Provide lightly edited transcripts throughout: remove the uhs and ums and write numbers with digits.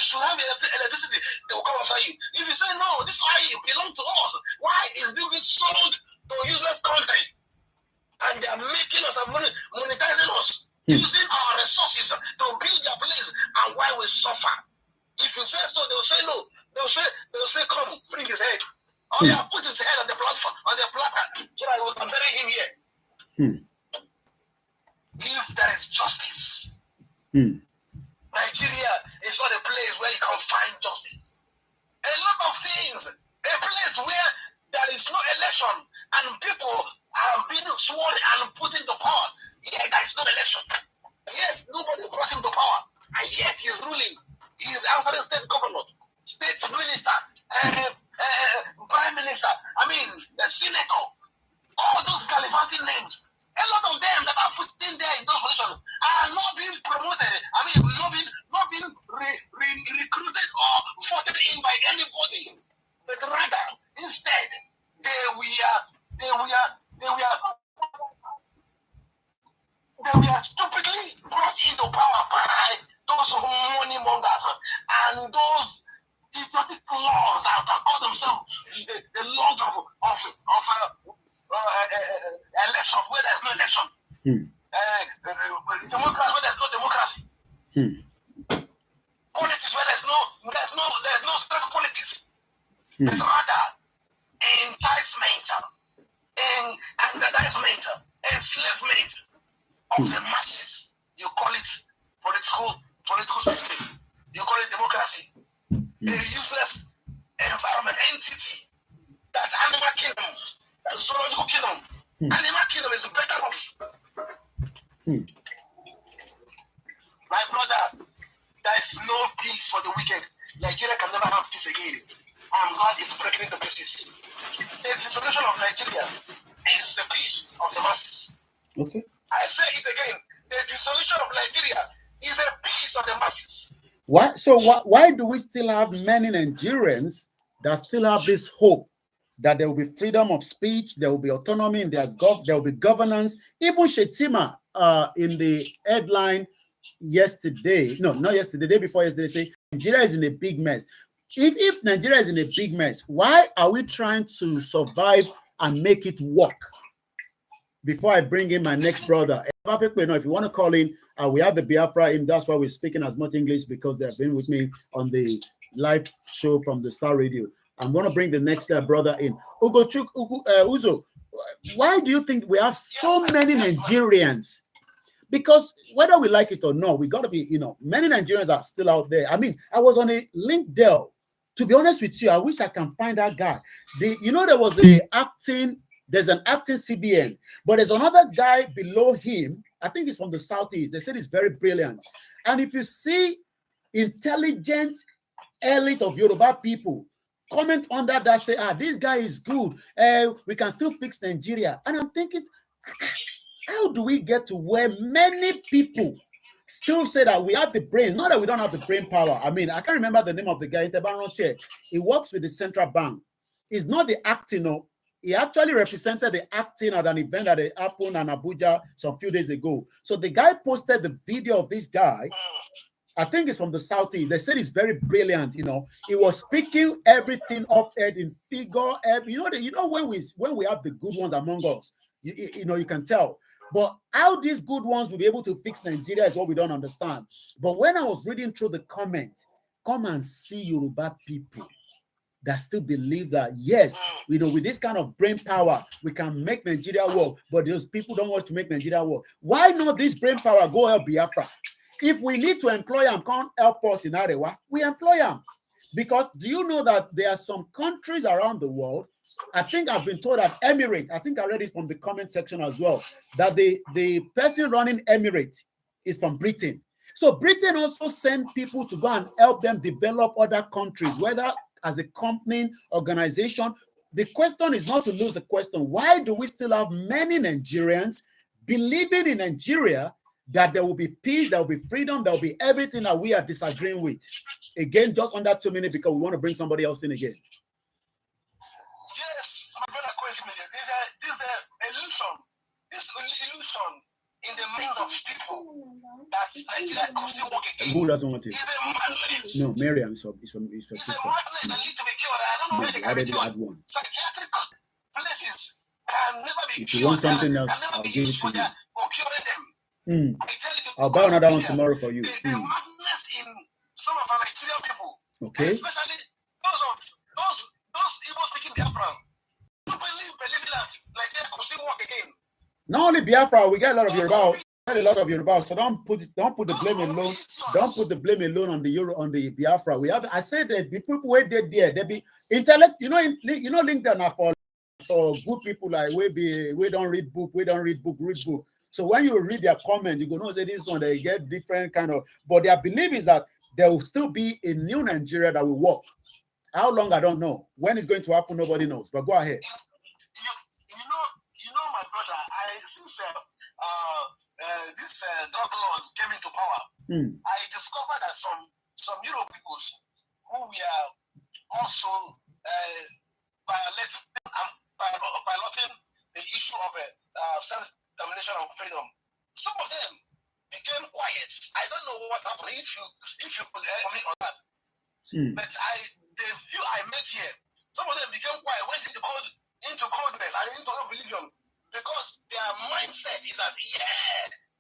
should have electricity, they will come after you. If you say no, this oil belongs to us. Why is it being sold to a useless country? And they are making us monetizing us, using our resources to build their place, and why we suffer. If you say so, they will say no. They will say, come, bring his head. Or they have put his head on the platform, on the platter, so that we can bury him here. If there is justice, Nigeria is not a place where you can find justice. A lot of things, a place where there is no election and people are being sworn and put into power. Yet there is no election. Yet nobody brought him to power. And yet he is ruling. He is answering state governor, state minister, prime minister, the senator, all those gallivanting names. A lot of them that are put in there in those positions are not being promoted. Not being recruited or voted in by anybody. But rather, instead, they were stupidly brought into power by those money mongers and those idiotic laws that call themselves the laws of election where there's no election. Democracy where there's no democracy. Politics where there's no state politics. But rather enticement, aggrandizement, enslavement of the masses. You call it political system. You call it democracy. A useless environment entity. That animal kingdom, that zoological kingdom. Animal kingdom is better off. My brother, there is no peace for the wicked. Nigeria can never have peace again. And God is breaking the pieces. The dissolution of Nigeria is the peace of the masses. Okay. I say it again. The dissolution of Nigeria is the peace of the masses. Why do we still have many Nigerians that still have this hope that there will be freedom of speech, there will be autonomy in their there will be governance? Even Shetima in the headline yesterday, no, not yesterday, the day before yesterday, say Nigeria is in a big mess. If Nigeria is in a big mess, why are we trying to survive and make it work? Before I bring in my next brother, if you want to call in, we have the Biafra in. That's why we're speaking as much English, because they've been with me on the live show from the Star Radio. I'm going to bring the next brother in. Uzo, why do you think we have so many Nigerians? Because whether we like it or not, we got to be, many Nigerians are still out there. I was on a link there. To be honest with you, I wish I can find that guy. There was there's an acting CBN, but there's another guy below him. I think he's from the Southeast. They said he's very brilliant. And if you see intelligent elite of Yoruba people comment under that, say, this guy is good. We can still fix Nigeria. And I'm thinking, how do we get to where many people still say that we have the brain? Not that we don't have the brain power. I can't remember the name of the guy. He works with the central bank. He's not the acting. He actually represented the acting at an event that happened in Abuja some few days ago. So the guy posted the video of this guy. I think it's from the Southeast. They said he's very brilliant. He was speaking everything off head in figure. When we have the good ones among us, you can tell. But how these good ones will be able to fix Nigeria is what we don't understand. But when I was reading through the comments, come and see Yoruba people that still believe that, yes, with this kind of brain power, we can make Nigeria work. But those people don't want to make Nigeria work. Why not this brain power go help Biafra? If we need to employ them, can't help us in Arewa, we employ them. Because do you know that there are some countries around the world, I think I've been told that Emirates, I think I read it from the comment section as well, that the person running Emirates is from Britain. So Britain also sent people to go and help them develop other countries, whether as a company, organization. The question is not to lose the question. Why do we still have many Nigerians believing in Nigeria that there will be peace, there will be freedom, there will be everything that we are disagreeing with? Again, just under 2 minutes, because we want to bring somebody else in again. Yes, my brother, this is an illusion. This illusion in in the mind of people that Nigeria could still work again. Who doesn't want it? It's a madness. No, Miriam is from It's sister. a madness that need to be cured. I don't know where they can be cured. Add one. Psychiatric places can never be If cured. you want something else, I'll give it to you. For curing them. I tell you, I'll buy another one tomorrow for you. The madness in some of our Nigerian people, okay, especially those Igbo speaking Biafra, don't believe that Nigeria could still work again. Not only Biafra, we get a lot of Yoruba. So don't put the blame alone. Don't put the blame alone on the Biafra. I said that the people who did there, they be intellect. LinkedIn are for good people like we don't read book, read book. So when you read their comment, you go know say this one they get different kind of. But their belief is that there will still be a new Nigeria that will work. How long I don't know. When it's going to happen, nobody knows. But go ahead. You know, my brother. Since this drug laws came into power, I discovered that some Euro peoples who were also piloting the issue of self-determination of freedom. Some of them became quiet. I don't know what happened. If you could help me on that. But the few I met here, some of them became quiet, went into coldness and into oblivion because their mindset is that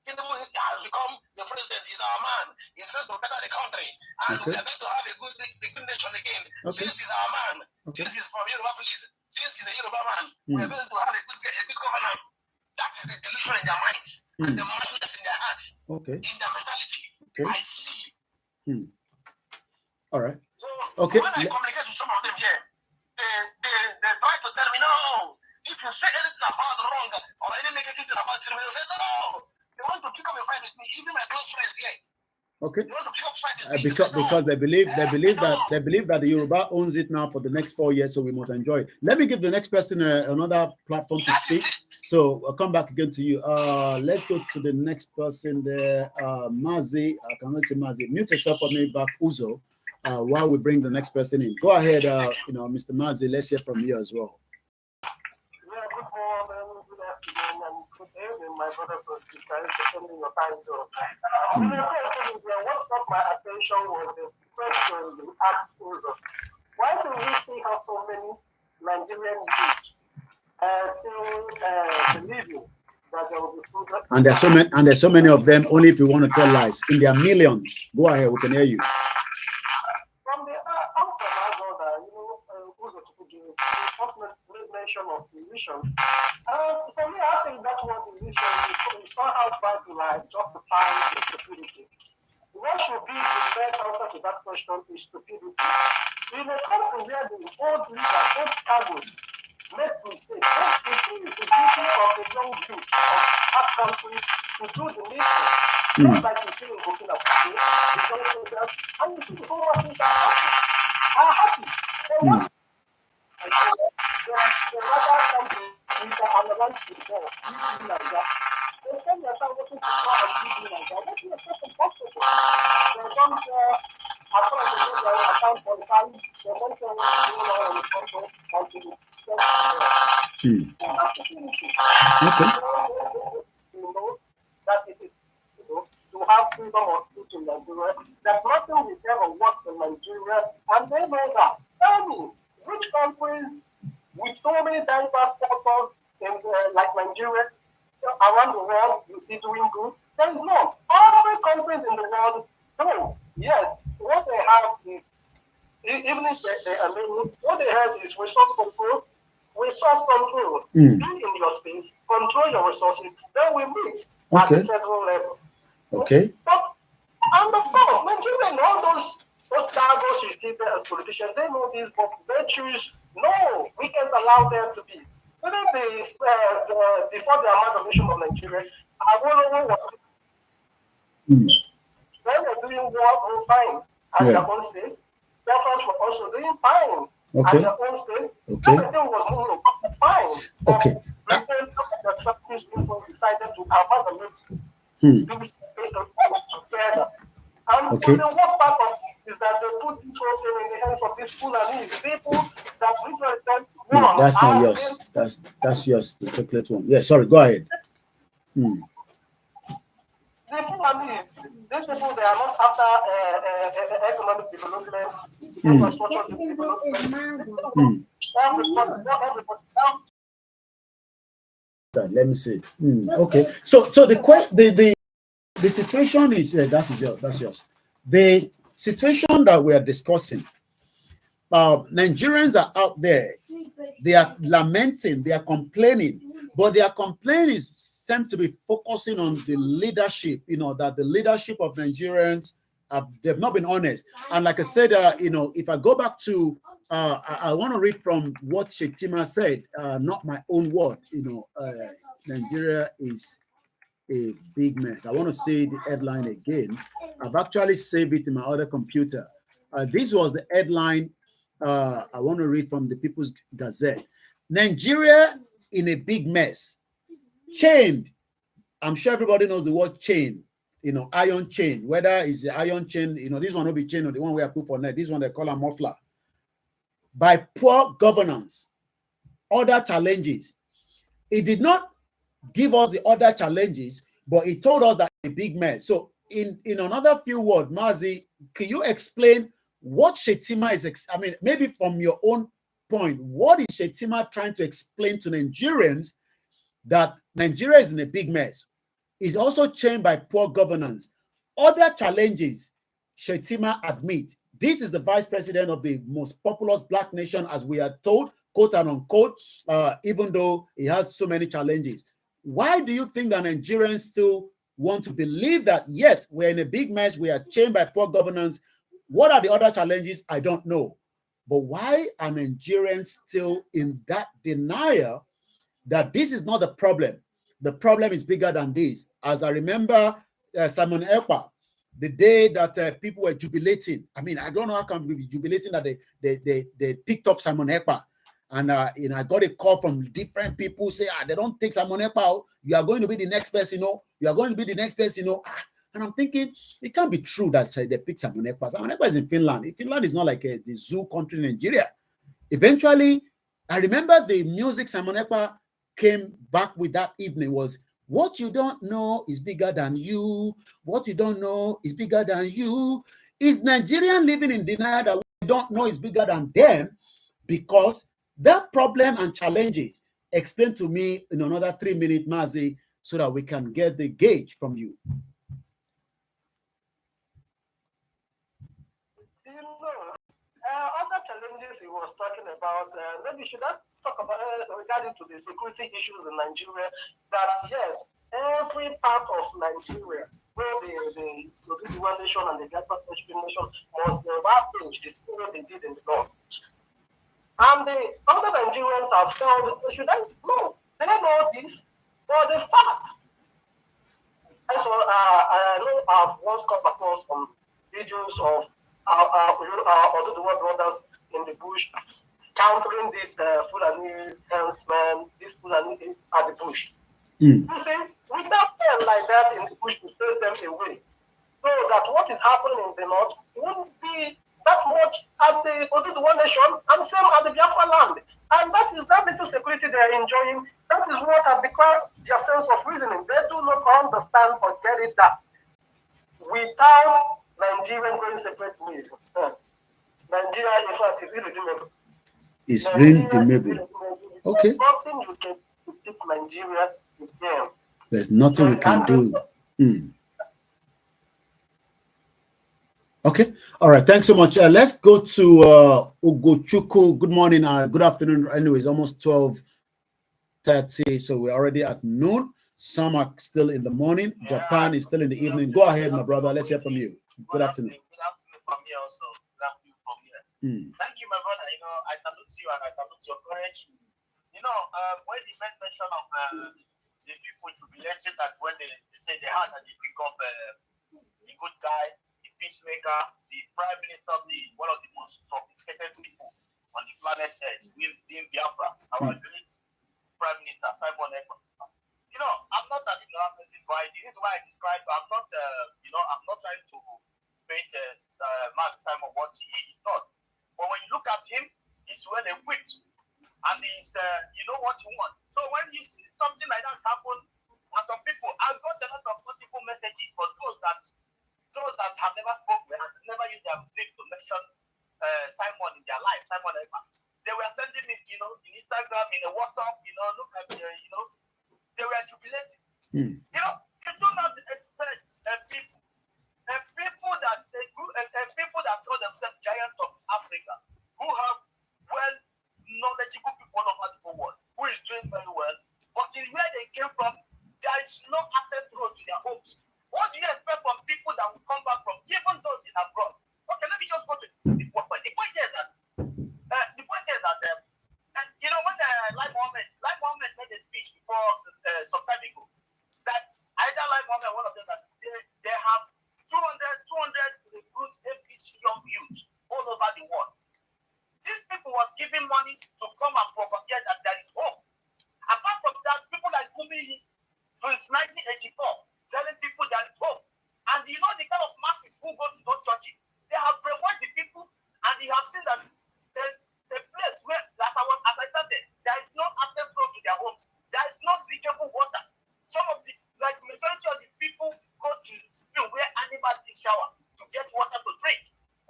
Tinubu has become the president. He's our man. He's going to better the country, and we are going to have a good nation again. Since he's our man, since he's from Yoruba, please. Since he's a Yoruba man, we are going to have a good governance. That is the delusion in their mind and the madness in their hearts, in their mentality. I see. All right. So when I communicate with some of them here, they try to tell me, no, if you say anything about wrong or any negative thing about Tinubu, they say no. They want to pick up a fight with me, even my close friends here. Okay. They want to pick up fight with me. Because they believe that the Yoruba owns it now for the next 4 years, so we must enjoy it. Let me give the next person another platform to speak. So I'll come back again to you. Let's go to the next person there. Mazi, I cannot say Mazi. Mute yourself for me back, Uzo. While we bring the next person in. Go ahead, Mr. Mazi, let's hear from you as well. Yeah, good morning, good afternoon, and good evening, my brothers and sisters, depending on your time zone. What got my attention was the question you asked Uzo. Why do we still have so many Nigerian youth still believing that there will be food? And there's so many of them, only if you want to tell lies. In their millions. Go ahead, we can hear you. From the answer, my brother, Uzo mention of division. For me, I think that word division is somehow trying to justify the stupidity. What should be the best answer to that question is stupidity. In a country where the old leaders, old cargoes, make mistakes, it is the duty of the young youth of that country to do the needful. Just like you see in Burkina Faso, the young soldiers, and you see the whole things are happy. They want the rather country with the analyze before, like that. They spend their time working to try and do like that. That's not impossible. They don't as far as they do their account for the time, they don't care what to do on the country until the that it is to have freedom of speech in Nigeria. There's nothing we ever work in Nigeria, and they know that. Tell me, which countries with so many diverse cultures like Nigeria around the world you see doing good? There is none. All the countries in the world do. Yes, what they have is, even if they are many, what they have is resource control. Be in your space, control your resources, then we meet at the federal level. Okay. But, and of course, Nigeria and all those cargoes you see there as politicians, they know this, but they choose, no, we can't allow them to be. Even before the amalgamation of Nigeria, I won't know what. When they're doing work, fine at their own space, Biafrans were also doing fine. Okay. At their own space, everything was fine. Okay. The decided to amalgamate these together. And the worst part of it is that they put this whole thing in the hands of these Fulani people that literally said, no, that's not yours. That's yours, the chocolate one. Yeah, sorry, go ahead. after economic development, infrastructure development, let me see. Okay, so the situation is that's yours. The situation that we are discussing, Nigerians are out there. They are lamenting, they are complaining, but their complaint seems to be focusing on the leadership. That the leadership of Nigerians they've not been honest. And like I said, if I go back to, I want to read from what Shetima said, not my own word. Nigeria is a big mess. I want to say the headline again. I've actually saved it in my other computer. This was the headline. I want to read from the People's Gazette. Nigeria in a big mess. Chained. I'm sure everybody knows the word chain. Iron chain. Whether it's the iron chain, this one will be chain or the one we are put for net. This one they call a muffler. By poor governance. Other challenges. It did not give us the other challenges, but it told us that a big mess. So in another few words, Mazi, can you explain what Shetima is, maybe from your own point, what is Shetima trying to explain to Nigerians that Nigeria is in a big mess? Is also chained by poor governance. Other challenges, Shetima admit. This is the vice president of the most populous black nation, as we are told, quote and unquote, even though he has so many challenges. Why do you think that Nigerians still want to believe that, yes, we're in a big mess, we are chained by poor governance? What are the other challenges? I don't know. But why are Nigerians still in that denial that this is not the problem? The problem is bigger than this. As I remember Simon Ekpa, the day that people were jubilating. I don't know how come we be jubilating that they picked up Simon Ekpa. And I got a call from different people say, they don't take Simon Ekpa out. You are going to be the next person, You are going to be the next person, And I'm thinking, it can't be true that they picked Simon Ekpa. Simon Ekpa is in Finland. Finland is not like the zoo country in Nigeria. Eventually, I remember the music Simon Ekpa came back with that evening was, what you don't know is bigger than you. What you don't know is bigger than you. Is Nigerian living in denial that what we don't know is bigger than them? Because that problem and challenges, explain to me in another 3 minutes, Mazi, so that we can get the gauge from you. Other challenges he was talking about, maybe should I talk about regarding to the security issues in Nigeria, that yes, every part of Nigeria, where the one nation and the Biafra nation must change the way they did in the north. And the other Nigerians have told, should I know? They don't know this, but the fact. I know I've once come across some videos of our brothers in the bush countering this Fulani herdsmen, this Fulani at the bush. You see, without them like that in the bush to chase them away, so that what is happening in the north wouldn't be that much at the one nation and same at the Biafra land. And that is that little security they are enjoying. That is what has become their sense of reasoning. They do not understand or get it that without Nigeria going separate ways, Nigeria, in fact, is irredeemable. It's irredeemable. Okay. Nothing you can keep Nigeria with them. There's nothing we can do. Okay. All right. Thanks so much. Let's go to Ugochukwu. Good morning. Good afternoon. Anyways, almost 12:30. So we're already at noon. Some are still in the morning. Japan is still in the evening. Go ahead, my brother. Let's hear from you. Good afternoon. Good afternoon from me also. Good afternoon from here. Thank you, my brother. I salute you and I salute your courage. When the men mention of the people jubilating that when they say they had and they pick up the good guy, the peacemaker, the prime minister of one of the most sophisticated people on the planet Earth, being Biafra, our elite prime minister, Simon Ekpa. I'm not an ignorant person, but this is why I describe. I'm not trying to paint Master Simon what he is not. But when you look at him, he's well equipped, and he's what he wants. So when you see something like that happen, and some people, I got a lot of multiple messages for those that that have never spoken and never used their lips to mention Simon in their life, Simon ever. They were sending me, in Instagram, in a WhatsApp, look at, they were jubilating. You do not expect people that call themselves giants of Africa, who have knowledgeable people all over the world, who is doing very well, but in where they came from, there is no access road to their homes. What do you expect from people that will come back from, even those in abroad? Okay, let me just go to the point. The point here is that, when Lai Mohammed made a speech before some time ago, that either Lai Mohammed or one of them, that they have 200 recruits APC young youth all over the world. These people were giving money to come and propagate that there is hope. Apart from that, people like Gumi, since 1984, telling people there is hope. And the kind of masses who go to those churches, they have brainwashed the people, and you have seen that the place where, as I started, there is no access road to their homes. There is no drinkable water. Some of the, majority of the people go to stream where animals take shower to get water to drink.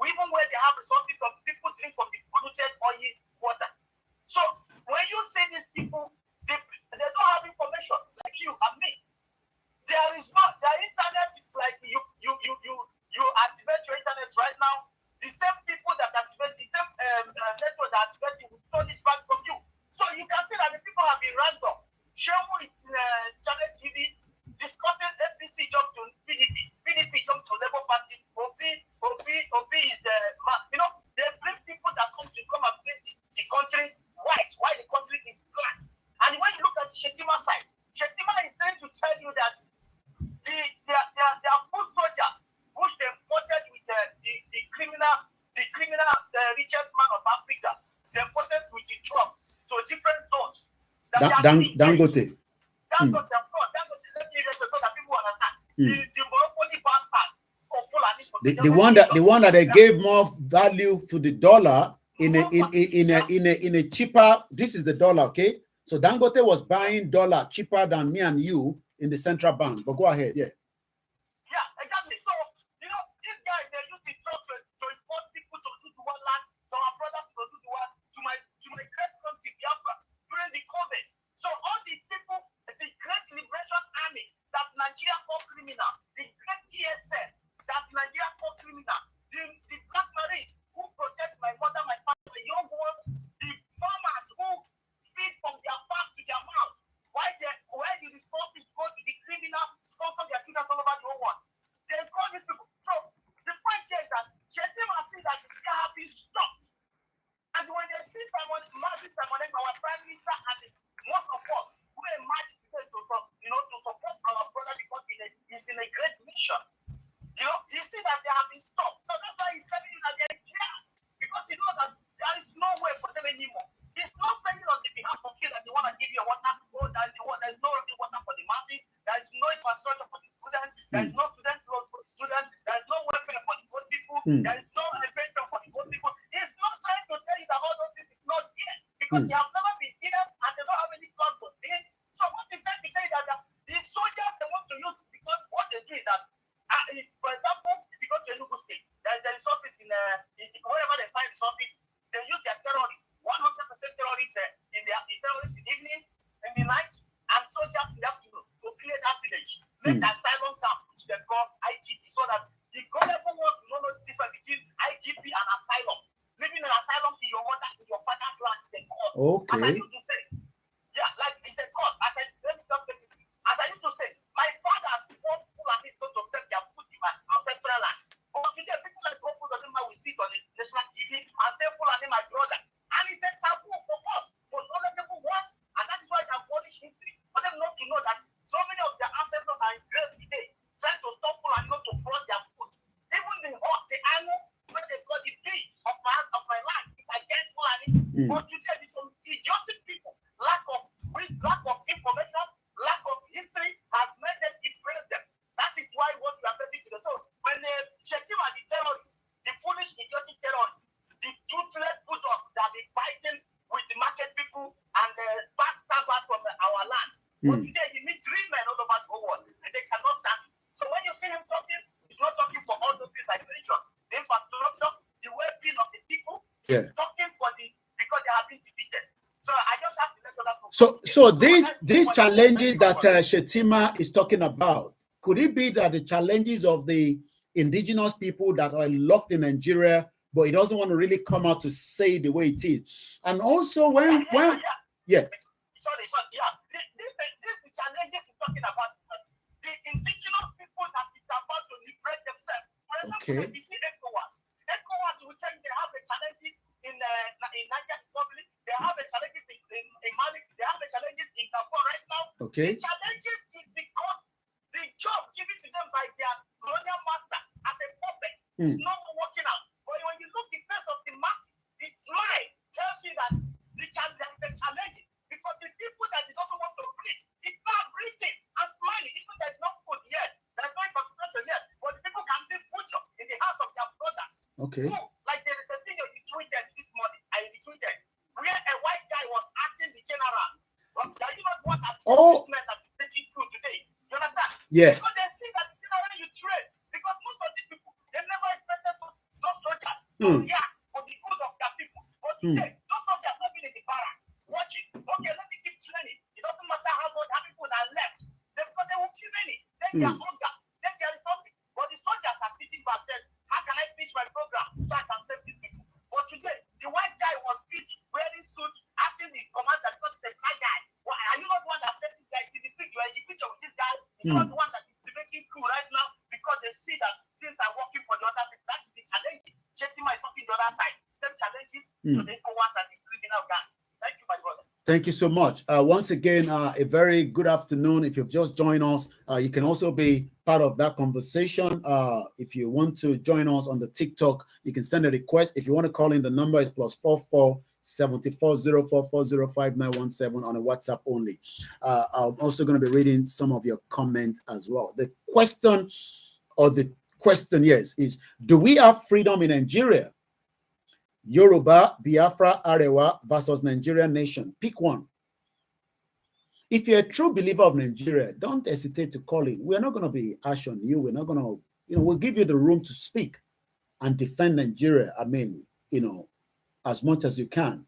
Even where they have resources, some people drink from the polluted oil water. So when you say these people, they don't have information like you and me. Their internet is like you activate your internet right now. The same people that activate the same network that activate it will stole it back from you. So you can see that the people have been random. Shehu is in Channel TV discussing APC jump to PDP jump to Labour Party. Obi is the man. They bring people that come and paint the country white, while the country is black. And when you look at Shetima side, Shetima is trying to tell you that they are foot soldiers, which they imported with the criminal, richest man of Africa. They imported with the Trump to different zones. Dangote. Dangote, let me so that people understand. The monopoly bastard of Fulani. The one that they gave more value to the dollar in a cheaper. This is the dollar, okay? So Dangote was buying dollar cheaper than me and you in the central bank. But go ahead, yeah. Yeah, exactly. So these guys, they use the trust to import people to one land, to our brothers to my great country Biafra during the COVID. So all these people, the great liberation army that Nigeria called criminal, the great ESN that Nigeria called criminal, the black marines who protect my mother, my father, my young ones, the farmers who feed from their farm to their mouth, why the resources go to the criminal, sponsor their children all over the whole world. They call these people. So the point here is that Chetim has seen that they have been stopped. And when they see Simon, our prime minister, and most of us who emerge today to support our brother because he's in a great mission. You see that they have been stopped. So that's why he's telling you that they're in chaos. Because he knows that there is no way for them anymore. He's not saying on the behalf of you that they want to give you a water. Oh, there's no running water for the masses. There is no infrastructure for the students. There is no student loan for the students. There is no welfare for the old people. There is no pension for the old people. He's not trying to tell you that all those things is not here because they have never been here and they don't have any plan for this. So what he's trying to say is that the soldiers they want to use because what they do is that, for example, if you go to Enugu State, there is a resources in wherever they find resources, they use their terrorists. 100% terrorists in the evening, in the night, and soldiers in the afternoon to clear that village. Make the asylum camp, which they call IGP, so that the government wants to know the difference between IGP and asylum. Living in asylum in your mother, in your father's land is a cause. Okay. As I used to say, yeah, like it's a cause. As I used to say, my father has fought Fulani to protect their food in my ancestral land. But today, people like Prophetic will sit on the national TV and say Fulani my brother. And it's a taboo for us, for knowledgeable ones, and that is why they abolish history. For them not to know that so many of their ancestors are engraved today, trying to stop Fulani not to fraud their food. Even the animal, when they got the pay of my land, is against Fulani. But today, these some idiotic people, lack of information, lack of history, has made them depress them. That is why what we are facing today. So when they check him as the terrorists, the foolish, idiotic terrorists, the toothless bulldogs that be fighting with the market people and the backstabbers from our land. But today, you meet 3 men all over the whole world, and they cannot stand it. So when you see him talking, he's not talking for all those talking for because they have been defeated. So I just have to let other people. So these challenges that Shetima is talking about, could it be that the challenges of the indigenous people that are locked in Nigeria, but it doesn't want to really come out to say the way it is? And also when Sorry, yeah. This the challenges he's talking about. The indigenous people that is about to liberate themselves. For example, you see Ecowas. Ecowas will tell you they have the challenges in Niger Republic. They have the challenges in Mali. They have the challenges in Gabon right now. The challenges is because the job given to them by their colonial master as a puppet is not working out. But when you look the face of the master, the smile tells you that there is a challenge. Because the people that he doesn't want to breathe, he's not breathing and smiling. Even there's no food yet, there's no infrastructure yet, but the people can see future in the house of their brothers. Who, like there is a video you tweeted this morning, I retweeted, where a white guy was asking the general, "Are you not what achievement that is taking through today?" You understand? Yeah. Because they see that the general you train, because most of these people, they never expected those soldiers to react for the good of their people. But today, those soldiers have been in the barracks watching. Okay, let me keep training. It doesn't matter how people are left. Because they will kill many. Take their organs, take their resources. But the soldiers are sitting back saying, how can I finish my program so I can save these people? But today, the white guy was busy wearing suit, asking the commander because he's a black guy. Well, are you not the one that said this guy? See the picture, you are in the picture with this guy. He's not the one that is making coup right now because they see that things are working for the other people. That's the challenge. Chetima is talking the other side. Same challenges to the Ecowas and the criminal gang. Thank you, my brother. Thank you so much. Once again, a very good afternoon. If you've just joined us, you can also be part of that conversation. If you want to join us on the TikTok, you can send a request. If you want to call in, the number is +44 7404405917 on a WhatsApp only. I'm also going to be reading some of your comments as well. The question, yes, is, do we have freedom in Nigeria? Yoruba, Biafra, Arewa versus Nigerian nation. Pick one. If you're a true believer of Nigeria, don't hesitate to call in. We're not going to be harsh on you. We're not going to, we'll give you the room to speak and defend Nigeria. I mean, as much as you can.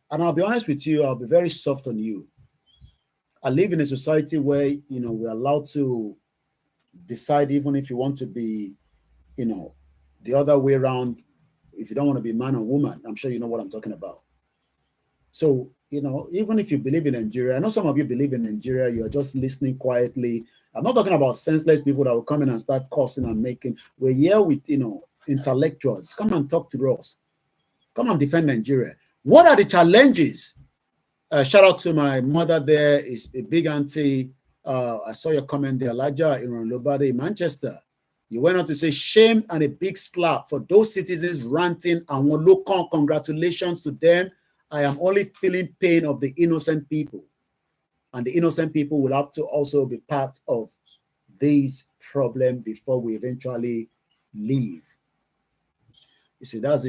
And I'll be honest with you, I'll be very soft on you. I live in a society where, we're allowed to decide even if you want to be, the other way around. If you don't want to be man or woman, I'm sure you know what I'm talking about. So, even if you believe in Nigeria, I know some of you believe in Nigeria, you're just listening quietly. I'm not talking about senseless people that will come in and start cursing and making. We're here with, intellectuals. Come and talk to us. Come and defend Nigeria. What are the challenges? Shout out to my mother there, is a big auntie. I saw your comment there, Elijah in Lobade, Manchester. You went on to say, shame and a big slap for those citizens ranting and local congratulations to them. I am only feeling pain of the innocent people. And the innocent people will have to also be part of this problem before we eventually leave. You see, that's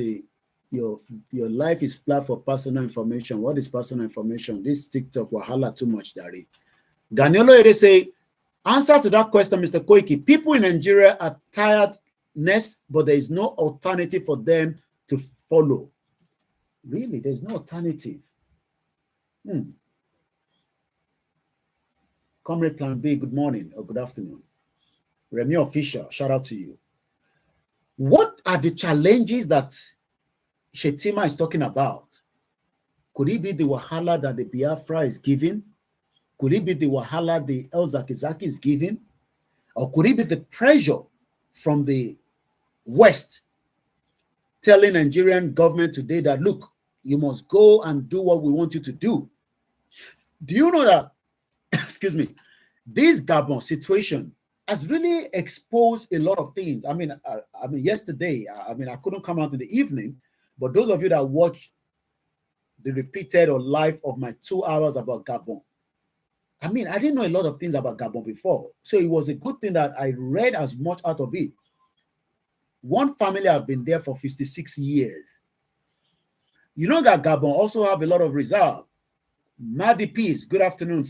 your life is flat for personal information. What is personal information? This TikTok wahala too much, Dari. Danielo Ere say, answer to that question, Mr. Koiki. People in Nigeria are tiredness, but there is no alternative for them to follow. Really, there's no alternative. Comrade Plan B, good morning or good afternoon. Remy Official, shout out to you. What are the challenges that Shetima is talking about? Could it be the wahala that the Biafra is giving? Could it be the wahala the El Zakizaki is giving? Or could it be the pressure from the West telling Nigerian government today that, look, you must go and do what we want you to do? Do you know that, excuse me, this Gabon situation has really exposed a lot of things? I mean, yesterday, I couldn't come out in the evening, but those of you that watch the repeated or live of my 2 hours about Gabon, I didn't know a lot of things about Gabon before. So it was a good thing that I read as much out of it. One family have been there for 56 years. You know that Gabon also have a lot of reserve. Madi Peace, good afternoon.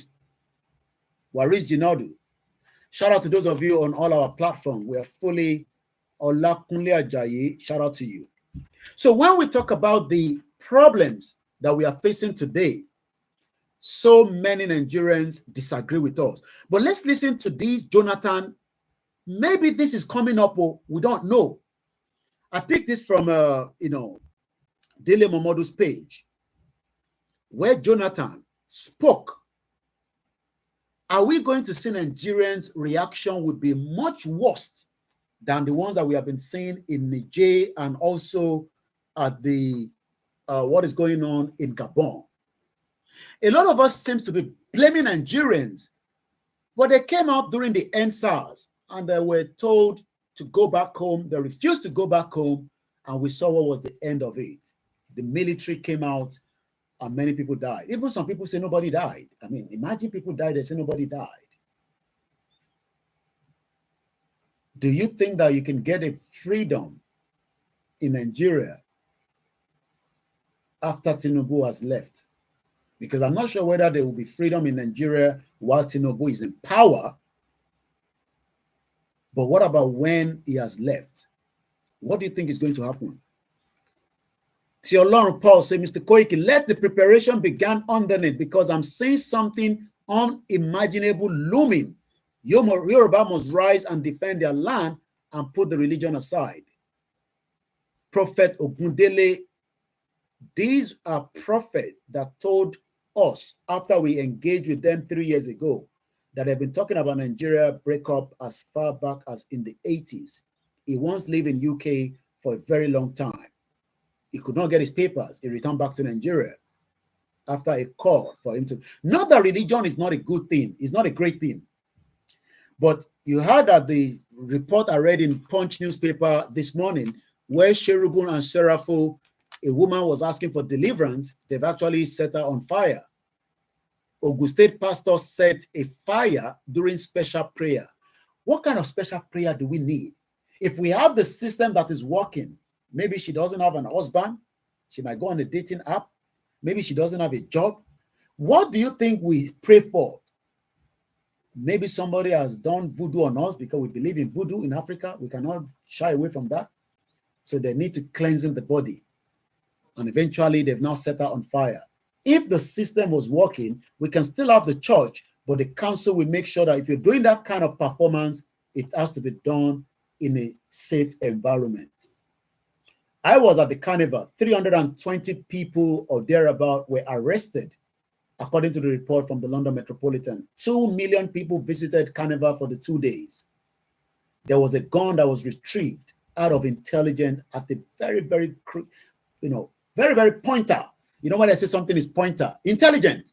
Waris Jinadu. Shout out to those of you on all our platforms. We are fully Olakunle Ajayi. Shout out to you. So when we talk about the problems that we are facing today, so many Nigerians disagree with us. But let's listen to this, Jonathan. Maybe this is coming up, or we don't know. I picked this from, Dele Momodu's page, where Jonathan spoke. Are we going to see Nigerians' reaction would be much worse than the ones that we have been seeing in Niger and also at the what is going on in Gabon? A lot of us seems to be blaming Nigerians, but they came out during the End SARS and they were told to go back home. They refused to go back home, and we saw what was the end of it. The military came out and many people died. Even some people say nobody died. I mean, imagine people died, they say nobody died. Do you think that you can get a freedom in Nigeria after Tinubu has left? Because I'm not sure whether there will be freedom in Nigeria while Tinubu is in power. But what about when he has left? What do you think is going to happen? Theolon Paul said, Mr. Koiki, let the preparation begin underneath, because I'm seeing something unimaginable looming. Yoruba must rise and defend their land and put the religion aside. Prophet Ogundele, these are prophets that told us after we engaged with them 3 years ago that they've been talking about Nigeria breakup as far back as in the 80s. He once lived in UK for a very long time. He could not get his papers. He returned back to Nigeria after a call for him to. Not that religion is not a good thing. It's not a great thing. But you heard that the report I read in Punch newspaper this morning, where Cherubim and Seraphim, a woman was asking for deliverance, they've actually set her on fire. Ogun State pastor set a fire during special prayer. What kind of special prayer do we need? If we have the system that is working, maybe she doesn't have an husband, she might go on a dating app, maybe she doesn't have a job. What do you think we pray for? Maybe somebody has done voodoo on us, because we believe in voodoo in Africa. We cannot shy away from that. So they need to cleanse the body. And eventually they've now set her on fire. If the system was working, we can still have the church, but the council will make sure that if you're doing that kind of performance, it has to be done in a safe environment. I was at the carnival. 320 people or thereabout were arrested, according to the report from the London Metropolitan. 2 million people visited carnival for the 2 days. There was a gun that was retrieved out of intelligence at the very, very, very, very pointer. You know when I say something is pointer? Intelligent.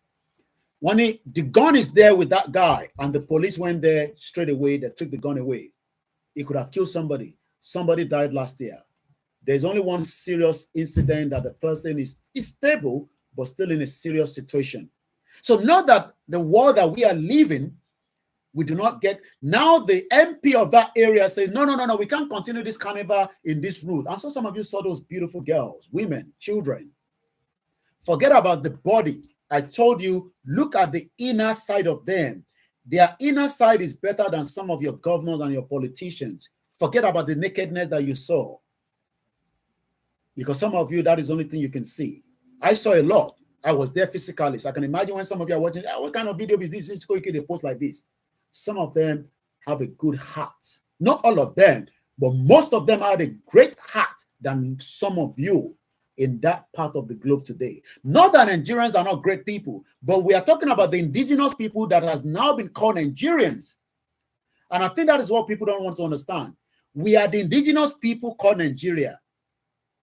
When the gun is there with that guy and the police went there straight away, they took the gun away. It could have killed somebody. Somebody died last year. There's only one serious incident that the person is stable, but still in a serious situation. So now that the world that we are living, we do not get, now the MP of that area says, no, we can't continue this carnival in this route. And so some of you saw those beautiful girls, women, children. Forget about the body. I told you, look at the inner side of them. Their inner side is better than some of your governors and your politicians. Forget about the nakedness that you saw. Because some of you, that is the only thing you can see. I saw a lot. I was there physically. So I can imagine when some of you are watching, what kind of video is this? They post like this. Some of them have a good heart. Not all of them, but most of them have a great heart than some of you in that part of the globe today. Not that Nigerians are not great people, but we are talking about the indigenous people that has now been called Nigerians. And I think that is what people don't want to understand. We are the indigenous people called Nigeria.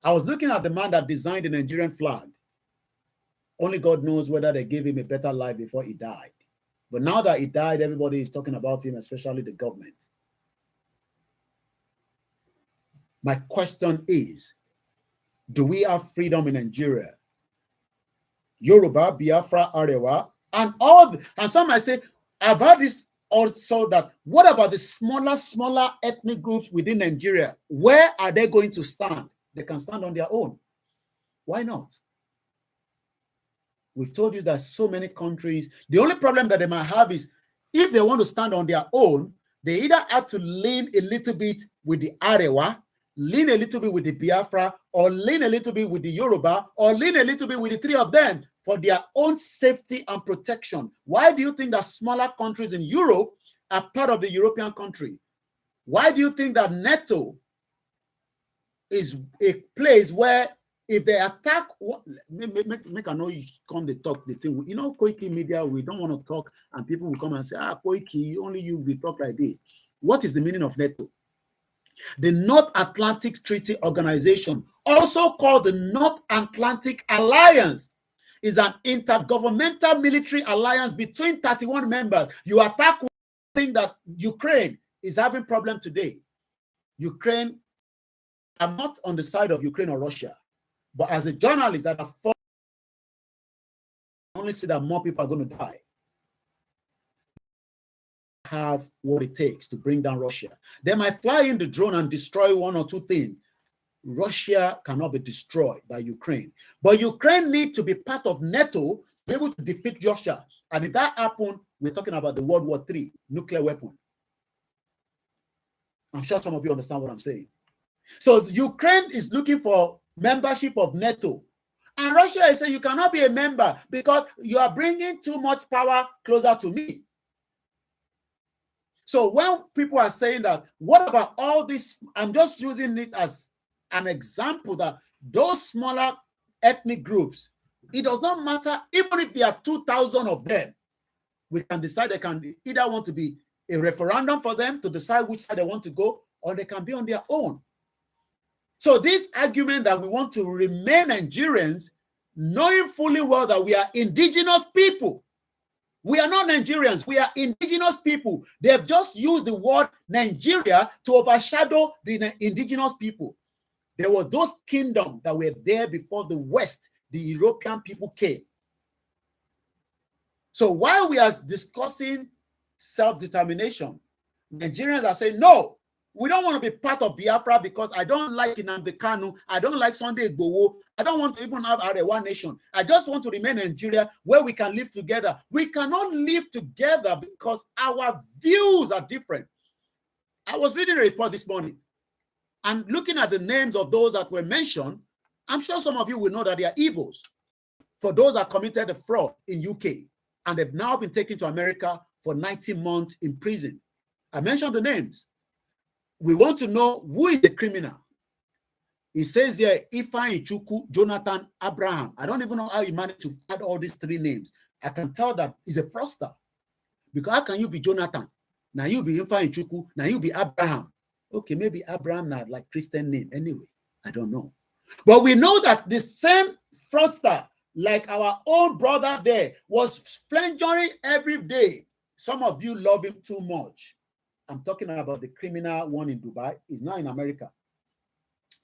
I was looking at the man that designed the Nigerian flag. Only God knows whether they gave him a better life before he died. But now that he died, everybody is talking about him, especially the government. My question is, do we have freedom in Nigeria? Yoruba, Biafra, Arewa, and and some might say, I've heard this also that, what about the smaller ethnic groups within Nigeria? Where are they going to stand? They can stand on their own. Why not? We've told you that so many countries, the only problem that they might have is if they want to stand on their own, they either have to lean a little bit with the Arewa, lean a little bit with the Biafra, or lean a little bit with the Yoruba, or lean a little bit with the three of them for their own safety and protection. Why do you think that smaller countries in Europe are part of the European country? Why do you think that NATO is a place where if they attack, make I know you come to talk the thing. You know, Koiki media, we don't want to talk, and people will come and say, Koiki, only you will talk like this. What is the meaning of NATO? The North Atlantic Treaty Organization, also called the North Atlantic Alliance, is an intergovernmental military alliance between 31 members. You attack one thing that Ukraine is having problem today. Ukraine, I'm not on the side of Ukraine or Russia, but as a journalist that I only see that more people are going to die. Have what it takes to bring down Russia. They might fly in the drone and destroy one or two things. Russia cannot be destroyed by Ukraine. But Ukraine needs to be part of NATO to be able to defeat Russia. And if that happens, we're talking about the World War III nuclear weapon. I'm sure some of you understand what I'm saying. So Ukraine is looking for membership of NATO. And Russia is saying you cannot be a member because you are bringing too much power closer to me. So when people are saying that, what about all this? I'm just using it as an example that those smaller ethnic groups, it does not matter, even if there are 2,000 of them, we can decide they can either want to be a referendum for them to decide which side they want to go, or they can be on their own. So this argument that we want to remain Nigerians, knowing fully well that we are indigenous people. We are not Nigerians. We are indigenous people. They have just used the word Nigeria to overshadow the indigenous people. There was those kingdoms that were there before the West, the European people came. So while we are discussing self-determination, Nigerians are saying, no, we don't want to be part of Biafra because I don't like Nnamdi Kanu. I don't like Sunday Igboho. I don't want to even have Arewa nation. I just want to remain in Nigeria where we can live together. We cannot live together because our views are different. I was reading a report this morning and looking at the names of those that were mentioned. I'm sure some of you will know that they are Igbos. For those that committed a fraud in UK and they've now been taken to America for 90 months in prison. I mentioned the names. We want to know who is the criminal. It says here, Ifeanyi Chukwu, Jonathan, Abraham. I don't even know how he managed to add all these three names. I can tell that he's a fraudster. Because how can you be Jonathan? Now you be Ifeanyi Chukwu. Now you be Abraham. Okay, maybe Abraham not like Christian name anyway. I don't know. But we know that the same fraudster, like our own brother there, was flangering every day. Some of you love him too much. I'm talking about the criminal one in Dubai. He's now in America.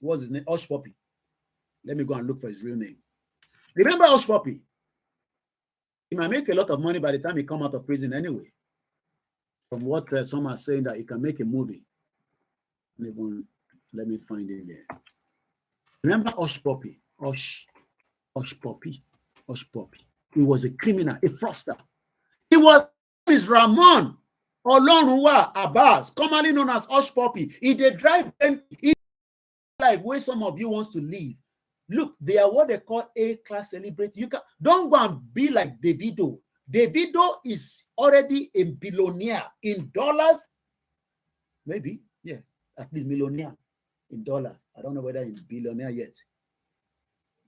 What's his name? Hush Puppy. Let me go and look for his real name. Remember Hush Puppy? He might make a lot of money by the time he come out of prison anyway. From what some are saying that he can make a movie. Let me find it there. Remember Hush Puppy? Hush Puppy. Hush Puppy. He was a criminal, a fraudster. He was Ramon Olorunwa Abbas, commonly known as Hush Puppy. He did drive them in life where some of you wants to live. Look, they are what they call A-class celebrity. You don't go and be like Davido. Davido is already a billionaire in dollars. Maybe, yeah, at least millionaire in dollars. I don't know whether he's billionaire yet.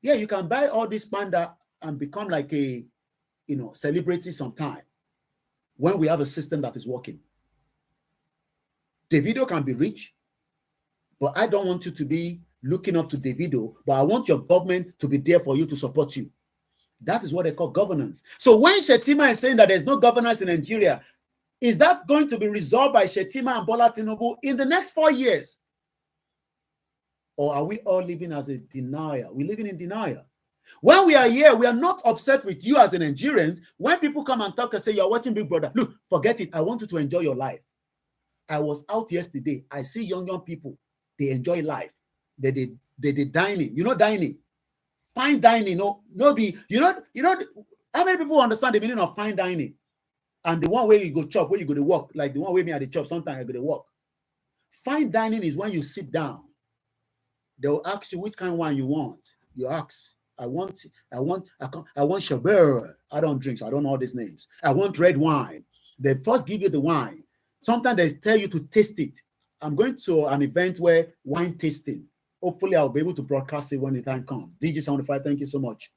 Yeah, you can buy all this panda and become like a, celebrity sometime when we have a system that is working. Davido can be rich, but I don't want you to be looking up to Davido, but I want your government to be there for you to support you. That is what they call governance. So when Shetima is saying that there's no governance in Nigeria, is that going to be resolved by Shetima and Bola Tinubu in the next 4 years? Or are we all living as a denial? We're living in denial. When we are here, we are not upset with you as a Nigerians. When people come and talk and say, you're watching Big Brother, look, forget it. I want you to enjoy your life. I was out yesterday. I see young people. They enjoy life. They did dining. Dining. Fine dining. How many people understand the meaning of fine dining? And the one where you go chop, where you go to work, like the one where me at the chop, sometimes I go to work. Fine dining is when you sit down they'll ask you which kind of wine you want. You ask, I want Chabert. I don't drink, so I don't know all these names. I want red wine. They first give you the wine. Sometimes they tell you to taste it. I'm going to an event where wine tasting. Hopefully, I'll be able to broadcast it when the time comes. DJ75, thank you so much.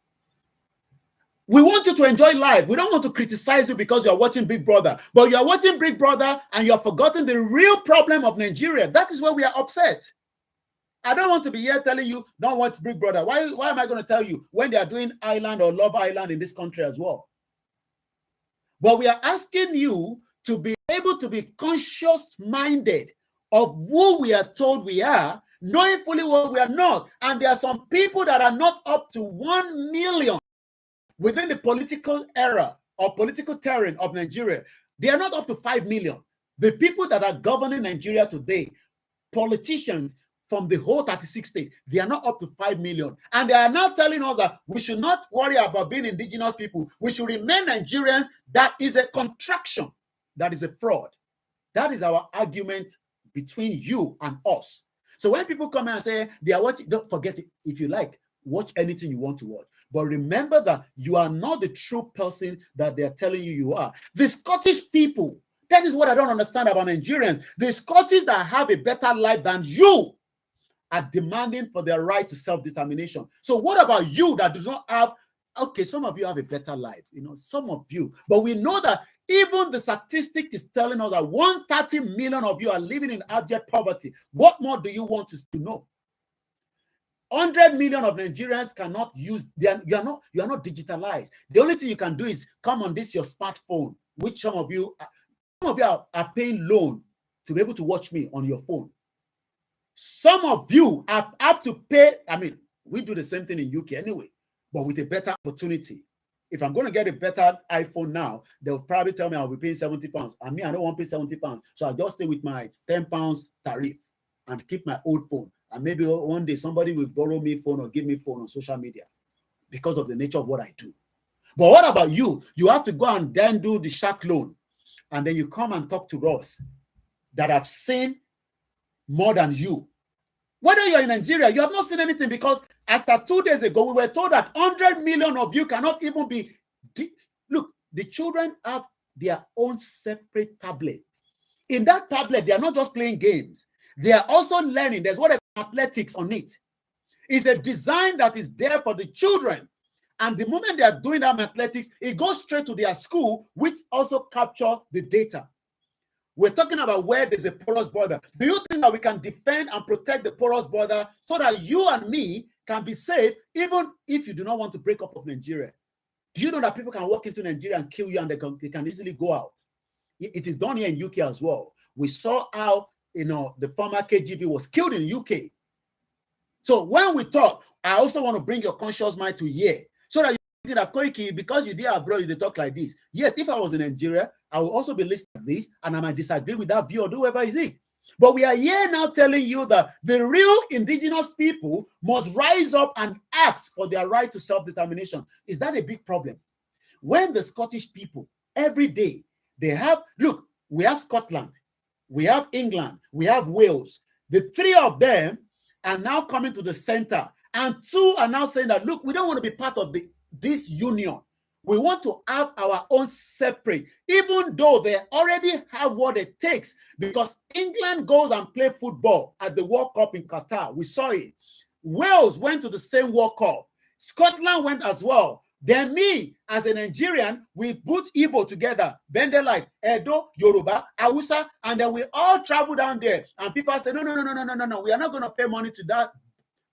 We want you to enjoy life. We don't want to criticize you because you're watching Big Brother, but you're watching Big Brother and you're forgotten the real problem of Nigeria. That is where we are upset. I don't want to be here telling you don't watch Big Brother. Why am I going to tell you when they are doing Island or Love Island in this country as well? But we are asking you to be able to be conscious-minded of who we are told we are, knowing fully well we are not. And there are some people that are not up to 1 million within the political era or political terrain of Nigeria. They are not up to 5 million. The people that are governing Nigeria today, politicians from the whole 36 states, they are not up to 5 million. And they are now telling us that we should not worry about being indigenous people. We should remain Nigerians. That is a contraction. That is a fraud. That is our argument between you and us. So when people come and say they are watching, don't forget it. If you like, watch anything you want to watch. But remember that you are not the true person that they are telling you are. The Scottish people, that is what I don't understand about Nigerians. The Scottish that have a better life than you are demanding for their right to self-determination. So what about you that do not have, okay, some of you have a better life, some of you, but we know that even the statistic is telling us that 130 million of you are living in abject poverty. What more do you want to know? 100 million of Nigerians cannot use, you are not digitalized. The only thing you can do is come on your smartphone, which some of you are paying loan to be able to watch me on your phone. Some of you have to pay, we do the same thing in UK anyway, but with a better opportunity. If I'm going to get a better iPhone now, they'll probably tell me I'll be paying 70 pounds. I don't want to pay 70 pounds. So I'll just stay with my 10 pounds tariff and keep my old phone. And maybe one day somebody will borrow me phone or give me phone on social media because of the nature of what I do. But what about you? You have to go and then do the shark loan. And then you come and talk to us that have seen more than you. Whether you're in Nigeria, you have not seen anything, because as of 2 days ago, we were told that 100 million of you cannot even be. Look, the children have their own separate tablet. In that tablet, they are not just playing games. They are also learning. There's what athletics on it. It's a design that is there for the children. And the moment they are doing that athletics, it goes straight to their school, which also capture the data. We're talking about where there's a porous border. Do you think that we can defend and protect the porous border so that you and me can be safe, even if you do not want to break up of Nigeria? Do you know that people can walk into Nigeria and kill you and they can easily go out? It is done here in UK as well. We saw how the former KGB was killed in UK. So when we talk, I also want to bring your conscious mind to here, so that you think that Koiki, because you did abroad, you talk like this. Yes, if I was in Nigeria, I will also be listening to this, and I might disagree with that view or whoever is it. But we are here now telling you that the real indigenous people must rise up and ask for their right to self-determination. Is that a big problem? When the Scottish people, every day, they have, look, we have Scotland, we have England, we have Wales. The three of them are now coming to the center, and two are now saying that, look, we don't want to be part of this union. We want to have our own separate, even though they already have what it takes, because England goes and play football at the World Cup in Qatar. We saw it. Wales went to the same World Cup. Scotland went as well. Then me, as a Nigerian, we put Igbo together. Then they're like Edo, Yoruba, Hausa, and then we all travel down there. And people say, no. We are not going to pay money to that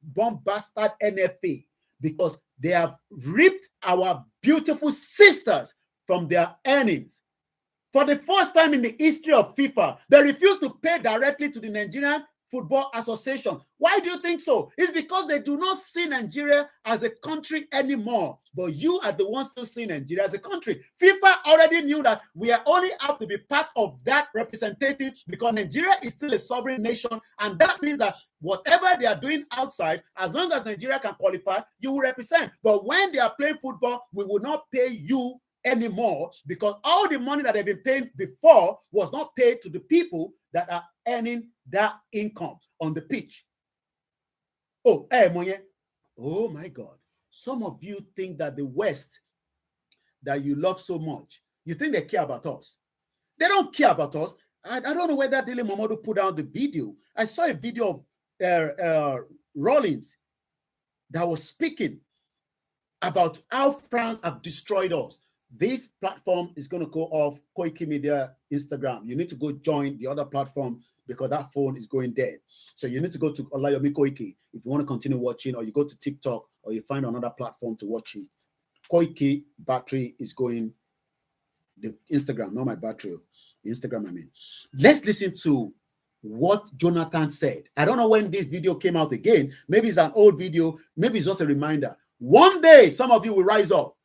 bomb bastard NFA, because they have ripped our beautiful sisters from their earnings. For the first time in the history of FIFA, they refuse to pay directly to the Nigerian Football Association. Why do you think so? It's because they do not see Nigeria as a country anymore. But you are the ones still seeing Nigeria as a country. FIFA already knew that we are only have to be part of that representative, because Nigeria is still a sovereign nation. And that means that whatever they are doing outside, as long as Nigeria can qualify, you will represent. But when they are playing football, we will not pay you anymore, because all the money that they've been paying before was not paid to the people that are earning that income on the pitch. Oh, hey, Moye. Oh my God. Some of you think that the West that you love so much, you think they care about us. They don't care about us. I don't know whether Dele Momodu put out the video. I saw a video of Rawlings that was speaking about how France have destroyed us. This platform is going to go off Koiki Media Instagram. You need to go join the other platform because that phone is going dead. So you need to go to Olayomi Koiki if you want to continue watching, or you go to TikTok, or you find another platform to watch it. Koiki battery is going, the Instagram, not my battery, the Instagram, I mean. Let's listen to what Jonathan said. I don't know when this video came out again. Maybe it's an old video. Maybe it's just a reminder. One day, some of you will rise up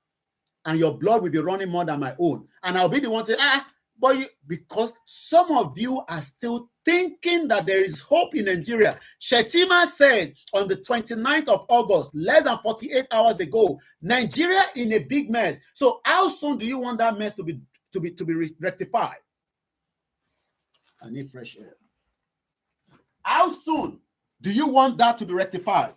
and your blood will be running more than my own. And I'll be the one to say, but because some of you are still thinking that there is hope in Nigeria. Shetima said on the 29th of August, less than 48 hours ago, Nigeria in a big mess. So how soon do you want that mess to be rectified? I need fresh air. How soon do you want that to be rectified?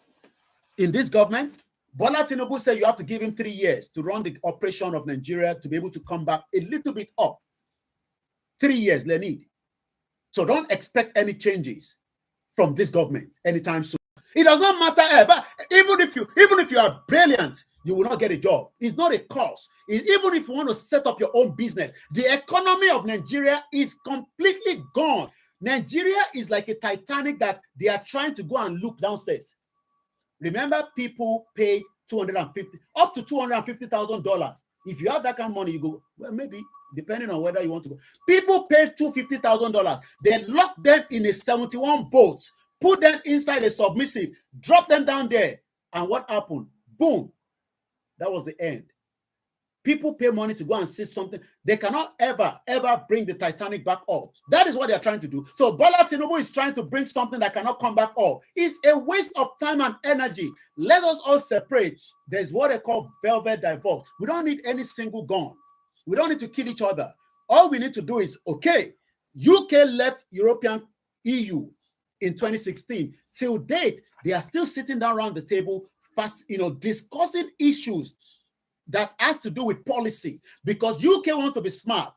In this government, Bola Tinubu said you have to give him 3 years to run the operation of Nigeria to be able to come back a little bit up. 3 years, they need. So don't expect any changes from this government anytime soon. It does not matter, but even if you are brilliant, you will not get a job. It's not a cause. Even if you want to set up your own business, the economy of Nigeria is completely gone. Nigeria is like a Titanic that they are trying to go and look downstairs. Remember, people paid up to $250,000. If you have that kind of money, you go, well, maybe, depending on whether you want to go. People paid $250,000. They locked them in a 71 boat, put them inside a submissive, dropped them down there. And what happened? Boom. That was the end. People pay money to go and see something. They cannot ever bring the Titanic back up. That is what they are trying to do. So Bola Tinubu is trying to bring something that cannot come back up. It's a waste of time and energy. Let us all separate. There's what they call velvet divorce. We don't need any single gun. We don't need to kill each other. All we need to do is, okay, UK left European EU in 2016. Till date, they are still sitting down around the table, discussing issues that has to do with policy, because UK wants to be smart.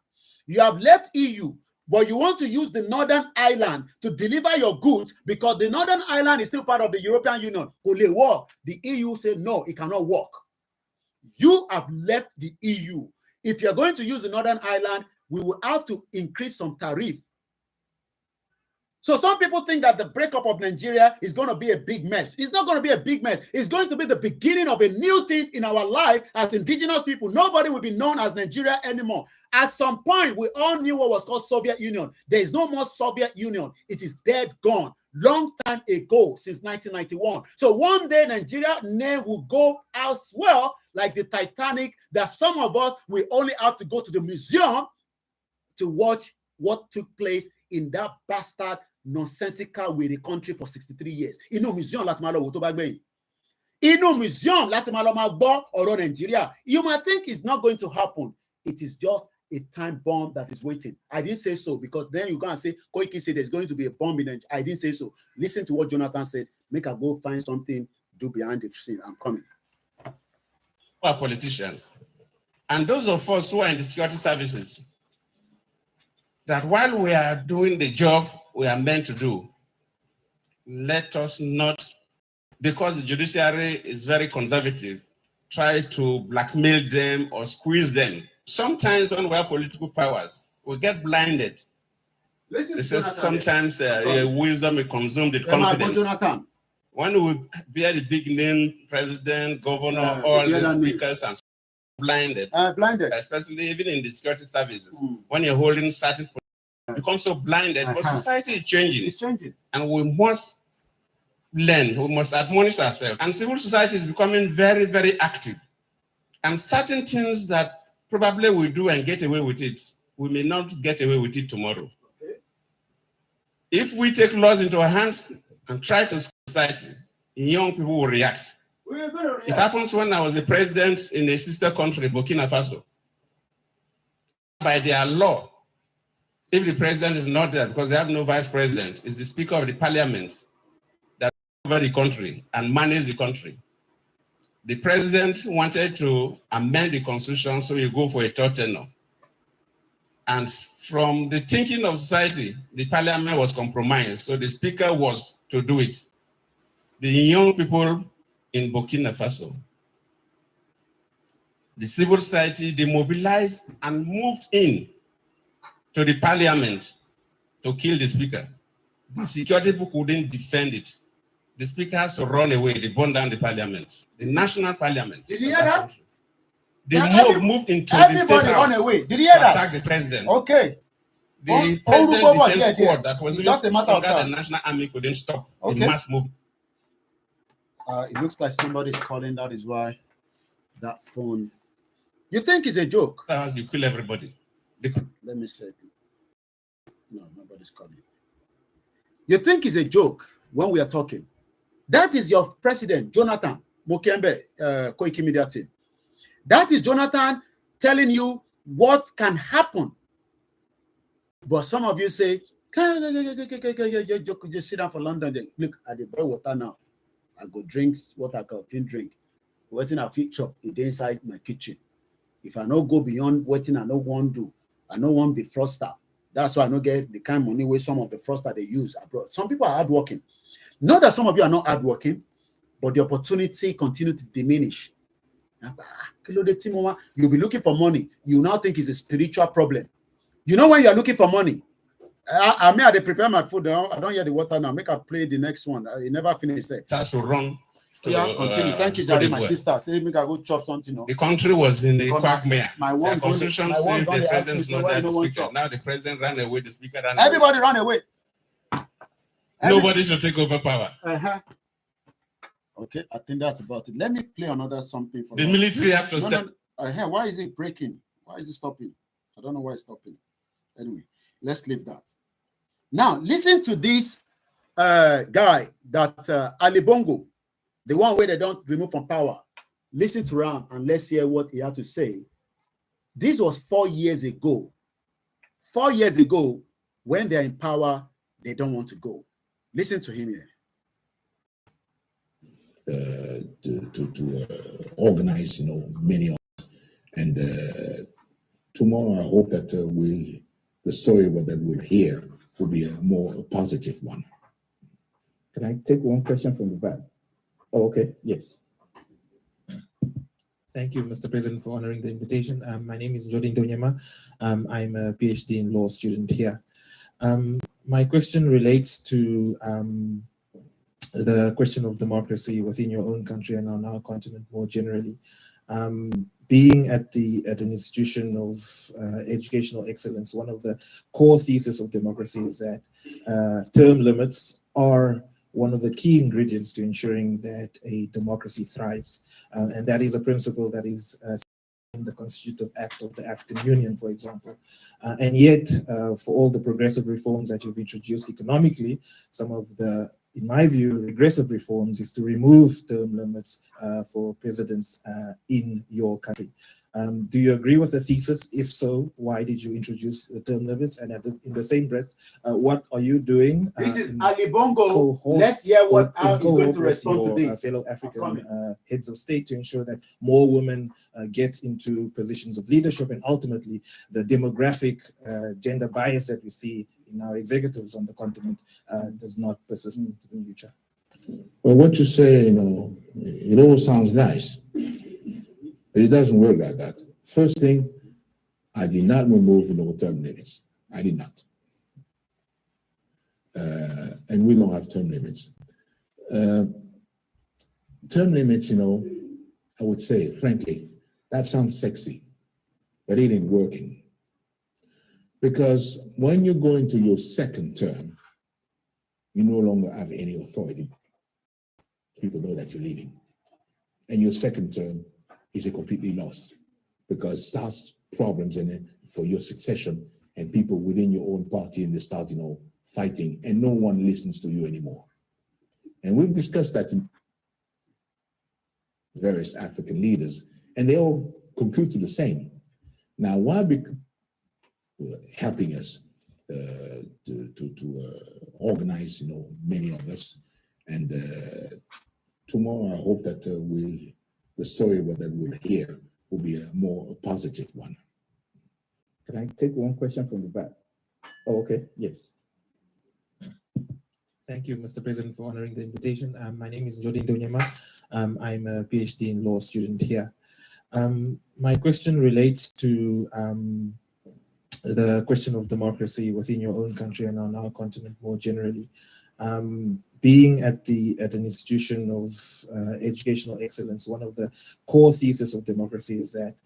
You have left EU, but you want to use the Northern Ireland to deliver your goods because the Northern Ireland is still part of the European Union. Will it work? The EU said, no, it cannot work. You have left the EU. If you're going to use the Northern Ireland, we will have to increase some tariff. So some people think that the breakup of Nigeria is going to be a big mess. It's not going to be a big mess. It's going to be the beginning of a new thing in our life as indigenous people. Nobody will be known as Nigeria anymore. At some point, we all knew what was called Soviet Union. There is no more Soviet Union. It is dead, gone. Long time ago, since 1991. So one day, Nigeria name will go as well, like the Titanic, that some of us will only have to go to the museum to watch what took place in that bastard nonsensical way the country for 63 years. Museum museum Nigeria. You might think it's not going to happen. It is just a time bomb that is waiting. I didn't say so, because then you can't say Koiki said there's going to be a bomb in Nigeria. I didn't say so. Listen to what Jonathan said. Make her go find something, do behind the scene. I'm coming. Our politicians and those of us who are in the security services, that while we are doing the job we are meant to do, let us not, because the judiciary is very conservative, try to blackmail them or squeeze them. Sometimes when we have political powers, we get blinded. Sometimes wisdom is consumed with confidence. When we bear the big name, president, governor, all the speakers, and blinded, especially even in the security services, when you're holding certain positions, you become so blinded. But society is changing. It's changing. And we must learn, we must admonish ourselves. And civil society is becoming very, very active. And certain things that probably we do and get away with it, we may not get away with it tomorrow. Okay. If we take laws into our hands and try to society, young people will react. It happens when I was the president in a sister country, Burkina Faso. By their law, if the president is not there because they have no vice president, it's the speaker of the parliament that over the country and manage the country. The president wanted to amend the constitution so you go for a third tenure. And from the thinking of society, the parliament was compromised, so the speaker was to do it. The young people in Burkina Faso, the civil society, they mobilized and moved in to the parliament to kill the speaker. The security people couldn't defend it. The speaker has to run away. They burned down the parliament, the national parliament. Did you hear that? They moved into the state house. Everybody run away. Did you hear that? Attack the president. Okay. The president defense squad that was even stronger than the national army couldn't stop the mass movement. It looks like somebody's calling. That is why that phone. You think it's a joke? As you kill everybody. Let me say it. No, nobody's calling. You think it's a joke when we are talking? That is your president, Jonathan Mokembe, Koiki Media team. That is Jonathan telling you what can happen. But some of you say, just sit down for London. Look, I dey buy water now. I go drink what I can drink. Waiting I fit chop it inside my kitchen. If I no go beyond waiting, I no want do. I no want be froster. That's why I no get the kind of money where some of the froster they use abroad. Some people are hardworking. Not that some of you are not hardworking, but the opportunity continue to diminish. You'll be looking for money. You now think it's a spiritual problem. You know when you are looking for money. I may have prepare my food. I don't hear the water now. Make I play the next one. You never finish it. That's to run. Yeah, continue. Thank you, Jerry, my sister. Say make I go chop something. The country was in the quagmire. My one constitution said the president is not there to speak. Now the president ran away. The speaker ran away. Everybody ran away. Nobody should take over power. Okay, I think that's about it. Let me play another something for the military have to step. Why is it breaking? Why is it stopping? I don't know why it's stopping. Anyway, let's leave that. Now, listen to this guy that Ali Bongo, the one where they don't remove from power. Listen to Ram and let's hear what he had to say. This was 4 years ago. 4 years ago, when they're in power, they don't want to go. Listen to him here. To organize, many of us. And tomorrow, I hope that the story that we'll hear will be a more positive one. Can I take one question from the back? Oh, okay. Yes. Thank you, Mr. President, for honoring the invitation. My name is Jordan Donyema. I'm a PhD in law student here. My question relates to the question of democracy within your own country and on our continent more generally. Being at an institution of educational excellence, one of the core theses of democracy is that term limits are one of the key ingredients to ensuring that a democracy thrives. And that is a principle that is in the Constitutive Act of the African Union, for example. And yet, for all the progressive reforms that you've introduced economically, some of the, in my view, regressive reforms is to remove term limits for presidents in your country. Do you agree with the thesis? If so, why did you introduce the term limits? And in the same breath, what are you doing? This is Ali Bongo. Let's hear what he's going to respond to this. Fellow African heads of state to ensure that more women get into positions of leadership, and ultimately the demographic gender bias that we see in our executives on the continent does not persist in the future. Well, what you say, it all sounds nice, but it doesn't work like that. First thing, I did not remove term limits. I did not. And we don't have term limits. Term limits, I would say, frankly, that sounds sexy, but it ain't working. Because when you go into your second term, you no longer have any authority. People know that you're leaving. And your second term is a completely lost, because it starts problems for your succession, and people within your own party, and they start, fighting, and no one listens to you anymore. And we've discussed that in various African leaders, and they all conclude to the same. Now, why? Because helping us to organize, many of us, And tomorrow, I hope that the story that we'll hear will be a more positive one. Can I take one question from the back? Oh, okay. Yes. Thank you, Mr. President, for honoring the invitation. My name is Jodin Donyema. I'm a PhD in law student here. My question relates to the question of democracy within your own country and on our continent more generally. Being at an institution of educational excellence, one of the core theses of democracy is that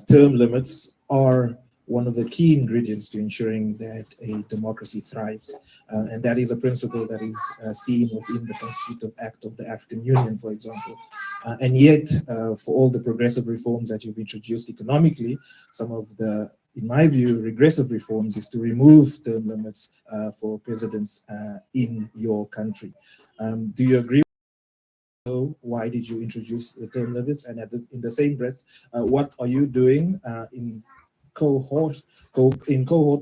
term limits are one of the key ingredients to ensuring that a democracy thrives. And that is a principle that is seen within the Constitutive Act of the African Union, for example. And yet, for all the progressive reforms that you've introduced economically, some of the, in my view, regressive reforms is to remove term limits for presidents in your country. Do you agree? So why did you introduce the term limits? And in the same breath, what are you doing in cohort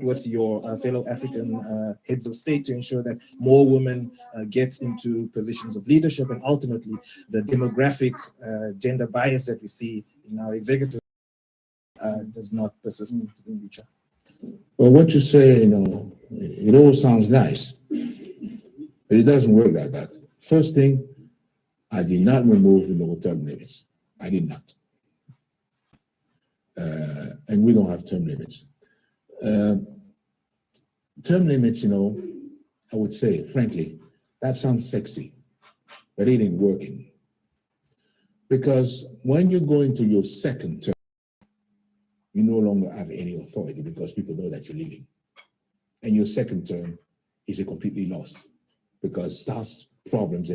with your fellow African heads of state to ensure that more women get into positions of leadership, and ultimately the demographic gender bias that we see in our executive does not persist into the future? Well, what you say, it all sounds nice, but it doesn't work like that. First thing, I did not remove the term limits. I did not. And we don't have term limits. Term limits, I would say, frankly, that sounds sexy, but it ain't working. Because when you go into your second term, you no longer have any authority because people know that you're leaving. And your second term is a completely lost because it starts problems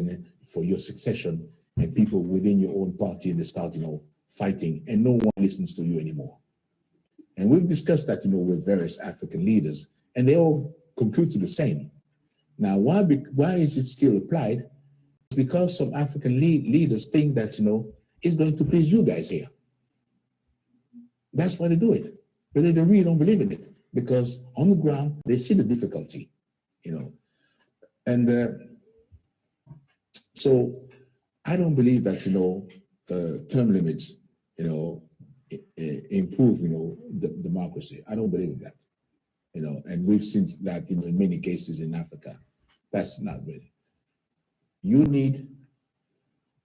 for your succession, and people within your own party, they start, fighting, and no one listens to you anymore. And we've discussed that, with various African leaders, and they all conclude to the same. Now, why is it still applied? Because some African leaders think that, it's going to please you guys here. That's why they do it. But they really don't believe in it, because on the ground, they see the difficulty, And so I don't believe that, term limits, improve, the democracy. I don't believe in that, and we've seen that in many cases in Africa. That's not really. You need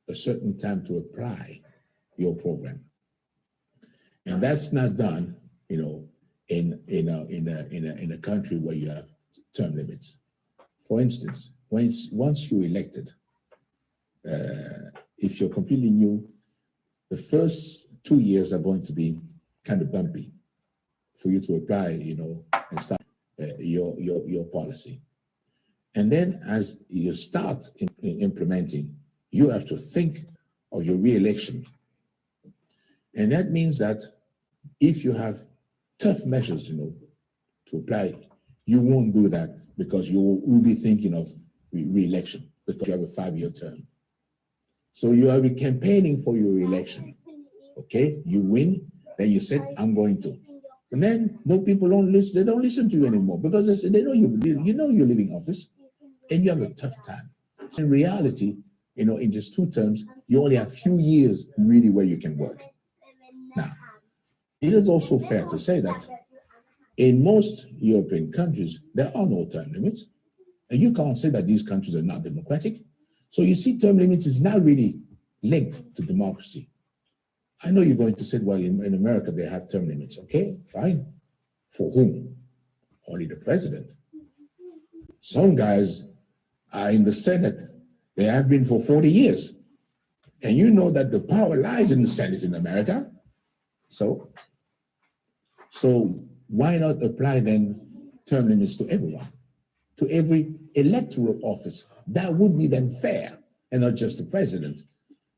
a certain time to apply your program, and that's not done, in a country where you have term limits. For instance, once you're elected, if you're completely new, the first 2 years are going to be kind of bumpy for you to apply, and start your policy. And then as you start implementing, you have to think of your re-election. And that means that if you have tough measures, to apply, you won't do that because you will be thinking of re-election because you have a 5-year term. So you will be campaigning for your re-election. Okay, you win, then you said, I'm going to. And then no people don't listen, they don't listen to you anymore because they know you're leaving office and you have a tough time. In reality, in just 2 terms, you only have few years really where you can work. Now, it is also fair to say that in most European countries, there are no term limits. And you can't say that these countries are not democratic. So you see, term limits is not really linked to democracy. I know you're going to say, well, in America, they have term limits. Okay, fine. For whom? Only the president. Some guys are in the Senate. They have been for 40 years. And you know that the power lies in the Senate in America. So why not apply then term limits to everyone, to every electoral office? That would be then fair, and not just the president.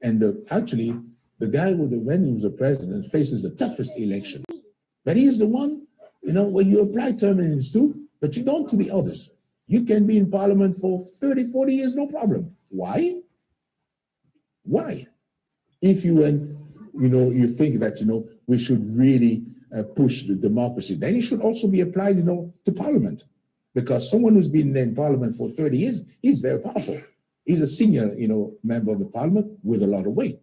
And actually, the guy when he was a president faces the toughest election. But he's the one, when you apply term limits to, but you don't to the others. You can be in parliament for 30, 40 years, no problem. Why? Why? If you you think that, we should really push the democracy, then it should also be applied, to parliament. Because someone who's been in parliament for 30 years is very powerful. He's a senior, member of the parliament with a lot of weight.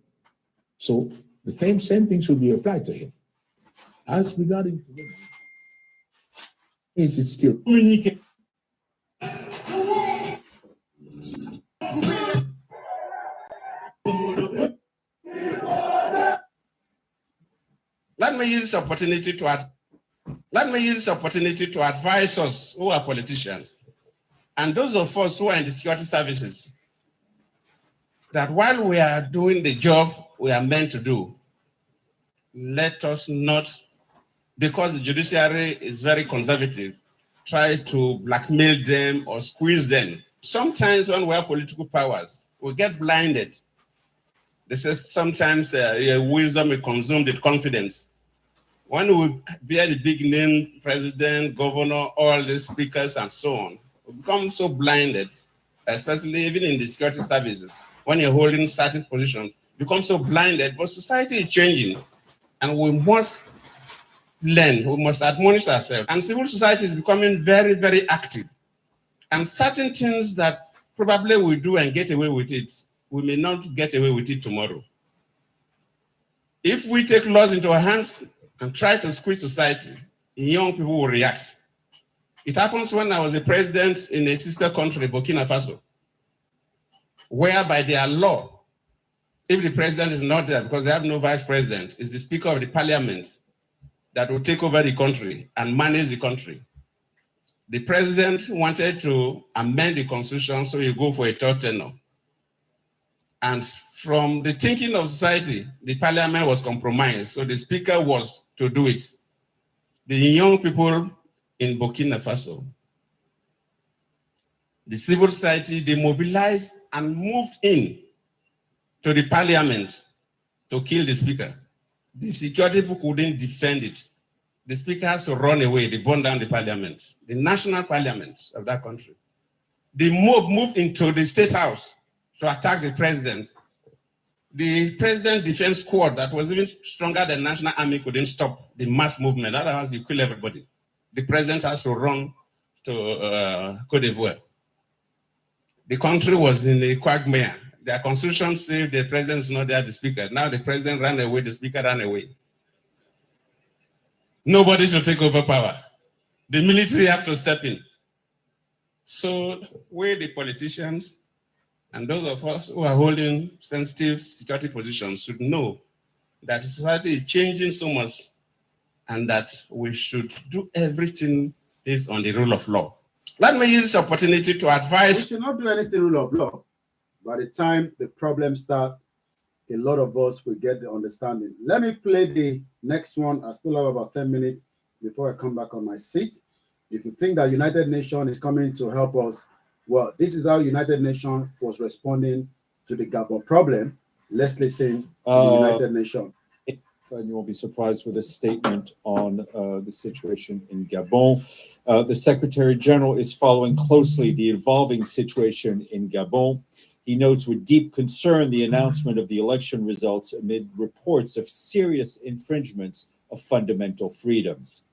So the same thing should be applied to him. As regarding women, is it still communicating? Let me use this opportunity to advise us who are politicians and those of us who are in the security services that while we are doing the job we are meant to do, let us not, because the judiciary is very conservative, try to blackmail them or squeeze them. Sometimes when we have political powers, we get blinded. This is sometimes wisdom is consumed with confidence. When we bear the big name, president, governor, all the speakers and so on, we become so blinded, especially even in the security services. When you're holding certain positions, you become so blinded, but society is changing and we must learn, we must admonish ourselves. And civil society is becoming very, very active. And certain things that probably we do and get away with it, we may not get away with it tomorrow. If we take laws into our hands and try to squeeze society, young people will react. It happens when I was a president in a sister country, Burkina Faso, whereby their law, if the president is not there because they have no vice president, it's the speaker of the parliament that will take over the country and manage the country. The president wanted to amend the constitution so you go for a third tenure. And from the thinking of society, the parliament was compromised, so the speaker was to do it. The young people in Burkina Faso, the civil society, they mobilized and moved in to the parliament to kill the speaker. The security people couldn't defend it. The speaker has to run away. They burned down the parliament, the national parliament of that country. The mob moved into the state house to attack the president. The president defense squad that was even stronger than national army couldn't stop the mass movement. Otherwise, you kill everybody. The president has to run to Cote d'Ivoire. The country was in a quagmire. Their constitution said the president is not there, the speaker. Now the president ran away, the speaker ran away. Nobody to take over power. The military have to step in. So we, the politicians, and those of us who are holding sensitive security positions should know that society is changing so much and that we should do everything based on the rule of law. Let me use this opportunity to advise. We should not do anything rule of law. By the time the problems start, a lot of us will get the understanding. Let me play the next one. I still have about 10 minutes before I come back on my seat. If you think that United Nations is coming to help us, well, this is how United Nations was responding to the Gabon problem. Let's listen to the United Nations. And you won't be surprised with a statement on the situation in Gabon. The Secretary General is following closely the evolving situation in Gabon. He notes with deep concern the announcement of the election results amid reports of serious infringements of fundamental freedoms.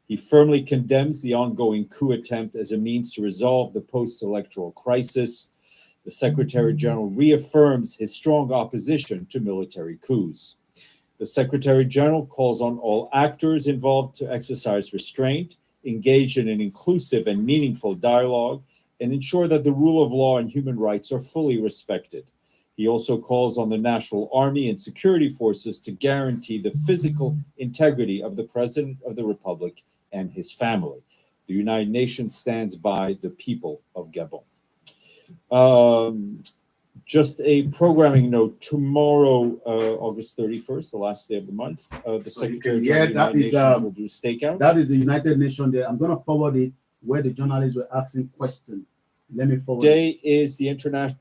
He firmly condemns the ongoing coup attempt as a means to resolve the post-electoral crisis. The Secretary General reaffirms his strong opposition to military coups. The Secretary General calls on all actors involved to exercise restraint, engage in an inclusive and meaningful dialogue, and ensure that the rule of law and human rights are fully respected. He also calls on the National Army and security forces to guarantee the physical integrity of the President of the Republic and his family. The United Nations stands by the people of Gabon. Just a programming note, tomorrow, August 31st, the last day of the month, the Secretary General of the United Nations will do a stakeout. That is the United Nations there. I'm going to forward it where the journalists were asking questions. Let me forward Today it. is the international,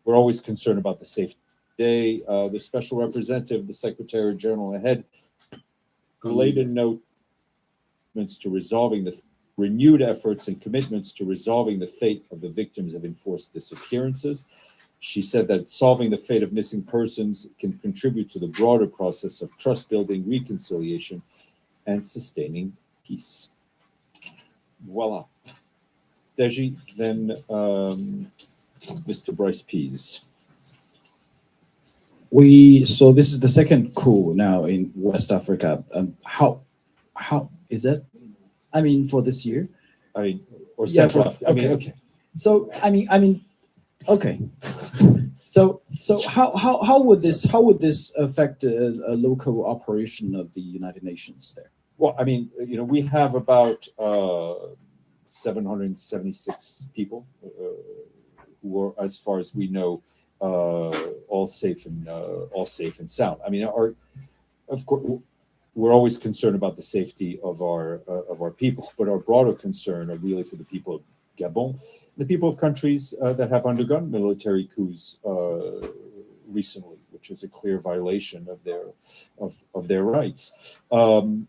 we're always concerned about the safety. Today, the Special Representative, the Secretary General ahead, related note to resolving the renewed efforts and commitments to resolving the fate of the victims of enforced disappearances. She said that solving the fate of missing persons can contribute to the broader process of trust building, reconciliation, and sustaining peace. Voila. Deji, then Mr. Bryce Pease. So this is the second coup now in West Africa. How is that? I mean, for this year? Or Central Africa. Okay. Okay. So okay. So how would this affect a local operation of the United Nations there? Well, we have about 776 people who are, as far as we know, all safe and sound. Of course, we're always concerned about the safety of our people, but our broader concern are really for the people of Gabon, the people of countries that have undergone military coups recently, which is a clear violation of their rights.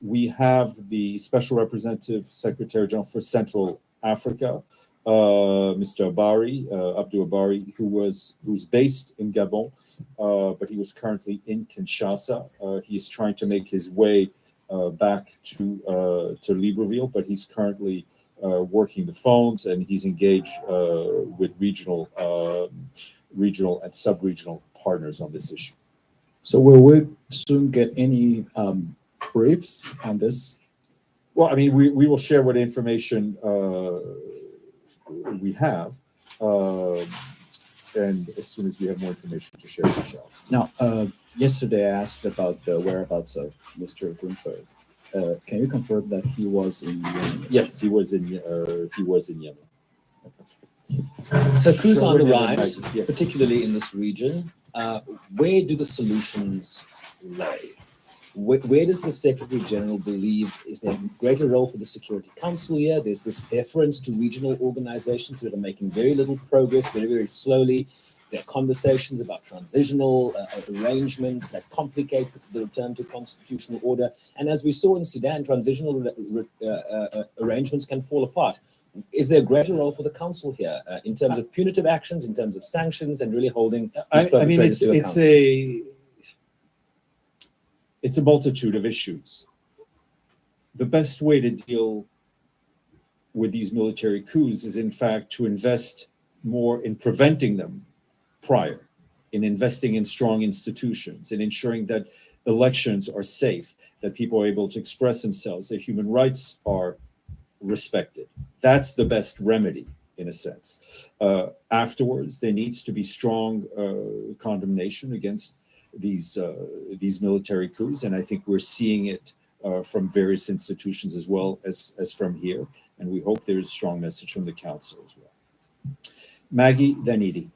We have the Special Representative Secretary General for Central Africa, Mr. Abdou Abari, who's based in Gabon, but he was currently in Kinshasa. He is trying to make his way back to Libreville, but he's currently working the phones, and he's engaged with regional and sub-regional partners on this issue. So will we soon get any briefs on this? Well, we will share what information we have, and as soon as we have more information to share, we shall. Now, yesterday I asked about the whereabouts of Mr. Grunberg. Can you confirm that he was in Yemen? Yes, he was in Yemen. So coups on the rise, yes. particularly in this region. Where do the solutions lay? Where does the Secretary General believe is there a greater role for the Security Council here? There's this deference to regional organizations that are making very little progress, very, very slowly. There are conversations about transitional arrangements that complicate the return to constitutional order. And as we saw in Sudan, transitional arrangements can fall apart. Is there a greater role for the Council here in terms of punitive actions, in terms of sanctions, and really holding these perpetrators to account? It's a multitude of issues. The best way to deal with these military coups is, in fact, to invest more in preventing them prior, in investing in strong institutions, in ensuring that elections are safe, that people are able to express themselves, that human rights are respected. That's the best remedy, in a sense. Afterwards, there needs to be strong condemnation against these military coups, and I think we're seeing it from various institutions as well as from here, and we hope there's a strong message from the Council as well. Maggie, then Edie.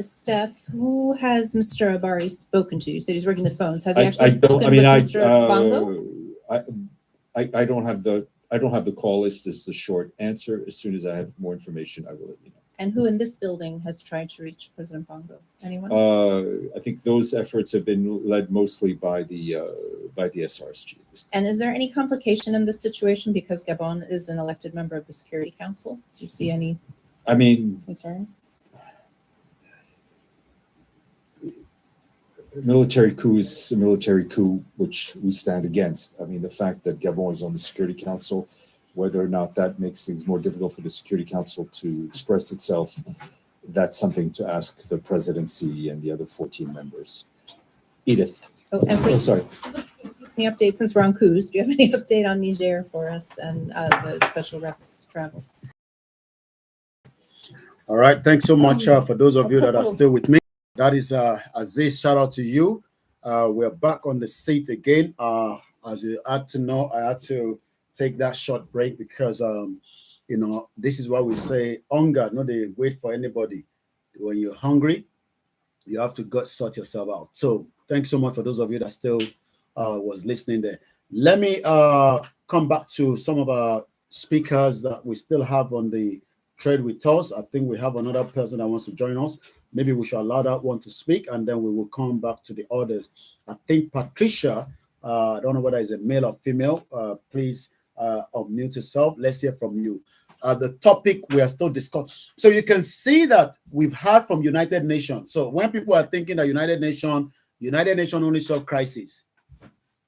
Steph, who has Mr. Abari spoken to? You said he's working the phones. Has he actually spoken with Mr. Bongo? I don't have the call list. Is the short answer. As soon as I have more information, I will let you know. And who in this building has tried to reach President Bongo? Anyone? I think those efforts have been led mostly by the SRSG. And is there any complication in this situation because Gabon is an elected member of the Security Council? Do you see any concern? Military coup is a military coup, which we stand against. The fact that Gabon is on the Security Council, whether or not that makes things more difficult for the Security Council to express itself, that's something to ask the presidency and the other 14 members. Edith. Sorry. Any update, since we're on coups, do you have any update on Niger for us and the special reps travels? All right, thanks so much for those of you that are still with me. That is Aziz, shout out to you. We're back on the seat again. As you had to know, I had to take that short break because this is why we say hunger, no, they wait for anybody. When you're hungry, you have to sort yourself out. So thanks so much for those of you that still was listening there. Let me come back to some of our speakers that we still have on the thread with us. I think we have another person that wants to join us. Maybe we should allow that one to speak, and then we will come back to the others. I think Patricia, I don't know whether it's a male or female. Please unmute yourself. Let's hear from you. The topic we are still discussing. So you can see that we've heard from United Nations. So when people are thinking that United Nations only solve crises.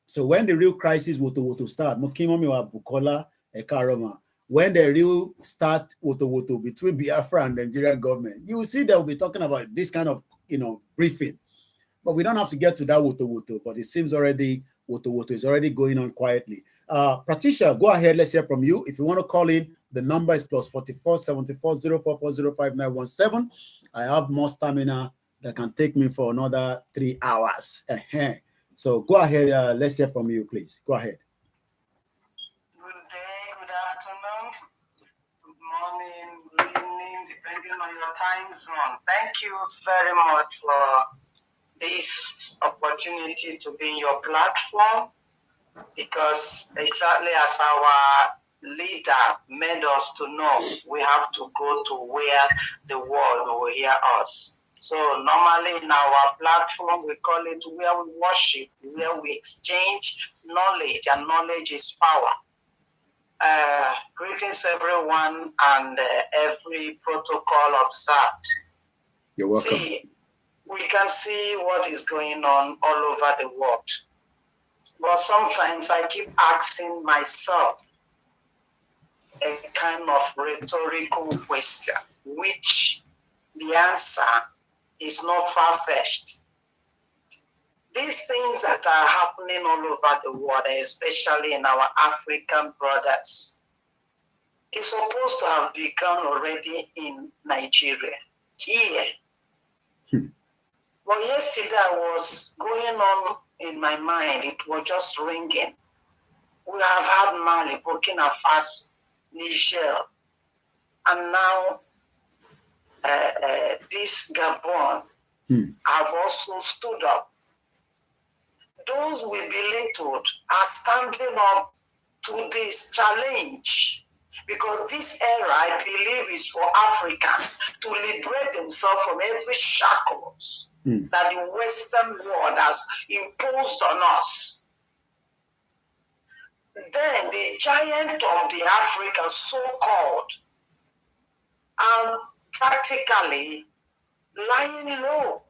So when the real crisis will to start, when when the real start woto between Biafra and the Nigerian government, you will see they'll be talking about this kind of, briefing. But we don't have to get to that woto, but it seems already woto is already going on quietly. Patricia, go ahead. Let's hear from you. If you want to call in, the number is +44 74 044 05917. I have more stamina that can take me for another 3 hours. So go ahead. Let's hear from you, please. Go ahead. Good day, good afternoon, good morning, good evening, depending on your time zone. Thank you very much for this opportunity to be in your platform, because exactly as our leader made us to know, we have to go to where the world will hear us. So normally in our platform, we call it where we worship, where we exchange knowledge, and knowledge is power. Greetings everyone, and every protocol observed. You're welcome. See, we can see what is going on all over the world. But sometimes I keep asking myself a kind of rhetorical question, which the answer is not far-fetched. These things that are happening all over the world, especially in our African brothers, is supposed to have begun already in Nigeria, here. But yesterday I was going on in my mind, it was just ringing. We have had Mali, Burkina Faso, Niger, and now this Gabon have also stood up. Those we belittled are standing up to this challenge, because this era, I believe, is for Africans to liberate themselves from every shackles that the Western world has imposed on us. Then the giant of the Africa, so-called, are practically lying low.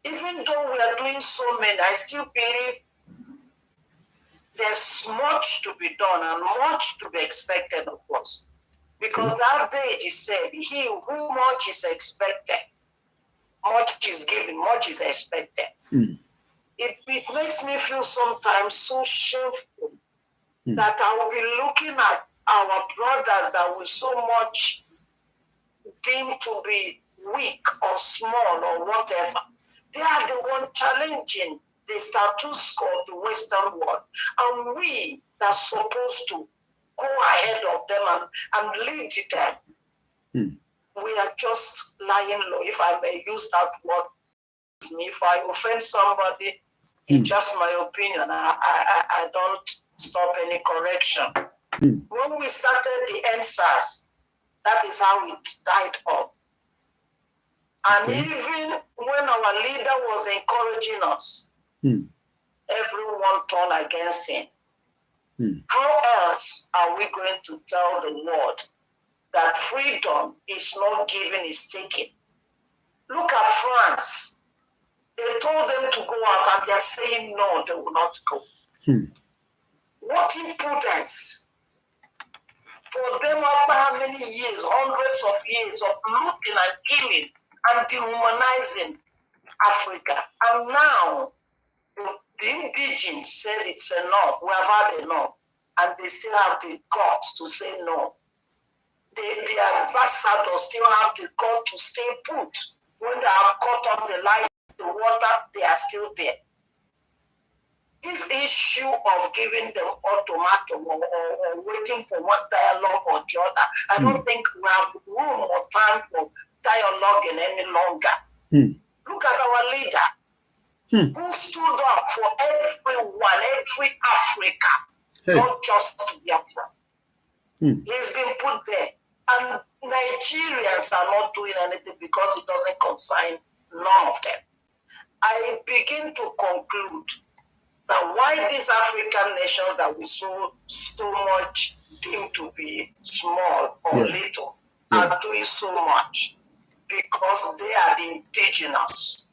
Even though we are doing so many, I still believe there's much to be done and much to be expected of us. Because that day it is said, he who much is expected, much is given, much is expected. It makes me feel sometimes so shameful that I will be looking at our brothers that we so much deem to be weak or small or whatever. They are the one challenging the status quo of the Western world. And we are supposed to go ahead of them and lead them. We are just lying low, if I may use that word. If I offend somebody, it's just my opinion. I don't stop any correction. When we started the End SARS, that is how it died off. And even when our leader was encouraging us, everyone turned against him. How else are we going to tell the world that freedom is not given, is taken? Look at France. They told them to go out and they're saying no, they will not go. What impudence for them after how many years, hundreds of years of looting and killing and dehumanizing Africa. And now the indigenous said it's enough, we have had enough, and they still have the guts to say no. The ambassadors still have the guts to stay put. When they have cut off the light, the water, they are still there. This issue of giving them ultimatum or waiting for one dialogue or the other, I don't think we have room or time for dialoguing any longer. Look at our leader who stood up for everyone, every Africa, not just Biafra. He's been put there. And Nigerians are not doing anything because it doesn't concern none of them. I begin to conclude that why these African nations that we so much deem to be small or little are doing so much, because they are the indigenous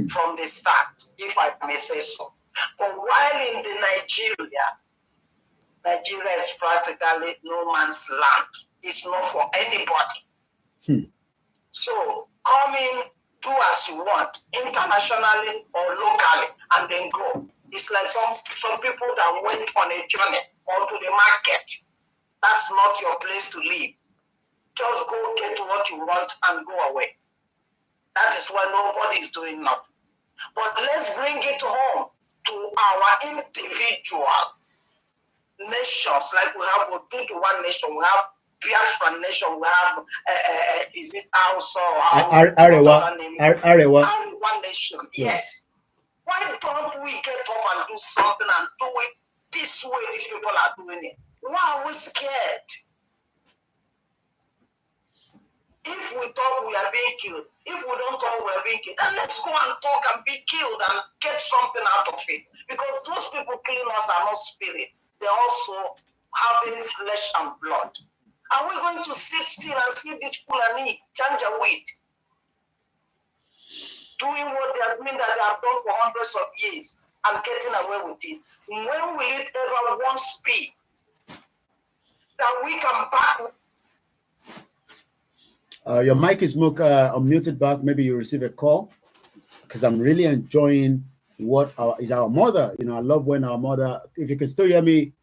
from the start, if I may say so. But while in the Nigeria, Nigeria is practically no man's land. It's not for anybody. So come in, do as you want, internationally or locally, and then go. It's like some people that went on a journey or to the market. That's not your place to live. Just go get what you want and go away. That is why nobody is doing nothing. But let's bring it home to our individual nations. Like we have Odudu one nation, we have Biafra nation, we have is it also Arewa nation? Yes. Why don't we get up and do something and do it this way these people are doing it? Why are we scared? If we thought we are being killed, if we don't thought we are being killed, then let's go and talk and be killed and get something out of it. Because those people killing us are not spirits. They're also having flesh and blood. Are we going to sit still and see these people and eat, change a weed? Doing what they are doing that they have done for hundreds of years and getting away with it. When will it ever once be that we can back? Your mic is unmuted back. Maybe you receive a call, because I'm really enjoying what is our mother. You know, I love when our mother. If you can still hear me,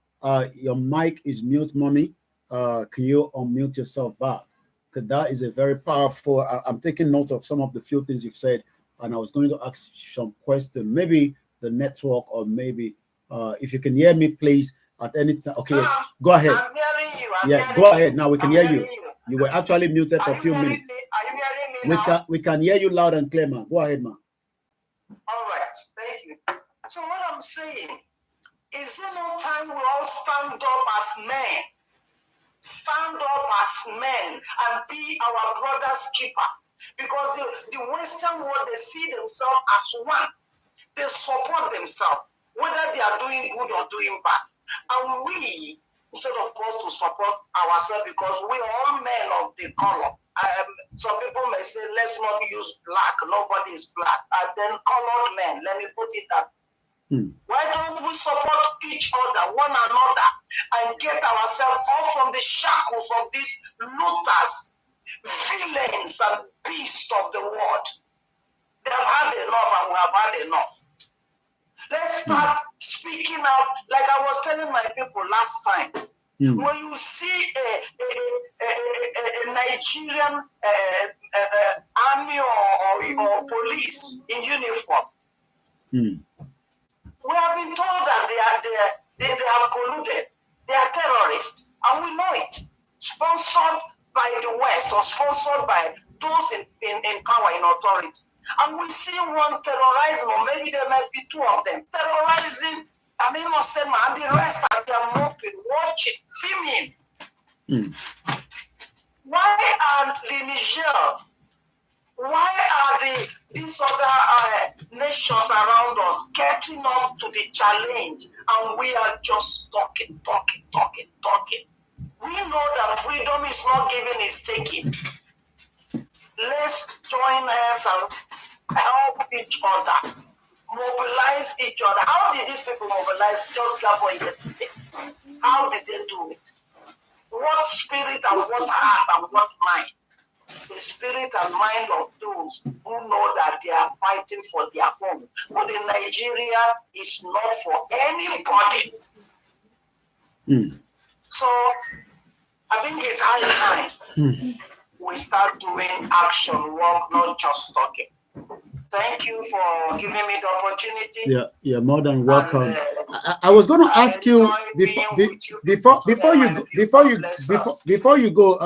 your mic is mute, mommy. Can you unmute yourself back? Because that is a very powerful. I'm taking note of some of the few things you've said, and I was going to ask some question. Maybe the network, or maybe if you can hear me, please at any time. Okay, go ahead. I'm hearing you. Go ahead. Now we can hear you. You were actually muted for a few minutes. Are you hearing me now? We can hear you loud and clear, man. Go ahead, man. All right, thank you. So what I'm saying, is it no time we all stand up as men? Stand up as men and be our brother's keeper. Because the Western world, they see themselves as one. They support themselves, whether they are doing good or doing bad. And we, instead of us to support ourselves, because we are all men of the color. Some people may say, let's not use black. Nobody is black. And then colored men, let me put it that. Why don't we support each other, one another, and get ourselves off from the shackles of these looters, villains, and beasts of the world? They have had enough, and we have had enough. Let's start speaking out, like I was telling my people last time. When you see a Nigerian army or police in uniform, we have been told that they have colluded. They are terrorists, and we know it. Sponsored by the West or sponsored by those in power, in authority. And we see one terrorizing, or maybe there might be two of them, terrorizing an innocent man, and the rest are there moping, watching, filming. Why are the Niger, why are these other nations around us getting up to the challenge, and we are just talking? We know that freedom is not given, it's taken. Let's join hands and help each other, mobilize each other. How did these people mobilize just Gabon yesterday? How did they do it? What spirit and what heart and what mind? The spirit and mind of those who know that they are fighting for their home. But in Nigeria, it's not for anybody. So I think it's high time we start doing action work, not just talking. Thank you for giving me the opportunity. Yeah, you're more than welcome. And, I was going to ask you before you go.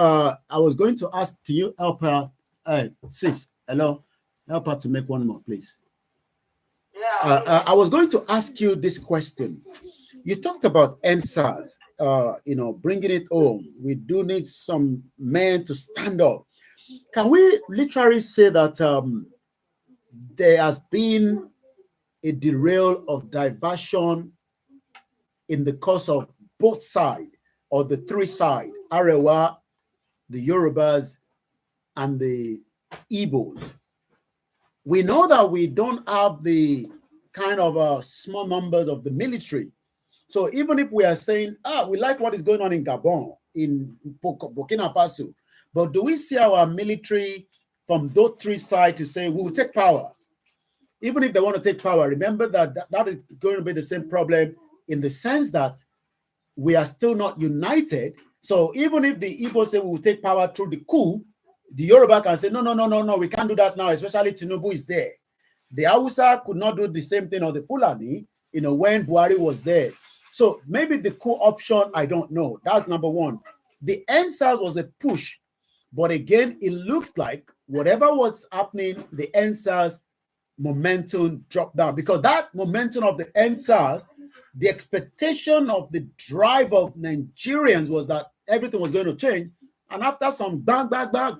I was going to ask, can you help her, sis? Hello, help her to make one more, please. Yeah. I was going to ask you this question. You talked about End SARS, bringing it home. We do need some men to stand up. Can we literally say that there has been a derail of diversion in the course of both sides, or the three sides, Arewa, the Yorubas, and the Igbos? We know that we don't have the kind of small numbers of the military. So even if we are saying, we like what is going on in Gabon, in Burkina Faso, but do we see our military from those three sides to say we will take power? Even if they want to take power, remember that is going to be the same problem in the sense that we are still not united. So even if the Igbo say we will take power through the coup, the Yoruba can say, no, we can't do that now, especially Tinubu is there. The Hausa could not do the same thing, or the Fulani, when Buhari was there. So maybe the coup option, I don't know. That's number one. The End SARS was a push, but again, it looks like whatever was happening, the End SARS momentum dropped down, because that momentum of the End SARS, the expectation of the drive of Nigerians was that everything was going to change. And after some bang,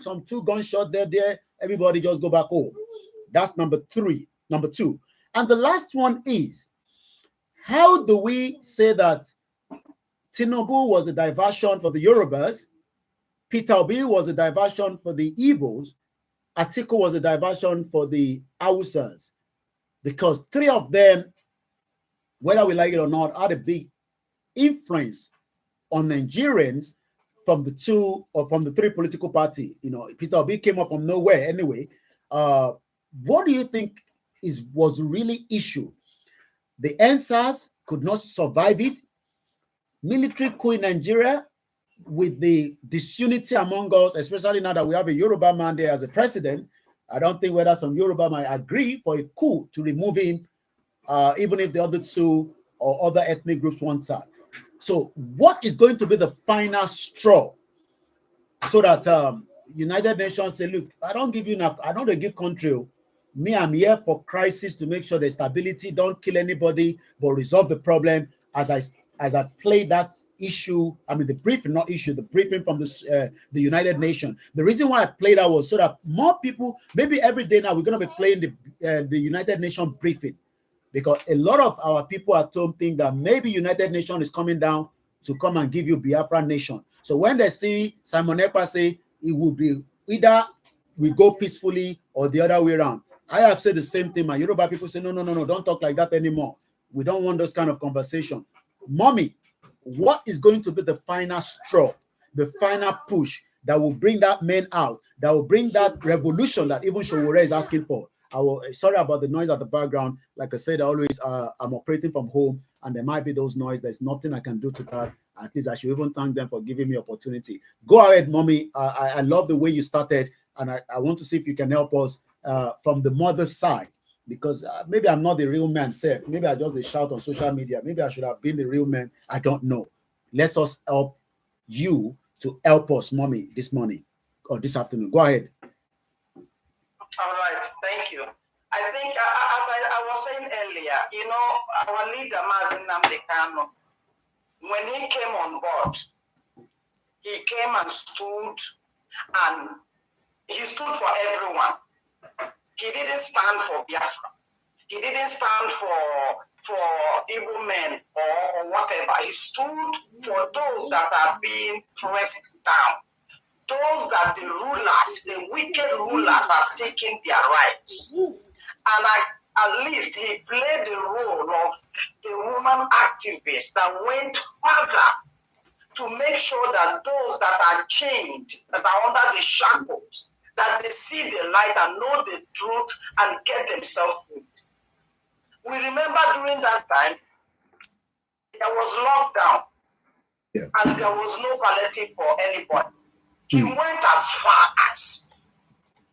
some two gunshots there, everybody just go back home. That's number two. And the last one is, how do we say that Tinubu was a diversion for the Yorubas, Peter Obi was a diversion for the Igbos, Atiku was a diversion for the Hausas? Because three of them, whether we like it or not, had a big influence on Nigerians from the two or from the three political parties. Peter Obi came up from nowhere anyway. What do you think was really issue? The End SARS could not survive it. Military coup in Nigeria, with the disunity among us, especially now that we have a Yoruba man there as a president. I don't think whether some Yoruba might agree for a coup to remove him, even if the other two or other ethnic groups want that. So what is going to be the final straw so that United Nations say, look, I don't give you enough, I don't give country. Me, I'm here for crisis to make sure there's stability, don't kill anybody, but resolve the problem as I play that issue. I mean, the briefing, not issue, the briefing from the United Nations. The reason why I played that was so that more people, maybe every day now, we're going to be playing the United Nations briefing, because a lot of our people at home think that maybe United Nations is coming down to come and give you Biafra nation. So when they see Simon Ekpa say it will be either we go peacefully or the other way around, I have said the same thing. My Yoruba people say, no, don't talk like that anymore. We don't want those kind of conversation. Mommy, what is going to be the final straw, the final push that will bring that man out, that will bring that revolution that even Showore is asking for? Sorry about the noise at the background. Like I said, always I'm operating from home, and there might be those noise. There's nothing I can do to that. At least I should even thank them for giving me opportunity. Go ahead, Mommy. I love the way you started, and I want to see if you can help us from the mother's side, because maybe I'm not the real man, sir. Maybe I just shout on social media. Maybe I should have been the real man. I don't know. Let us help you to help us, Mommy, this morning or this afternoon. Go ahead. All right, thank you. I think, as I was saying earlier, our leader, Mazen Nnamdi Kanu, when he came on board, he came and stood, and he stood for everyone. He didn't stand for Biafra. He didn't stand for Igbo men or whatever. He stood for those that are being pressed down, those that the rulers, the wicked rulers, have taken their rights. And at least he played the role of the woman activist that went further to make sure that those that are chained, that are under the shackles, that they see the light and know the truth and get themselves free. We remember during that time, there was lockdown, and there was no palliative for anybody. He went as far as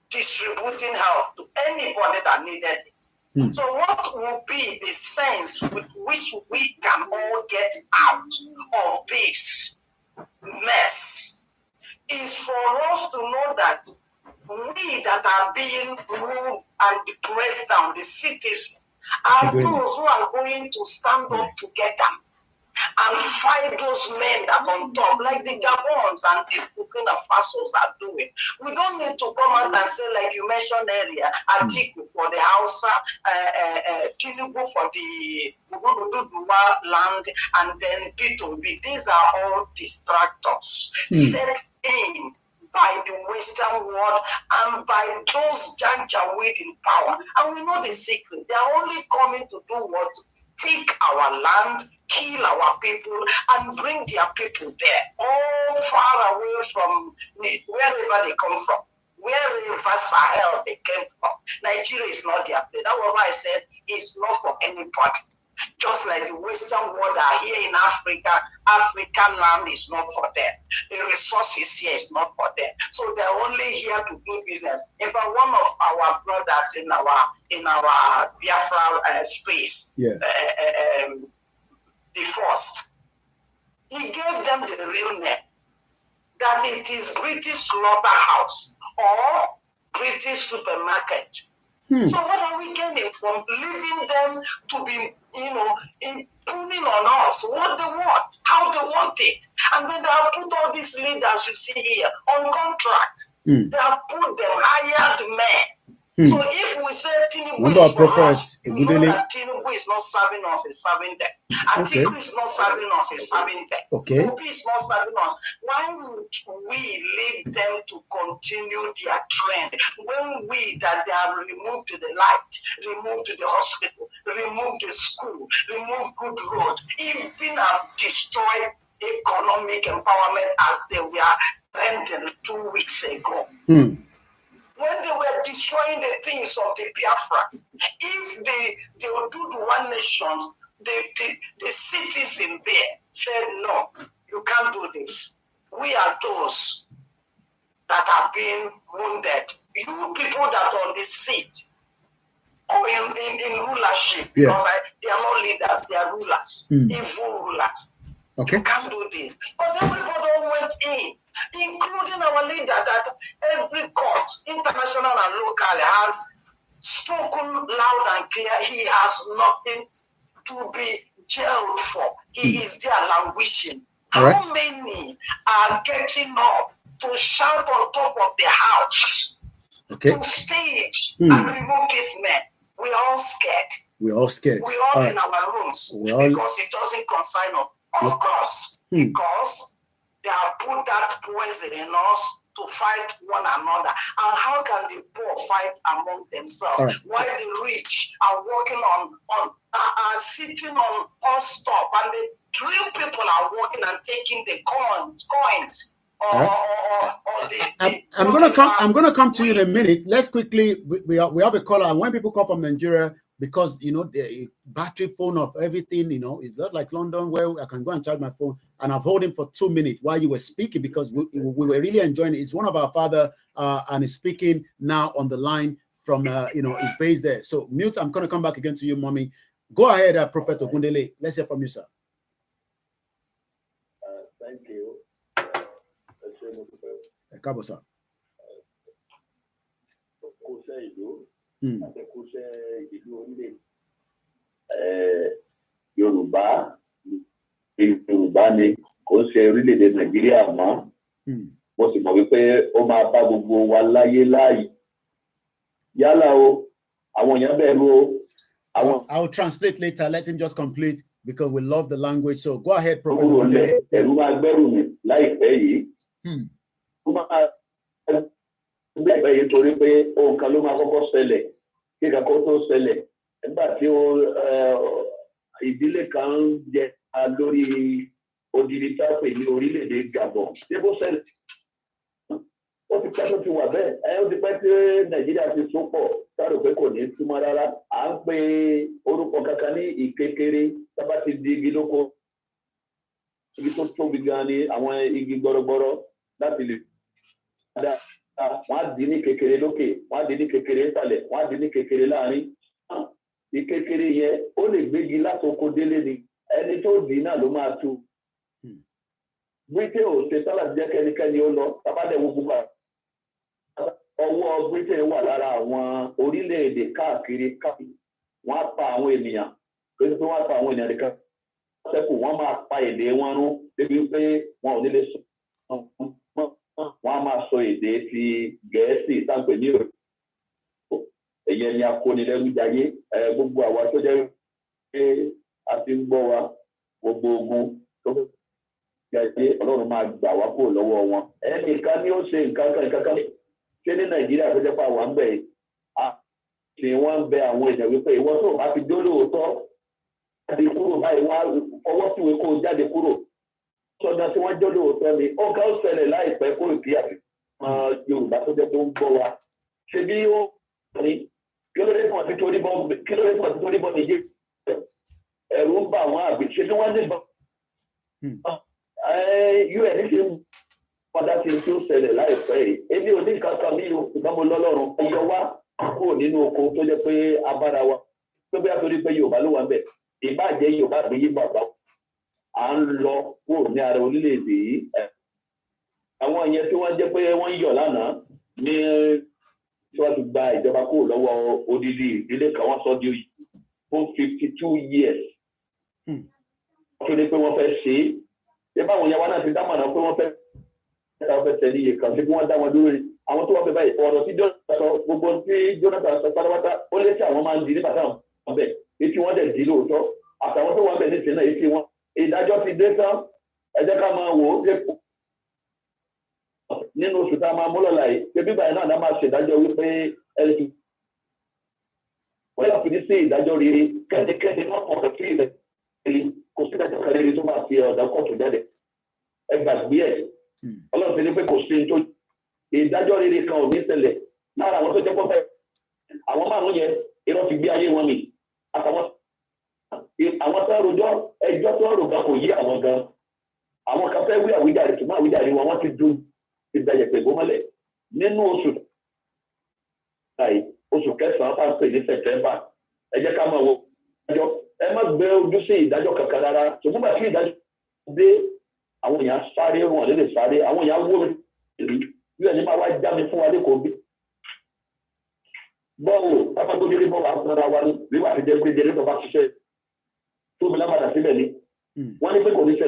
distributing help to anybody that needed it. So what will be the sense with which we can all get out of this mess is for us to know that we that are being ruled and pressed down, the citizens, are those who are going to stand up together and fight those men that are on top, like the Gabons and the Burkina Fasos are doing. We don't need to come out and say, like you mentioned earlier, Atiku for the Hausa, Tinubu for the Ududuwa land, and then P2B. These are all distractors set in by the Western world and by those janjaweed in power. And we know the secret. They are only coming to do what? take our land, kill our people, and bring their people there, all far away from wherever they come from, wherever Sahel they came from. Nigeria is not their place. That was why I said it's not for anybody. Just like the Western world are here in Africa, African land is not for them. The resources here is not for them. So they're only here to do business. In fact, one of our brothers in our Biafra space, the first, he gave them the real name, that it is British slaughterhouse or British supermarket. So what are we getting from leaving them to be, improving on us what they want, how they want it? And then they have put all these leaders you see here on contract. They have put them hired men. So if we say Tinubu is for us, we know that Tinubu is not serving us, it's serving them. Atiku is not serving us, it's serving them. Obi is not serving us. Why would we leave them to continue their trend when that they have removed the light, removed the hospital, removed the school, removed good road, even have destroyed economic empowerment as they were trending 2 weeks ago? When they were destroying the things of the Biafra, if they would do the one nations, the citizens there said, no, you can't do this. We are those that have been wounded. You people that are on the seat or in rulership, because they are not leaders, they are rulers, evil rulers. You can't do this. But everybody went in, including our leader, that every court, international and local, has spoken loud and clear. He has nothing to be jailed for. He is there languishing. How many are getting up to shout on top of the house, to stage, and remove this man? We're all scared. We're all scared. We're all in our rooms because it doesn't concern us. Of course, because they have put that poison in us to fight one another. And how can the poor fight among themselves while the rich are working are sitting on all stop, and the real people are working and taking the coins? I'm gonna come to you in a minute. Let's quickly, we have a caller, and when people come from Nigeria, because the battery phone of everything, it's not like London where I can go and charge my phone, and I've held him for 2 minutes while you were speaking because we were really enjoying it. It's one of our father and is speaking now on the line from his base there. So mute. I'm gonna come back again to you, mommy. Go ahead, Prophet Ogundele. Let's hear from you, sir. Thank you. Kabosa. Yoruba ni kò ṣe orílẹ̀-èdè Nàìjíríà mọ́. Mo sì mọ̀ wípé ó máa bá gbogbo wa láyé láàyè. Yálà o, àwọn èèyàn bẹ̀rù o. I'll translate later. Let him just complete because we love the language. So go ahead, Prophet. Ẹ̀rù máa gbẹ́rù mi láìpẹ́ yìí. Ó máa gbẹ́pẹ́ yìí torí pé ohun kan ló máa kọ́kọ́ ṣẹlẹ̀ kí kankan tó ṣẹlẹ̀. Nígbà tí ìdílé kan jẹ lórí odidi tápè ní orílẹ̀-èdè Gabon. Ṣé bó ṣẹlẹ̀? Ó ti pẹ́ tó ti wà bẹ́ẹ̀. Ó ti pẹ́ tí Nàìjíríà ti sún pọ̀ sáré pé kò ní súnmọ́ rárá. À ń pe orúkọ kankan ní ìkékeré tábà ti di igi lóko. Igi tó tóbi gan ni àwọn igi gbọrọgbọrọ láti lè dá. Wọ́n á di ní kékeré lókè, wọ́n á di ní kékeré ìsàlẹ̀, wọ́n á di ní kékeré láàrin. Ìkékeré yẹn ó lè gbégi látoko délé ni ẹni tó dì náà ló máa tú. Britain ò ṣe sálà jẹ́ kẹ́nikẹ́ni ó lọ tábàdẹ̀ wo gbogbo ọwọ́ Britain wà lára àwọn orílẹ̀-èdè káàkiri. Wọ́n á pa àwọn ènìyàn pé wọ́n á pa àwọn ènìyàn nìkan. Wọ́n máa pa èdè wọn rún débi pé wọn ò ní lè sọ. Wọ́n á máa sọ èdè ti Gẹ̀ẹ́sì táǹpẹ̀ ní òru. Ẹ̀yẹ ni akónilẹ́rú jayé. Gbogbo àwa tó jẹ́ pé a ti ń gbọ́ wa gbogbo ogun tó jẹ́ Ọlọ́run máa gbà wá kúrò lọ́wọ́ wọn. Ẹnìkan ni ó ṣe nǹkan kan ṣé ní Nàìjíríà tó jẹ́ pé àwọn ń bẹ̀ yìí. Wọ́n ń bẹ àwọn èèyàn wípé ìwọ tó bá ti dólóòótọ́ jáde kúrò báyìí wá ọwọ́ tí wọ́n kó jáde kúrò sọ́dọ̀ tí wọ́n jọ́ lóòótọ́ ni ọ̀gá ó ṣẹlẹ̀ láìpẹ́ kó ìpí àfi Yorùbá tó jẹ́ tó ń gbọ́ wa ṣe bí ó ní kí ló dé fún àti torí bọ́ nìyí ẹ̀rù ń bà wọ́n àbí ṣe bí wọ́n ní bọ́ UN ṣe ń padà sí tí ó ṣẹlẹ̀ láìpẹ́ yìí èmi ò ní nǹkan kan bí ìbámu lọ́lọ́run ẹyọ wá kúrò nínú oko tó jẹ́ pé abára wa tó bí a torí pé Yorùbá ló wà ń bẹ̀ ìbàjẹ́ Yorùbá àbí yí bàbá à ń lọ kúrò ní ara orílẹ̀-èdè yìí àwọn ìyẹn tí wọ́n jẹ́ pé wọ́n ń yọ̀ lánàá ní tí wọ́n ti gba ìjọba kúrò lọ́wọ́ odidi ìdílé kan wọ́n sọ di fún 52 years tó ní pé wọ́n fẹ́ ṣe é báwọn ìyàwó náà ti dámọ̀ràn pé wọ́n fẹ́ tẹ̀lé iye kan ṣe bí wọ́n dá wọn dúró ni àwọn tó wọ́n fẹ́ báyìí ọ̀rọ̀ tí Jonathan sọ gbogbo tí Jonathan sọ pátápátá ó lé tí àwọn máa ń di nígbà táwọn wọn bẹ̀ etí wọ́n dẹ̀ di lóòótọ́ àtàwọn tó wọ́n bẹ̀ nísìnyí náà etí wọn ìdájọ́ ti dé tán ẹ jẹ́ ká máa wò ó nínú oṣù tá a máa mú lọ́la yìí pé bíbá yẹn náà máa ṣèdájọ́ wípé ẹni tí wọ́n yà fi ní sí ìdájọ́ rere kẹ́nikẹ́ni náà kàn fẹ́ sí ilẹ̀ kò sí ìdájọ́ kan rere tó máa fi ọ̀dà kọ́ọ̀tù jáde ẹ gbàgbé ẹ̀ ọlọ́run ti ní pé kò sí ní tó ìdájọ́ rere kan ò ní ṣẹlẹ̀ lára àwọn tó jẹ́ pọ́fẹ́ àwọn márùn-ún yẹn irọ́ ti gbé ayé wọn mi àtàwọn àwọn tó ń rojọ́ ẹjọ́ tó ń rò gan kò yí àwọn gan àwọn kan fẹ́ wí àwíjàre tó máa wíjàre wọn wọ́n ti dùn ìdájọ́ pẹ̀lú mọ́lẹ̀ nínú oṣù kẹsàn-án bá ń pè ní September ẹ jẹ́ ká máa wo ìdájọ́ ẹ má gbé ojú sí ìdájọ́ kankan rárá ṣùgbọ́n bá kí ìdájọ́ dé àwọn èèyàn sáré wọn lè sáré àwọn èèyàn wó ìlú yóò ní máa wá já mi fún wa lẹ́kọ̀ọ́ bí. bọ́ọ̀lù pápákọ̀dé bọ́ọ̀lù àfúnra wa ní bí wàá fi jẹ́ pé jẹ́rẹ́ tó bá ṣiṣẹ́ tó mi lábàdà síbẹ̀ ni wọ́n ní pé kò ní ṣe.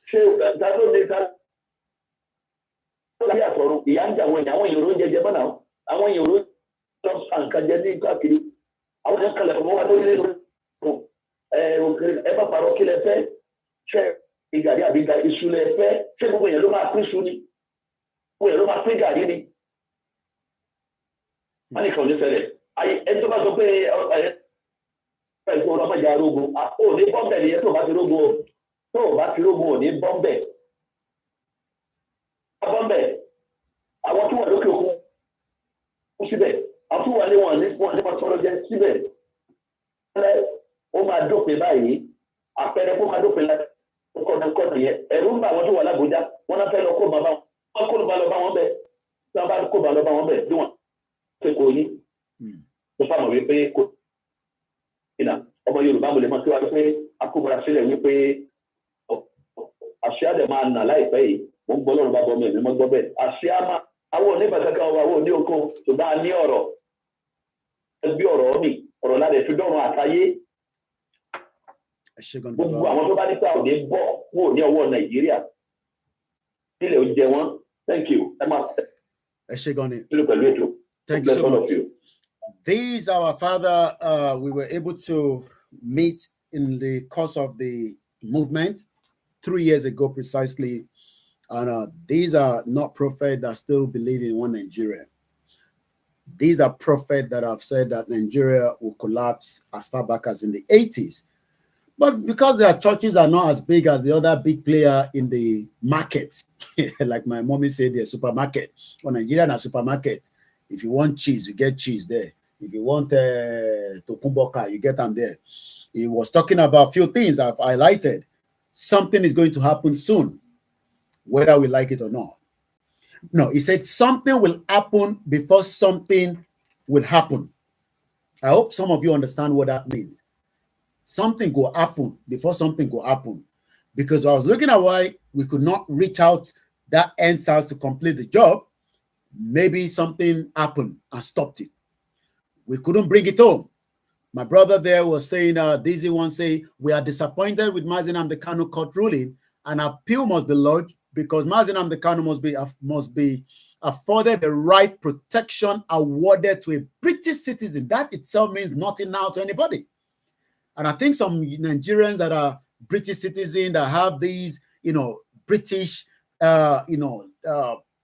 ṣé ìdájọ́ ní ká láyé àtọ̀run ìyá ń jẹ àwọn èèyàn òró ń jẹjẹ mọ́nà àwọn èèyàn òró tó ń fa nǹkan jẹ ní káàkiri àwọn èèyàn kalẹ̀ fún wa lórí lẹ́nu ẹ bá parọ́ kí lẹ fẹ́ ṣe ìgàrí àbí iṣu lẹ fẹ́ ṣé gbogbo èèyàn ló máa pín iṣu ni gbogbo èèyàn ló máa pín gàrí ni wọ́n ní kàn ní ṣẹlẹ̀ ẹni tó bá sọ pé ẹ̀ẹ́dẹ́gbẹ̀rún ọlọ́mọdé arógun ò ní bọ́m̀bẹ̀ nìyẹn tó bá ti rógun ò ní bọ́m̀bẹ̀ bọ́m̀bẹ̀ àwọn tó wà lókè òkun síbẹ̀ àwọn tó wà ní wọn ní pọtọ́lọ́ jẹ́ síbẹ̀ ó máa dópin báyìí àpẹẹrẹ kó máa dópin kọ́nà yẹn ẹ̀rú ń bá àwọn tó wà lábújá wọn náà fẹ́ lọ kó bá wọn kó bá lọ bá wọn bẹ̀ tí wọn bá kó bá lọ bá wọn bẹ̀ bí wọn ṣe kò yí tó fàmọ̀ wípé kò ìnà ọmọ Yorùbá mo lè mọ̀ síwájú pé akóbọ̀ra sílẹ̀ wípé àṣẹ àdẹ̀ máa nà láìpẹ́ yìí mo ń gbọ́ lọ́rùn bá bọ́ mi èmi mọ́ gbọ́ bẹ́ẹ̀ àṣẹ àmà àwọn oníbàtàkà wa àwọn òní oko ṣùgbọ́n a ní ọ̀rọ̀ ẹgbẹ́ ọ̀rọ̀ mi ọ̀rọ̀ láti fi dọ́rùn àtayé gbogbo àwọn tó bá ní sáà òní bọ̀ kúrò ní ọwọ́ Nàìjíríà sílẹ̀ ó jẹ wọ́n thank you ẹ máa pẹ̀lú ètò. Thank you so much. These, our father, we were able to meet in the course of the movement 3 years ago precisely. And these are not prophets that still believe in one Nigeria. These are prophets that have said that Nigeria will collapse as far back as in the 80s. But because their churches are not as big as the other big player in the market, like my mommy said, the supermarket, or Nigeria and a supermarket. If you want cheese, you get cheese there. If you want tokumboka, you get them there. He was talking about a few things I've highlighted. Something is going to happen soon, whether we like it or not. No, he said something will happen before something will happen. I hope some of you understand what that means. Something will happen before something will happen. Because I was looking at why we could not reach out that End SARS to complete the job. Maybe something happened and stopped it. We couldn't bring it home. My brother there was saying, Dizzy one say, we are disappointed with Mazi Nnamdi Kanu court ruling, and appeal must be lodged because Mazi Nnamdi Kanu must be afforded the right protection awarded to a British citizen. That itself means nothing now to anybody. And I think some Nigerians that are British citizens that have these, British,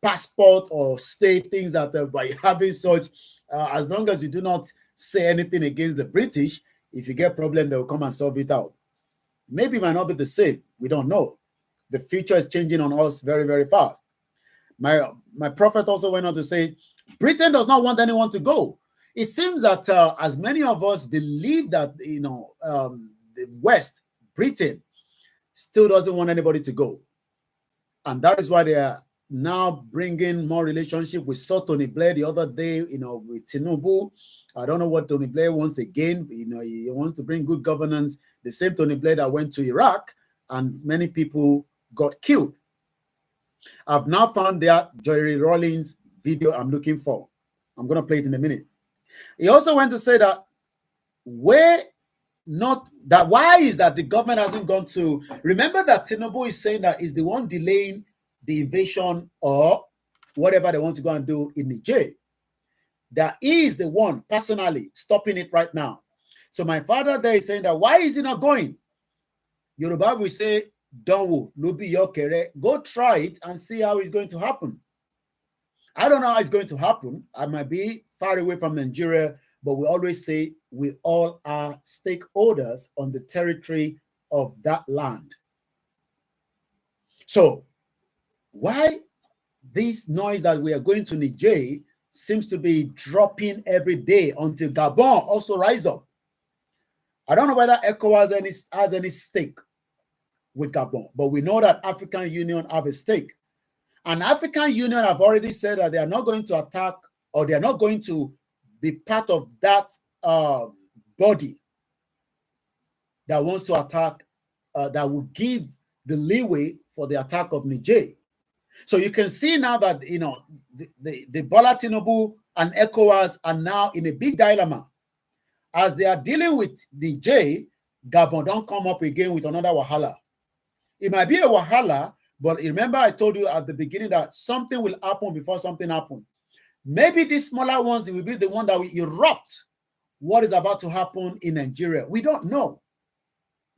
passport or state things that by having such, as long as you do not say anything against the British, If you get problem, they will come and solve it out. Maybe it might not be the same. We don't know. The future is changing on us very, very fast. My prophet also went on to say, Britain does not want anyone to go. It seems that as many of us believe that, the West, Britain, still doesn't want anybody to go. And that is why they are now bringing more relationship. We saw Tony Blair the other day, with Tinubu. I don't know what Tony Blair wants again. He wants to bring good governance. The same Tony Blair that went to Iraq and many people got killed. I've now found their Jerry Rawlings video I'm looking for. I'm going to play it in a minute. He also went to say that why is that the government hasn't gone to, remember that Tinubu is saying that is the one delaying the invasion or whatever they want to go and do in Niger. That he is the one personally stopping it right now. So my father there is saying that why is he not going? Yoruba will say, don't go try it and see how it's going to happen. I don't know how it's going to happen. I might be far away from Nigeria, but we always say we all are stakeholders on the territory of that land. So why this noise that we are going to Niger seems to be dropping every day until Gabon also rise up? I don't know whether Ecowas has any stake with Gabon, but we know that African Union have a stake. And African Union have already said that they are not going to attack, or they are not going to be part of that body that wants to attack, that will give the leeway for the attack of Niger. So you can see now that, the Bola Tinubu and ECOWAS are now in a big dilemma. As they are dealing with Niger, Gabon don't come up again with another wahala. It might be a wahala, but remember I told you at the beginning that something will happen before something happens. Maybe these smaller ones will be the one that will erupt what is about to happen in Nigeria. We don't know.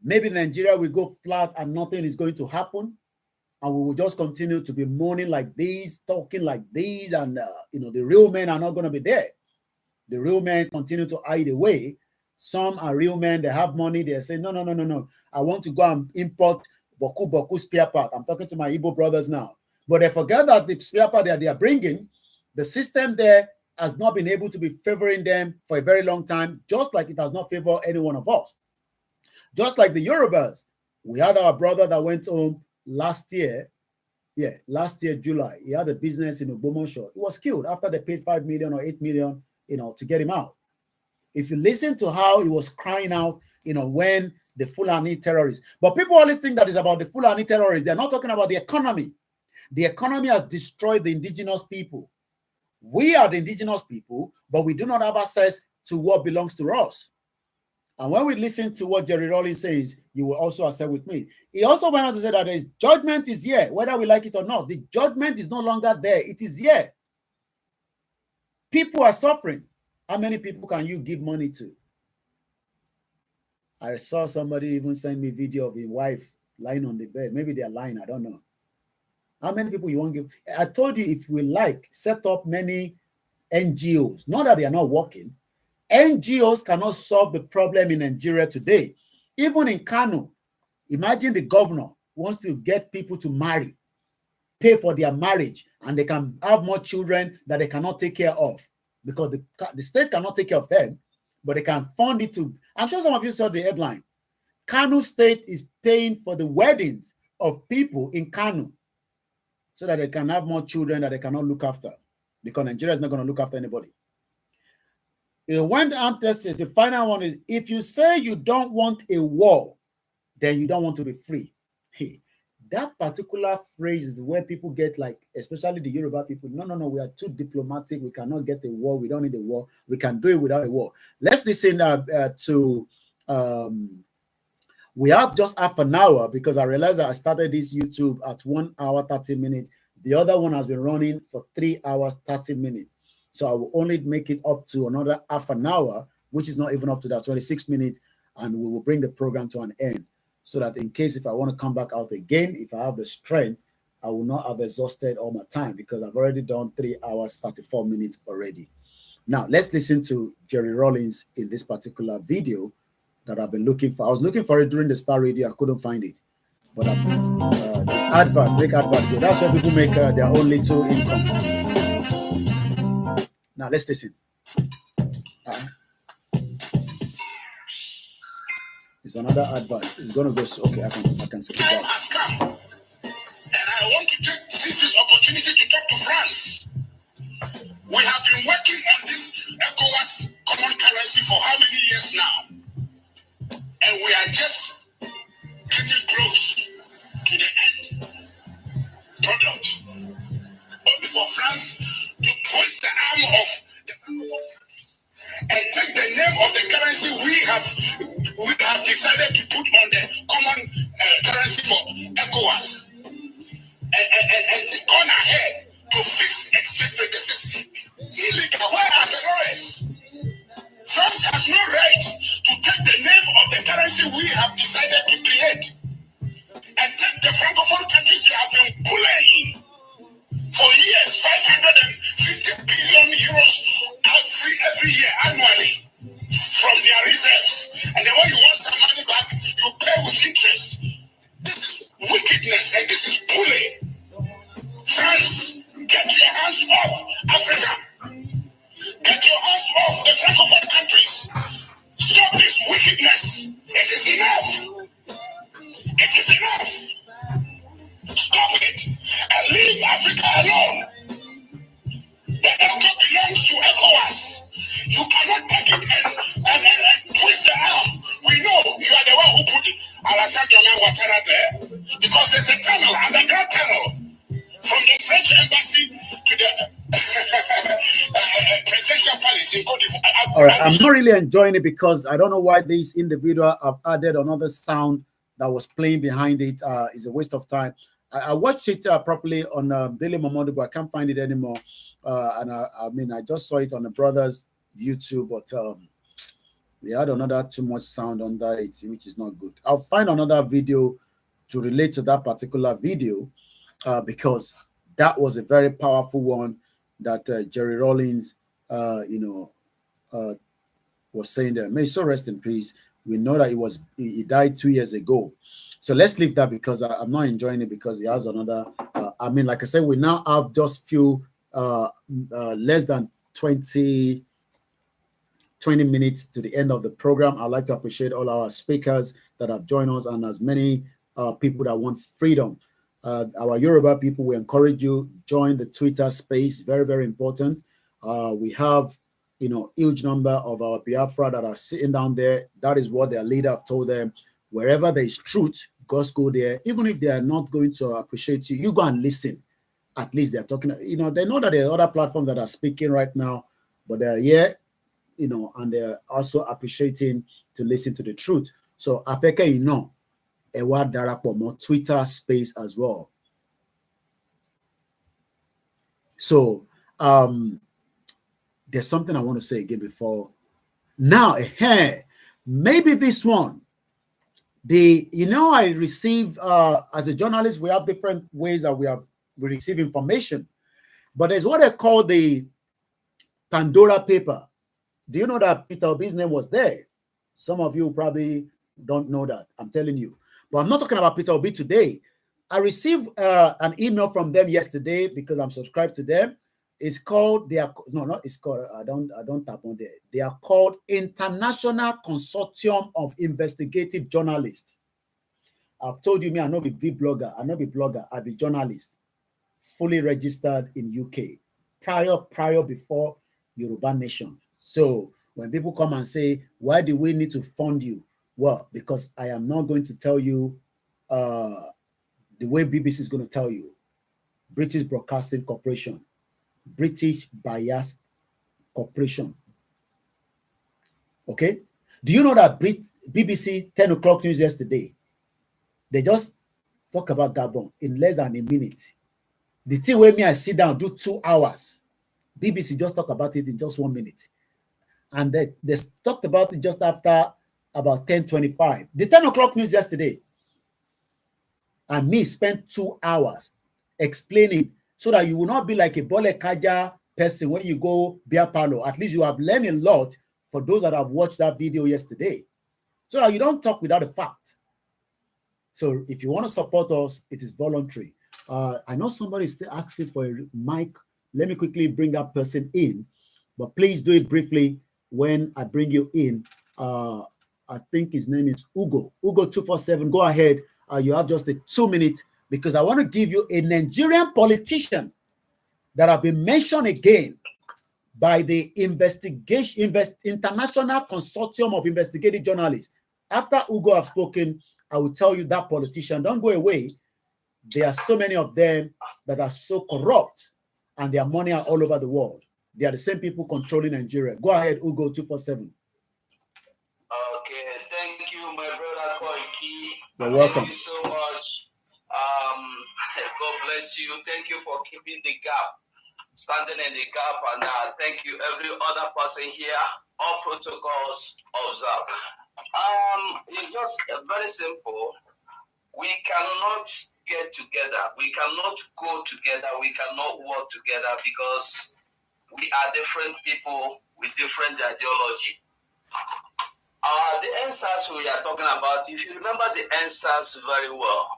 Maybe Nigeria will go flat and nothing is going to happen. And we will just continue to be moaning like this, talking like this, and the real men are not going to be there. The real men continue to hide away. Some are real men, they have money, they say, no. I want to go and import Boku spare part. I'm talking to my Igbo brothers now. But they forget that the spare part that they are bringing, the system there has not been able to be favoring them for a very long time, just like it has not favored any one of us. Just like the Yorubas. We had our brother that went home last year, July. He had a business in Ogbomoso. He was killed after they paid 5 million or 8 million, to get him out. If you listen to how he was crying out, when the Fulani terrorists. But people always think that it's about the Fulani terrorists. They're not talking about the economy. The economy has destroyed the indigenous people. We are the indigenous people, but we do not have access to what belongs to us. And when we listen to what Jerry Rawlings says, you will also accept with me. He also went on to say that his judgment is here, whether we like it or not. The judgment is no longer there. It is here. People are suffering. How many people can you give money to? I saw somebody even send me a video of his wife lying on the bed. Maybe they're lying, I don't know. How many people you want to give? I told you, if we like, set up many NGOs. Not that they are not working. NGOs cannot solve the problem in Nigeria today. Even in Kano, imagine the governor wants to get people to marry, pay for their marriage, and they can have more children that they cannot take care of because the state cannot take care of them, but they can fund it to. I'm sure some of you saw the headline. Kano State is paying for the weddings of people in Kano so that they can have more children that they cannot look after, because Nigeria is not going to look after anybody. It went on to say, the final one is, if you say you don't want a war, then you don't want to be free. Hey, that particular phrase is where people get like, especially the Yoruba people, no, we are too diplomatic. We cannot get a war. We don't need a war. We can do it without a war. Let's listen to, we have just half an hour because I realized that I started this YouTube at 1 hour, 30 minutes. The other one has been running for 3 hours, 30 minutes. So I will only make it up to another half an hour, which is not even up to that 26 minutes, and we will bring the program to an end. So that in case if I want to come back out again, if I have the strength, I will not have exhausted all my time because I've already done 3 hours, 34 minutes already. Now, let's listen to Jerry Rawlings in this particular video that I've been looking for. I was looking for it during the Star Radio. I couldn't find it. But this advert, big advert. That's where people make their own little income. Now let's listen. It's another advert. It's gonna go. Okay, I can skip Time that. has come, and I want to seize this opportunity to talk to France. We have been working on this Ecowas common currency for how many years now? And we are just getting close to the end product. Only for France to twist the arm of the Francophone countries and take the name of the currency we have decided to put on the common currency for ECOWAS and gone ahead to fix exchange rate. This is illegal. Where are the lawyers? France has no right to take the name of the currency we have decided to create and take the Francophone countries we have been bullying for years, 550 billion euros every year annually from their reserves. And then when you want some money back, you pay with interest. This is wickedness and this is bullying. France, get your hands off Africa. Get your hands off the Francophone countries. Stop this wickedness. It is enough. It is enough. Stop it and leave Africa alone. The ECO belongs to ECOWAS. You cannot take it and twist the arm. We know you are the one who put Alassane Ouattara there because there's a tunnel, underground tunnel, from the French embassy to the presidential palace in Côte d'Ivoire. All right, I'm not really enjoying it because I don't know why this individual have added another sound that was playing behind it. Is a waste of time. I watched it properly on Daily Momondo, but I can't find it anymore. And I mean, I just saw it on the brothers' YouTube, but we had another too much sound under it, which is not good. I'll find another video to relate to that particular video because that was a very powerful one that Jerry Rawlings, was saying there. May he so rest in peace. We know that he died 2 years ago. So let's leave that because I'm not enjoying it because he has another. I mean, like I said, we now have just few less than 20 minutes to the end of the program. I'd like to appreciate all our speakers that have joined us and as many people that want freedom. Our Yoruba people, we encourage you, join the Twitter space. Very, very important. We have, huge number of our Biafra that are sitting down there. That is what their leader have told them. Wherever there is truth, just go there. Even if they are not going to appreciate you, you go and listen. At least they're talking, they know that there are other platforms that are speaking right now, but they're here, and they're also appreciating to listen to the truth. So Africa, Ewa Darapo more Twitter space as well. So there's something I want to say again before. Now, maybe this one. I receive as a journalist, we have different ways that we receive information, but there's what they call the Pandora paper. Do you know that Peter Obi's name was there? Some of you probably don't know that. I'm telling you, but I'm not talking about Peter Obi today. I received an email from them yesterday because I'm subscribed to them. It's called I don't tap on there. They are called International Consortium of Investigative Journalists. I've told you, I'm not a blogger. I'm not a blogger. I'm a journalist, fully registered in UK, prior before Yoruba Nation. So when people come and say, why do we need to fund you? Well, because I am not going to tell you the way BBC is going to tell you. British Broadcasting Corporation, British Bias Corporation. Okay? Do you know that BBC 10 o'clock news yesterday, they just talk about Gabon in less than a minute. The thing where I sit down, do 2 hours. BBC just talk about it in just 1 minute. And they talked about it just after about 10:25. The 10 o'clock news yesterday. And me spent 2 hours explaining so that you will not be like a Bole Kaja person when you go beer parlor. At least you have learned a lot for those that have watched that video yesterday. so that you don't talk without a fact. So if you want to support us, it is voluntary. I know somebody is still asking for a mic. Let me quickly bring that person in, but please do it briefly when I bring you in. I think his name is Ugo. Ugo247, go ahead. You have just a 2 minutes because I want to give you a Nigerian politician that have been mentioned again by the International Consortium of Investigative Journalists. After Ugo has spoken, I will tell you that politician. Don't go away. There are so many of them that are so corrupt and their money are all over the world. They are the same people controlling Nigeria. Go ahead, Ugo247. Okay, thank you, my brother Koiki. You're welcome. Thank you so much. God bless you. Thank you for keeping the gap, standing in the gap, and thank you every other person here. All protocols observed. It's just very simple. We cannot get together. We cannot go together. We cannot work together because we are different people with different ideology. The End SARS we are talking about, if you remember the End SARS very well,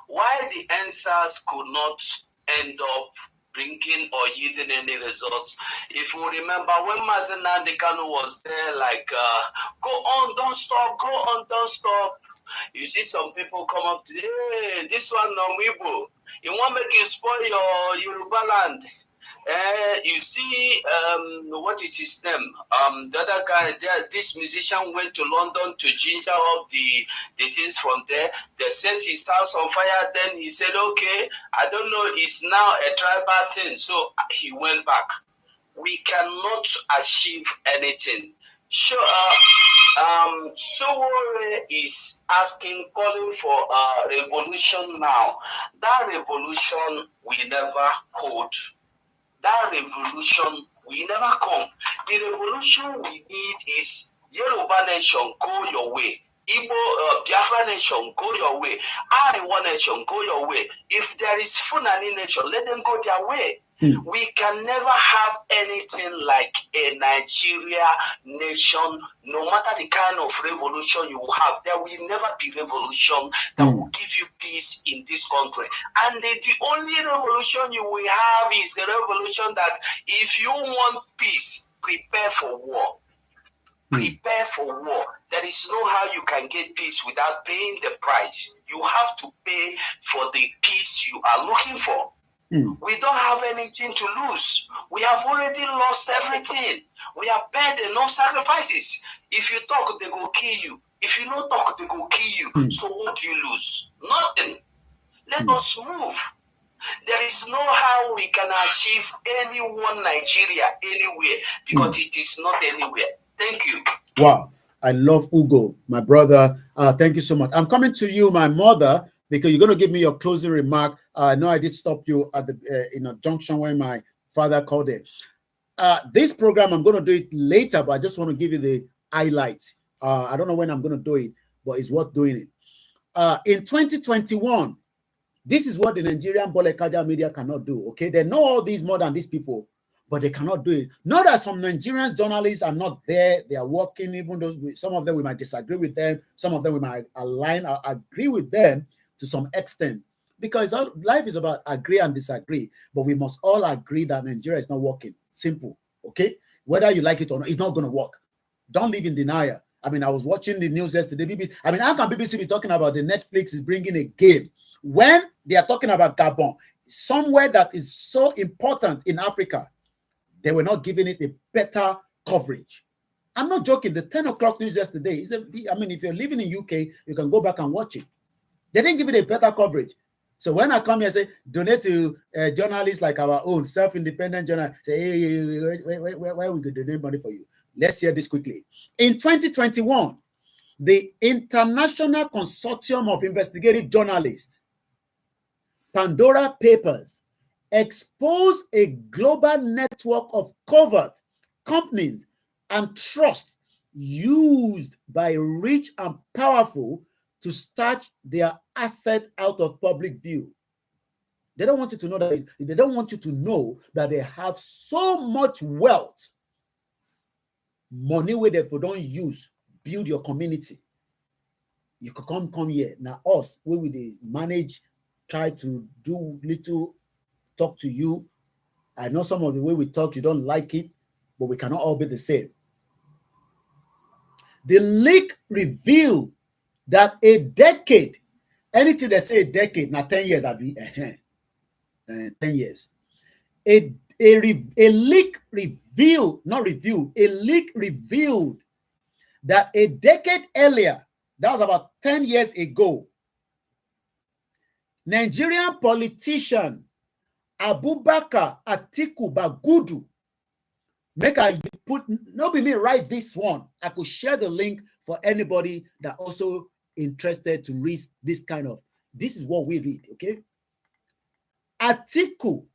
why the End SARS could not end up bringing or yielding any results. If you remember when Mazen Nandekano was there, like, go on, don't stop, go on, don't stop. You see some people come up to, hey, this one no Weibo. You want to make you spoil your Yoruba land. You see, what is his name? The other guy, this musician went to London to ginger up the things from there. They set his house on fire. Then he said, okay, I don't know, it's now a tribal thing. So he went back. We cannot achieve anything. Sure, Sowore is calling for a revolution now. That revolution we never hold. That revolution will never come. The revolution we need is Yoruba nation, go your way. Igbo, Biafra nation, go your way. Arewa nation, go your way. If there is Fulani nation, let them go their way. We can never have anything like a Nigeria nation, no matter the kind of revolution you have. There will never be revolution that will give you peace in this country. And the only revolution you will have is the revolution that if you want peace, prepare for war. Prepare for war. There is no how you can get peace without paying the price. You have to pay for the peace you are looking for. We don't have anything to lose. We have already lost everything. We have paid enough sacrifices. If you talk, they go kill you. If you don't talk, they go kill you. So what do you lose? Nothing. Let us move. There is no how we can achieve any one Nigeria anywhere because it is not anywhere. Thank you. Wow. I love Ugo, my brother. Thank you so much. I'm coming to you, my mother, because you're going to give me your closing remark. I know I did stop you at the in a junction when my father called it. This program, I'm going to do it later, but I just want to give you the highlights. I don't know when I'm going to do it, but it's worth doing it. In 2021, this is what the Nigerian Bolekaja media cannot do, okay? They know all these more than these people, but they cannot do it. Not that some Nigerian journalists are not there. They are working, even though some of them we might disagree with them. Some of them we might agree with them to some extent. Because life is about agree and disagree, but we must all agree that Nigeria is not working. Simple, okay? Whether you like it or not, it's not going to work. Don't live in denial. I mean, I was watching the news yesterday. How can BBC be talking about the Netflix is bringing a game when they are talking about Gabon, somewhere that is so important in Africa? They were not giving it a better coverage. I'm not joking. The 10 o'clock news yesterday is if you're living in UK, you can go back and watch it. They didn't give it a better coverage. So when I come here and say, donate to journalists like our own, self-independent journalists, say, hey, where we could donate money for you? Let's hear this quickly. In 2021, the International Consortium of Investigative Journalists, Pandora Papers, exposed a global network of covert companies and trusts used by rich and powerful to start their asset out of public view. They don't want you to know that they don't want you to know that they have so much wealth, money where they don't use build your community. You could come here. Now us, we will manage, try to do little, talk to you. I know some of the way we talk, you don't like it, but we cannot all be the same. The leak revealed that a decade, anything they say a decade, now 10 years, I'll be 10 years. A leak revealed, not revealed, a leak revealed that a decade earlier, that was about 10 years ago, Nigerian politician Abubakar Atiku Bagudu, make I put, not be me write this one. I could share the link for anybody that also interested to read this kind of, this is what we read, okay? Atiku,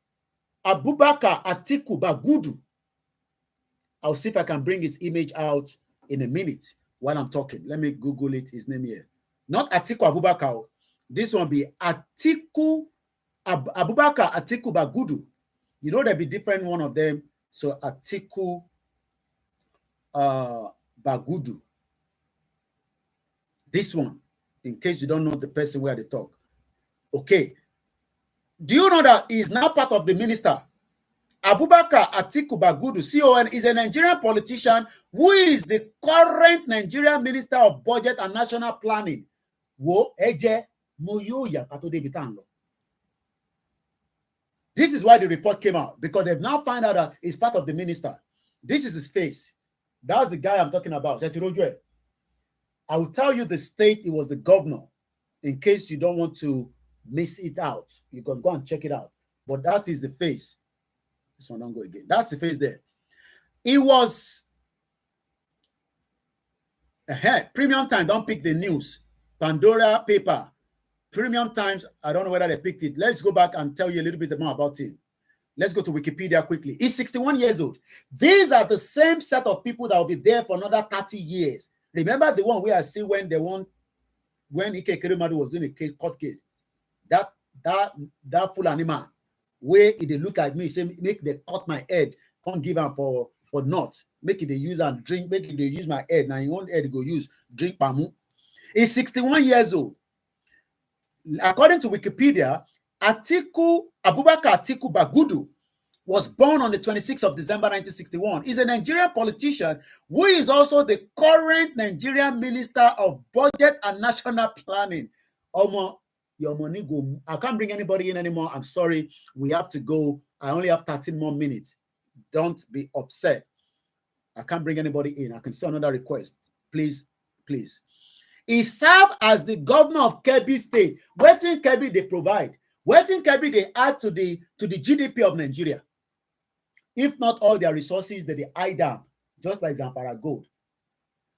Abubakar Atiku Bagudu. I'll see if I can bring his image out in a minute while I'm talking. Let me Google it, his name here. Not Atiku Abubakar. This one be Atiku, Abubakar Atiku Bagudu. You know there'll be different one of them. So Atiku Bagudu. This one, in case you don't know the person where they talk. Okay. Do you know that he is now part of the minister? Abubakar Atiku Bagudu, CON, is a Nigerian politician who is the current Nigerian Minister of Budget and National Planning. This is why the report came out, because they've now found out that he's part of the minister. This is his face. That's the guy I'm talking about. I will tell you the state he was the governor, in case you don't want to miss it out. You can go and check it out. But that is the face. This one don't go again. That's the face there. It was ahead. Premium Time, don't pick the news. Pandora paper. Premium Times, I don't know whether they picked it. Let's go back and tell you a little bit more about him. Let's go to Wikipedia quickly. He's 61 years old. These are the same set of people that will be there for another 30 years. Remember the one where I see when they want, when Ike Kerimadu was doing a court case, that full animal, where if they look at me, say, make they cut my head, can't give them for not. Make it they use and drink, make it they use my head. Now you want head go use, drink pamu. He's 61 years old. According to Wikipedia, Abubakar Atiku Bagudu was born on the 26th of December 1961. He's a Nigerian politician who is also the current Nigerian Minister of Budget and National Planning. Your money go. I can't bring anybody in anymore. I'm sorry. We have to go. I only have 13 more minutes. Don't be upset. I can't bring anybody in. I can see another request. Please, please. He served as the governor of Kebbi State. What in Kebbi they provide? What in Kebbi they add to the GDP of Nigeria? If not all their resources that they hide down, just like Zamfara Gold.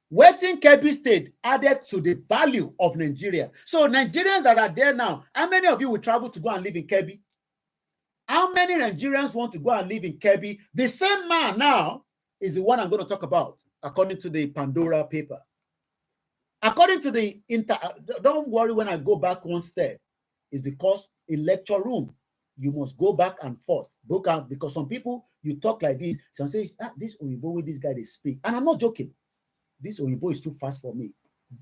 What in Kebbi State added to the value of Nigeria? So Nigerians that are there now, how many of you will travel to go and live in Kebbi? How many Nigerians want to go and live in Kebbi? The same man now is the one I'm going to talk about, according to the Pandora paper. According to the don't worry when I go back one step, it's because in lecture room, you must go back and forth, because some people, you talk like this, some say, this Oyibo with this guy, they speak. And I'm not joking. This Oyibo is too fast for me.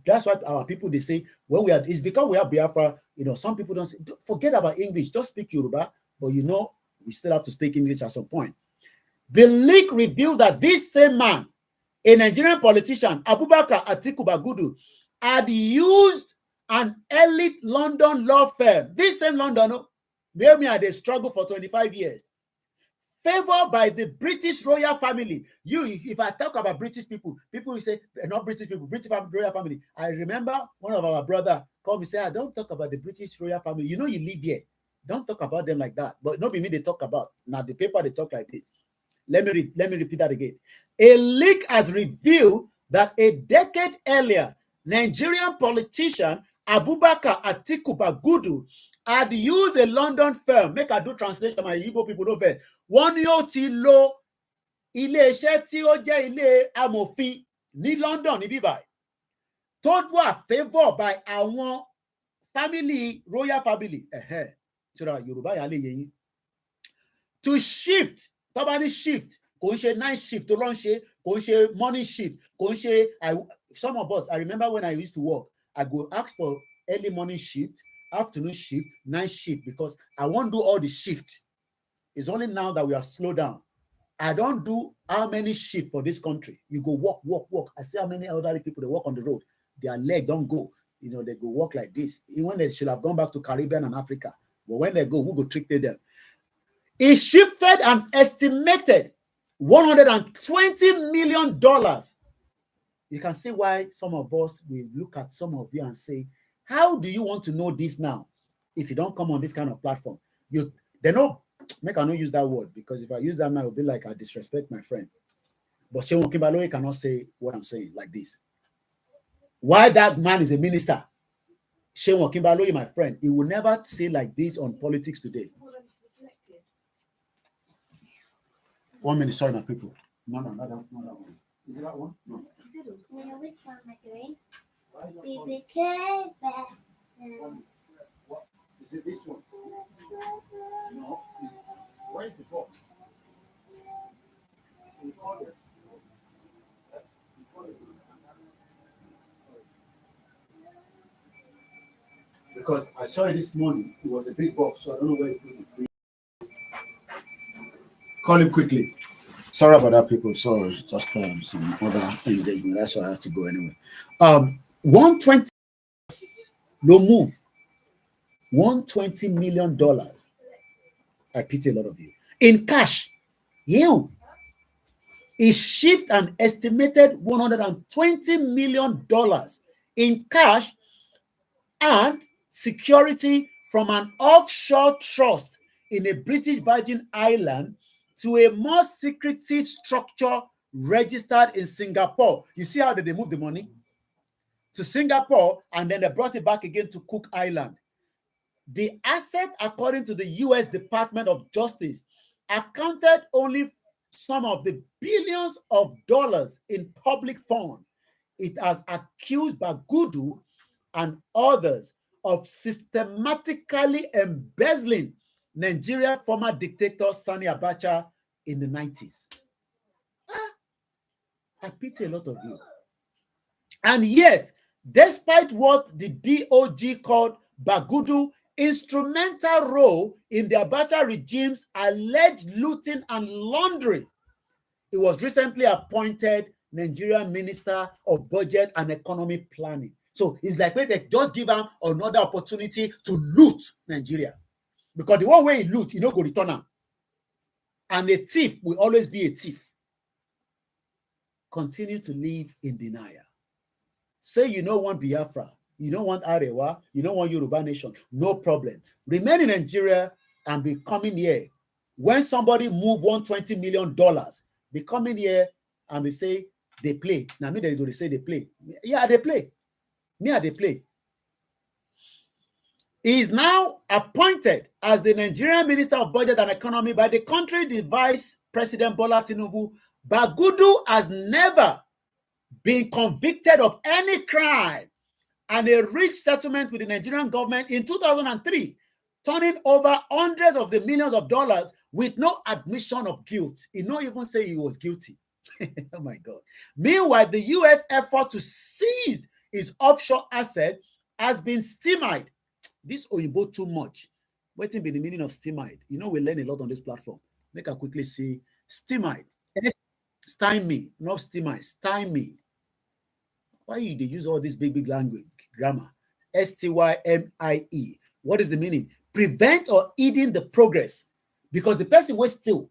That's what our people, they say, when we are, it's because we have Biafra, some people don't say, forget about English, just speak Yoruba, but we still have to speak English at some point. The leak revealed that this same man, a Nigerian politician, Abubakar Atiku Bagudu, had used an elite London law firm. This same London, where me had a struggle for 25 years. Favored by the British royal family. If I talk about British people, people will say, not British people, British royal family. I remember one of our brothers called me, say, I don't talk about the British royal family. You live here. Don't talk about them like that. But not be me they talk about. Now the paper, they talk like this. Let me repeat that again. A leak has revealed that a decade earlier, Nigerian politician Abubakar Atiku Bagudu had used a London firm. Make I do translation, my Igbo people know best. One yóò ti lo ilé-iṣẹ́ tí ó jẹ́ ilé amòfin ní London ní bíbáyìí tó wà favour by àwọn family, royal family. So that Yoruba yà lè yé yín. To shift, tọ́ba ní shift, night shift to launch morning shift. Some of us, I remember when I used to work, I go ask for early morning shift, afternoon shift, night shift, because I won't do all the shift. It's only now that we have slowed down. I don't do how many shifts for this country. You go walk. I see how many elderly people they walk on the road. Their leg don't go. You know, they go walk like this. Even when they should have gone back to Caribbean and Africa. But when they go, who go trick them? It shifted an estimated $120 million. You can see why some of us will look at some of you and say, how do you want to know this now? If you don't come on this kind of platform, they know. Make I not use that word, because if I use that, I will be like I disrespect my friend. But Shehu Kimbaloye cannot say what I'm saying like this. Why that man is a minister? Shehu Kimbaloye, my friend, he will never say like this on politics today. 1 minute, sorry, my people. No, not that one. Is it that one? No. What? Is it this one? No. Where is the box? Because I saw it this morning. It was a big box, so I don't know where it put it. Call him quickly. Sorry about that, people. Sorry, just some other engagement. That's why I have to go anyway. 120. No move. $120 million. I pity a lot of you. In cash, it shift an estimated $120 million in cash and security from an offshore trust in a British Virgin Island to a more secretive structure registered in Singapore. You see how they move the money? To Singapore, and then they brought it back again to Cook Island. The asset, according to the U.S. Department of Justice, accounted only some of the billions of dollars in public funds. It has accused Bagudu and others of systematically embezzling Nigeria former dictator Sani Abacha in the 90s. I pity a lot of you. And yet, despite what the DOJ called Bagudu instrumental role in the Abacha regime's alleged looting and laundering, he was recently appointed Nigerian Minister of Budget and Economic Planning. So it's like when they just give him another opportunity to loot Nigeria. Because the one way he loot, he no go return him. And a thief will always be a thief. Continue to live in denial. Say you don't want Biafra, you don't want Arewa, you don't want Yoruba nation, no problem. Remain in Nigeria and be coming here. When somebody move $120 million, be coming here and we say they play. Now me they go to say they play. Yeah, they play. Me they play. He is now appointed as the Nigerian Minister of Budget and Economy by the country Vice President Bola Tinubu. Bagudu has never been convicted of any crime and a rich settlement with the Nigerian government in 2003, turning over hundreds of the millions of dollars with no admission of guilt. He not even say he was guilty. Oh my God. Meanwhile, the U.S. effort to seize his offshore asset has been stymied. This Oyibo too much. Waiting be the meaning of stymied. You know, we learn a lot on this platform. Make I quickly see stymied. Stymie, not stymied. Stymie. Why do they use all this big language, grammar? S-T-Y-M-I-E. What is the meaning? Prevent or hidden the progress. Because the person will still,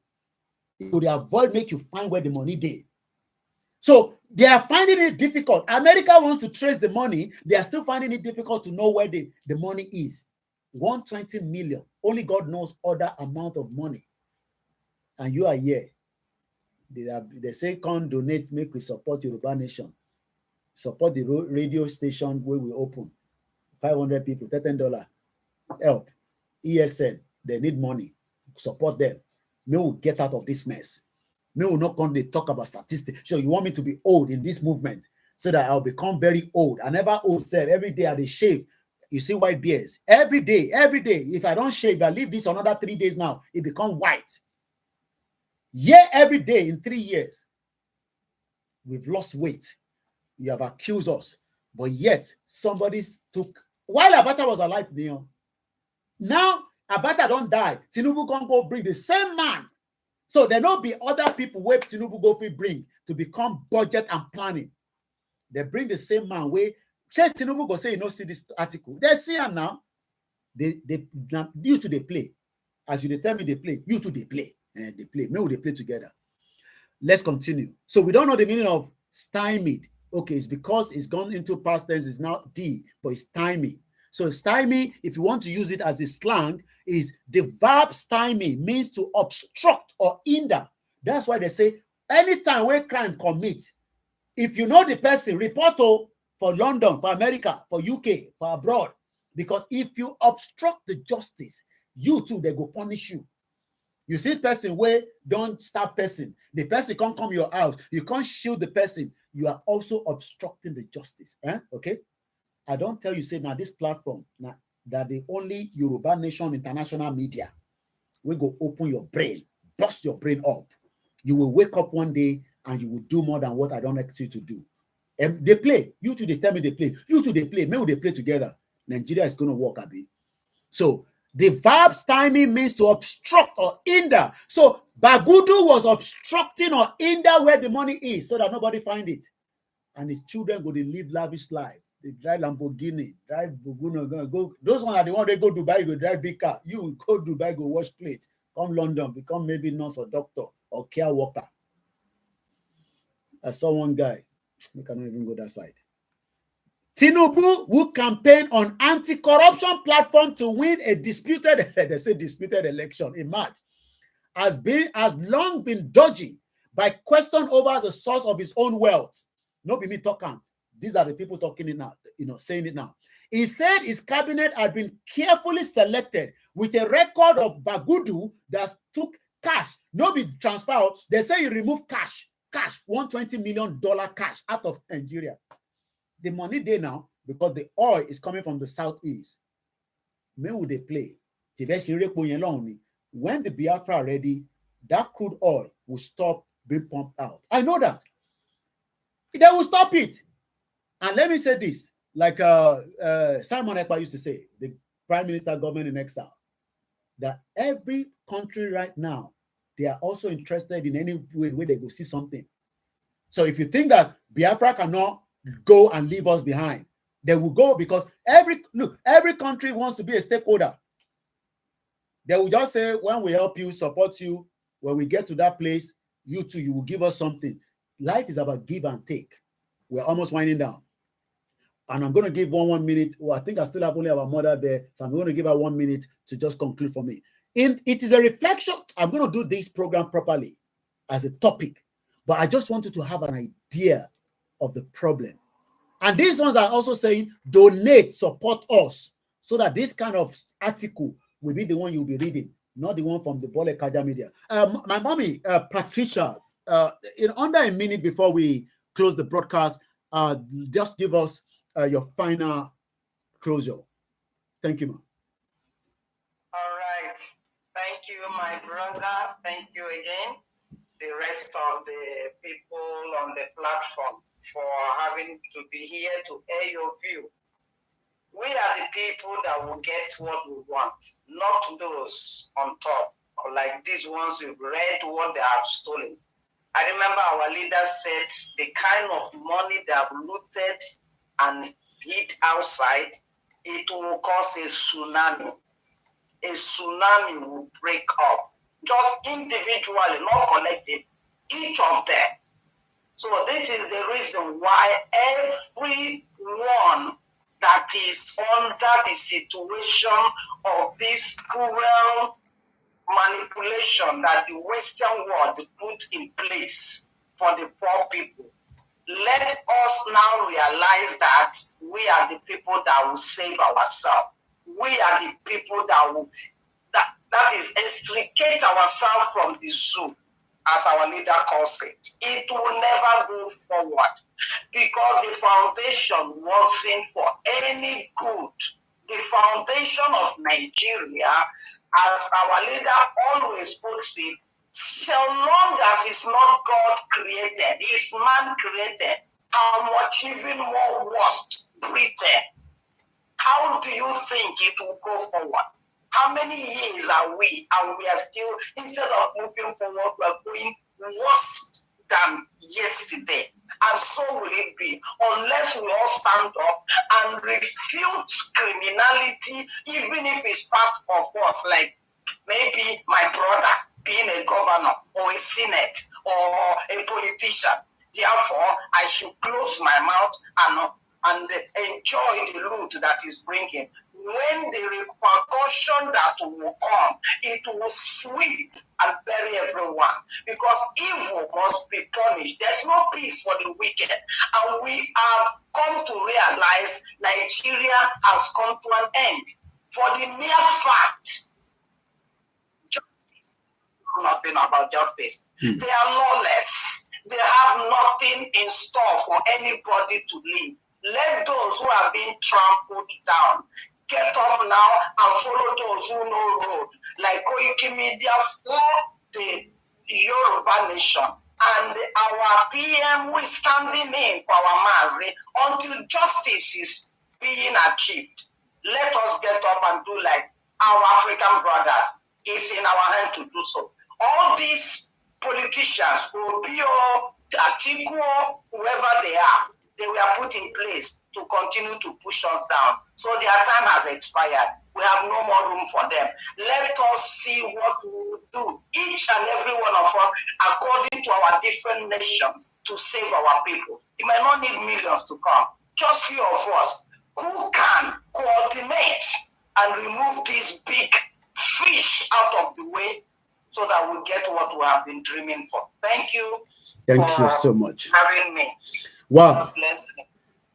it would avoid make you find where the money did. So they are finding it difficult. America wants to trace the money. They are still finding it difficult to know where the money is. 120 million. Only God knows other amount of money. And you are here. They say, come donate, make we support Yoruba nation. Support the radio station where we open. 500 people, $13. Help. ESN, they need money. Support them. May we get out of this mess. May we not come to talk about statistics. So you want me to be old in this movement so that I'll become very old. I never old, sir. Every day I shave. You see white beards. Every day. If I don't shave, I leave this another 3 days now, it becomes white. Yeah, every day in 3 years, we've lost weight. You have accused us, but yet somebody took, while Abata was alive, now Abata don't die. Tinubu can go bring the same man. So there not be other people where Tinubu go bring to become budget and planning. They bring the same man where Tinubu go say, you know, see this article. They see him now. They you two they play. As you tell me they play, you two they play. And they play. Maybe they play together. Let's continue. So we don't know the meaning of stymied. Okay, it's because it's gone into past tense, it's now D, but it's stymie. So stymie, if you want to use it as a slang, is the verb stymie means to obstruct or hinder. That's why they say anytime where crime commit, if you know the person, report for London, for America, for UK, for abroad. Because if you obstruct the justice, you too, they go punish you. You see person where don't stop person. The person can't come your house. You can't shield the person. You are also obstructing the justice. Okay? I don't tell you, say, now this platform, now that the only Yoruba Nation international media will go open your brain, bust your brain up. You will wake up one day and you will do more than what I don't expect you to do. And they play. You two, they tell me they play. You two, they play. Maybe they play together. Nigeria is going to work, Abi. So, the verb stymie means to obstruct or hinder. So, Bagudu was obstructing or hinder where the money is so that nobody find it. And his children go to live lavish life. They drive Lamborghini, drive Burkina, go. Those ones are the ones they go Dubai, go drive big car. You go Dubai, go wash plates. Come London, become maybe nurse or doctor or care worker. I saw one guy. We cannot even go that side. Tinubu will campaign on anti-corruption platform to win a disputed, they say disputed election in March, has long been dodgy by question over the source of his own wealth. Not be me talking. These are the people talking it now, saying it now. He said his cabinet had been carefully selected with a record of Bagudu that took cash, not be transfer. They say he removed cash, $120 million cash out of Nigeria. The money there now, because the oil is coming from the southeast. When will they play? When the Biafra are ready, that crude oil will stop being pumped out. I know that. They will stop it. And let me say this, like Simon Ekpa used to say, the Prime Minister government in exile, that every country right now, they are also interested in any way where they go see something. So if you think that Biafra cannot go and leave us behind, they will go, because every country wants to be a stakeholder. They will just say, when we help you, support you, when we get to that place, you too, you will give us something. Life is about give and take. We're almost winding down. And I'm going to give 1 minute. Well, I think I still have only our mother there. So I'm going to give her 1 minute to just conclude for me. It is a reflection. I'm going to do this program properly as a topic. But I just wanted to have an idea of the problem. And these ones are also saying, donate, support us, so that this kind of article will be the one you'll be reading, not the one from the Bole Kaja media. My mommy, Patricia, in under a minute before we close the broadcast, just give us your final closure. Thank you, ma'am. All right. Thank you, my brother. Thank you again. The rest of the people on the platform for having to be here to air your view. We are the people that will get what we want, not those on top, or like these ones who've read what they have stolen. I remember our leader said the kind of money they have looted and hid outside, it will cause a tsunami. A tsunami will break up, just individually, not collective, each of them. So this is the reason why everyone that is under the situation of this cruel manipulation that the Western world put in place for the poor people, let us now realize that we are the people that will save ourselves. We are the people that will that is extricate ourselves from the zoo, as our leader calls it. It will never move forward because the foundation wasn't for any good. The foundation of Nigeria, as our leader always puts it, So long as it's not God created, it's man created, how much even more worst Britain? How do you think it will go forward? How many years are we, and we are still, instead of moving forward, we are going worse than yesterday? And so will it be, unless we all stand up and refute criminality, even if it's part of us, like maybe my brother being a governor or a senate or a politician. Therefore, I should close my mouth and enjoy the loot that is bringing. When the repercussion that will come, it will sweep and bury everyone, because evil must be punished. There's no peace for the wicked. And we have come to realize Nigeria has come to an end. For the mere fact, justice, nothing about justice. They are lawless. They have nothing in store for anybody to live. Let those who are being trampled down get up now and follow those who know road, like Koiki Media for the Yoruba nation. And our PM who is standing in for our Mazi until justice is being achieved. Let us get up and do like our African brothers. It's in our hand to do so. All these politicians, Obio, Atiku, whoever they are, they were put in place to continue to push us down. So their time has expired. We have no more room for them. Let us see what we will do, each and every one of us, according to our different nations, to save our people. It might not need millions to come. Just few of us who can coordinate and remove these big fish out of the way so that we get what we have been dreaming for. Thank you. Thank you so much. Having me. Wow. God bless you.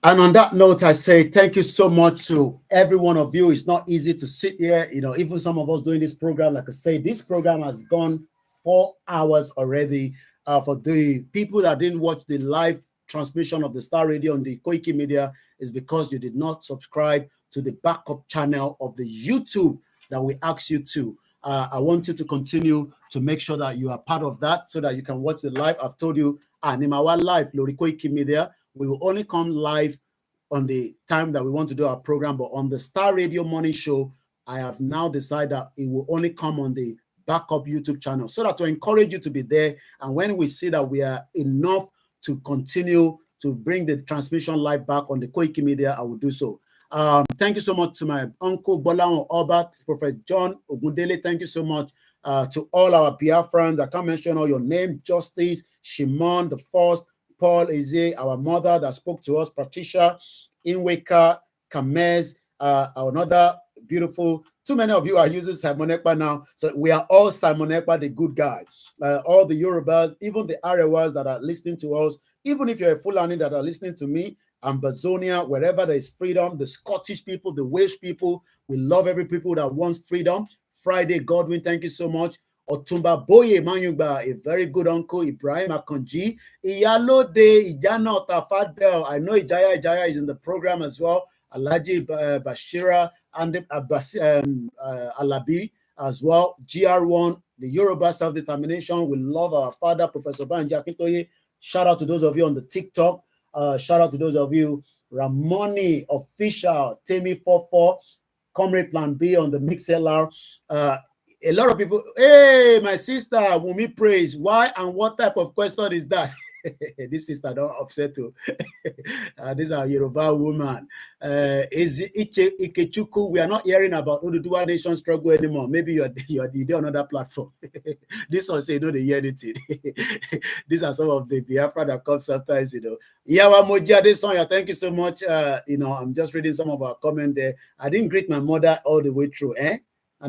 And on that note, I say thank you so much to every one of you. It's not easy to sit here, even some of us doing this program. Like I say, this program has gone 4 hours already. For the people that didn't watch the live transmission of the Star Radio on the Koiki Media, is because you did not subscribe to the backup channel of the YouTube that we asked you to. I want you to continue to make sure that you are part of that so that you can watch the live. I've told you, Animawa Live, Lori Koiki Media, we will only come live on the time that we want to do our program, but on the Star Radio Morning Show, I have now decided that it will only come on the backup YouTube channel so that to encourage you to be there. And when we see that we are enough to continue to bring the transmission live back on the Koiki Media, I will do so. Thank you so much to my uncle Bolan Obat, Prophet John Ogundele. Thank you so much to all our Biafrans. I can't mention all your name. Justice, Shimon, the First, Paul Eze, our mother that spoke to us, Patricia, Inweka, Kamez, another beautiful. Too many of you are using Simon Ekpa now. So we are all Simon Ekpa, the good guy. All the Yorubas, even the Arewas that are listening to us, even if you're a Fulani that are listening to me, Ambazonia, wherever there is freedom, the Scottish people, the Welsh people, we love every people that wants freedom. Friday, Godwin, thank you so much. Otumba Boye Manyuba, a very good uncle, Ibrahim Akonji, Iyalode, Ijana Otafadbel. I know Ijaya is in the program as well. Alaji Bashira and Alabi as well. GR1, the Yoruba self-determination. We love our father, Professor Banji Akintoye. Shout out to those of you on the TikTok. Shout out to those of you, Ramoni Official, Temi44, Comrade Plan B on the MixLR. A lot of people, hey, my sister, Wumi Praise. Why and what type of question is that? This sister don't upset too. This is our Yoruba woman. Is Ikechuku? We are not hearing about Oduduwa Nation struggle anymore. Maybe you're on another platform. This one say no, they hear anything. These are some of the Biafra that come sometimes, Yawa Moja Desanya, thank you so much. I'm just reading some of our comment there. I didn't greet my mother all the way through, and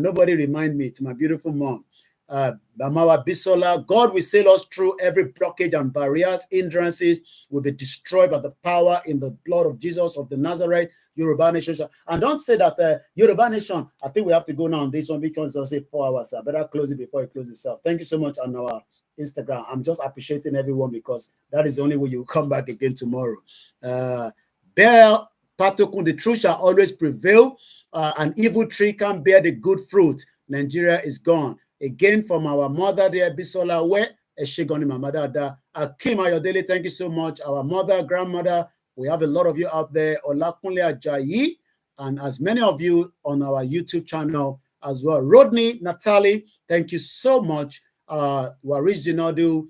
nobody remind me, to my beautiful mom. Bamawa Bisola, God will sail us through every blockage and barriers, hindrances will be destroyed by the power in the blood of Jesus of the Nazareth, Yoruba Nation. And don't say that Yoruba Nation, I think we have to go now on this one because I'll say 4 hours. I better close it before it closes itself. Thank you so much on our Instagram. I'm just appreciating everyone because that is the only way you will come back again tomorrow. Bear Patokun, the truth shall always prevail. An evil tree can bear the good fruit. Nigeria is gone. Again, from our mother there, Bisola, where Eshigoni Mamadada, Akim Ayodele, thank you so much. Our mother, grandmother, we have a lot of you out there. Olakunle Ajayi, and as many of you on our YouTube channel as well. Rodney, Natalie, thank you so much. Warish Jinadu,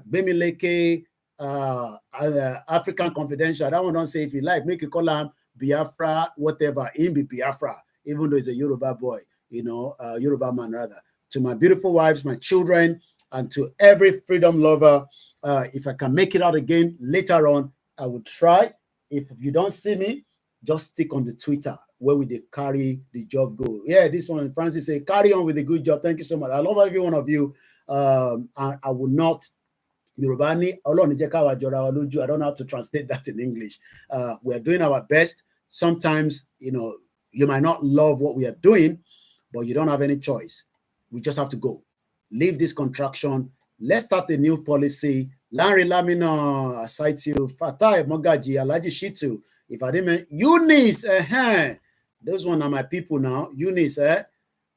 Bemileke, African Confidential. That one don't say if you like, make you call him Biafra, whatever, him be Biafra, even though he's a Yoruba boy, you know, Yoruba man rather. To my beautiful wives, my children, and to every freedom lover, if I can make it out again later on, I will try. If you don't see me, just stick on the Twitter where we carry the job go. Yeah, this one, Francis say, carry on with the good job. Thank you so much. I love every one of you. I will not. I don't know how to translate that in English. We are doing our best. Sometimes, you know, you might not love what we are doing, but you don't have any choice. We just have to go. Leave this contraction. Let's start a new policy. Larry Lamina, I cite you. Fatai Mogaji, Alaji Shitu. If I didn't, Eunice, those one are my people now. Eunice,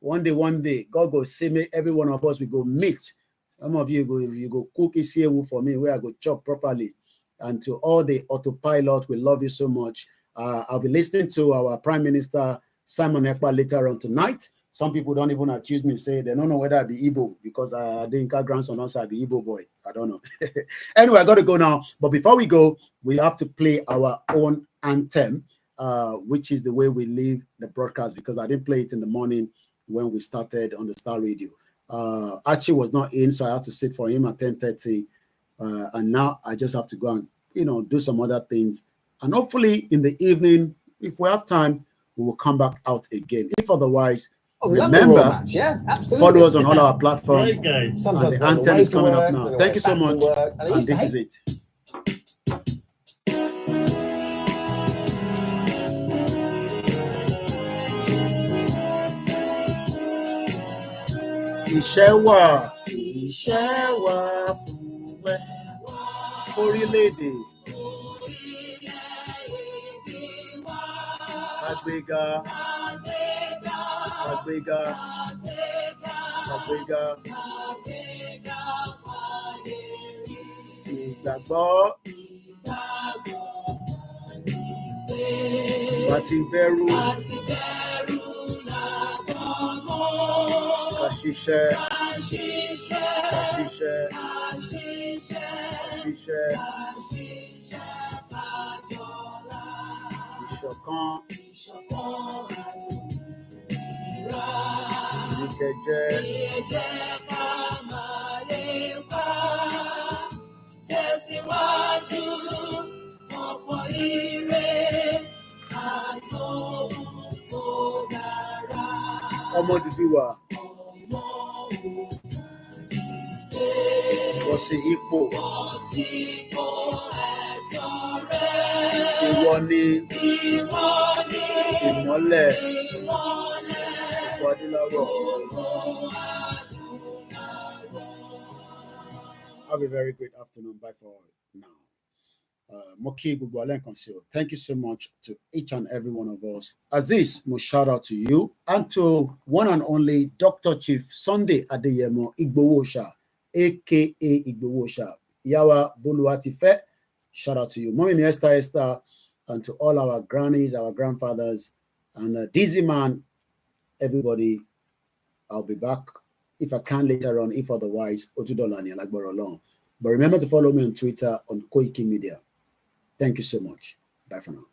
one day, God go see me. Every one of us, we go meet. Some of you go cook Isiewu for me, where I go chop properly. And to all the autopilot, we love you so much. I'll be listening to our Prime Minister, Simon Ekpa, later on tonight. Some people don't even accuse me, say they don't know whether I be Igbo, because I didn't got grandson also I be Igbo boy. I don't know. Anyway, I got to go now. But before we go, we have to play our own anthem, which is the way we leave the broadcast, because I didn't play it in the morning when we started on the Star Radio. Archie was not in, so I had to sit for him at 10:30. And now I just have to go and, you know, do some other things. And hopefully in the evening, if we have time, we will come back out again. If otherwise, remember, yeah, absolutely. Follow us on all our platforms. Sometimes and the anthem is coming up now. Thank you so much. And this is it. Ishewa, Orílẹ̀-èdè, Àgbéga, ìgbàgbọ́, àti bẹ̀rù, ká ṣiṣẹ́, ìṣọ̀kan, ìkẹjẹ, tẹ̀síwájú, ọ̀pọ̀ ire, àtòhun tó dára. Ọmọ Odùduwà, bọ́ sí ipò ẹ̀tọ́ rẹ̀. Ìwọ ni ìmọ́lẹ̀ adúláwọ̀. Have a very great afternoon. Bye for now. Moki Bugwalen Conceal. Thank you so much to each and every one of us. Aziz, mo shout out to you, and to one and only Dr. Chief Sunday Adeyemo Igbowosha, aka Igbowosha. Yawa Buluatife, shout out to you. Mommy Esther, and to all our grannies, our grandfathers, and Dizzy Man, everybody. I'll be back if I can later on, if otherwise, Otudolani and Agborolong. But remember to follow me on Twitter on Koiki Media. Thank you so much. Bye for now.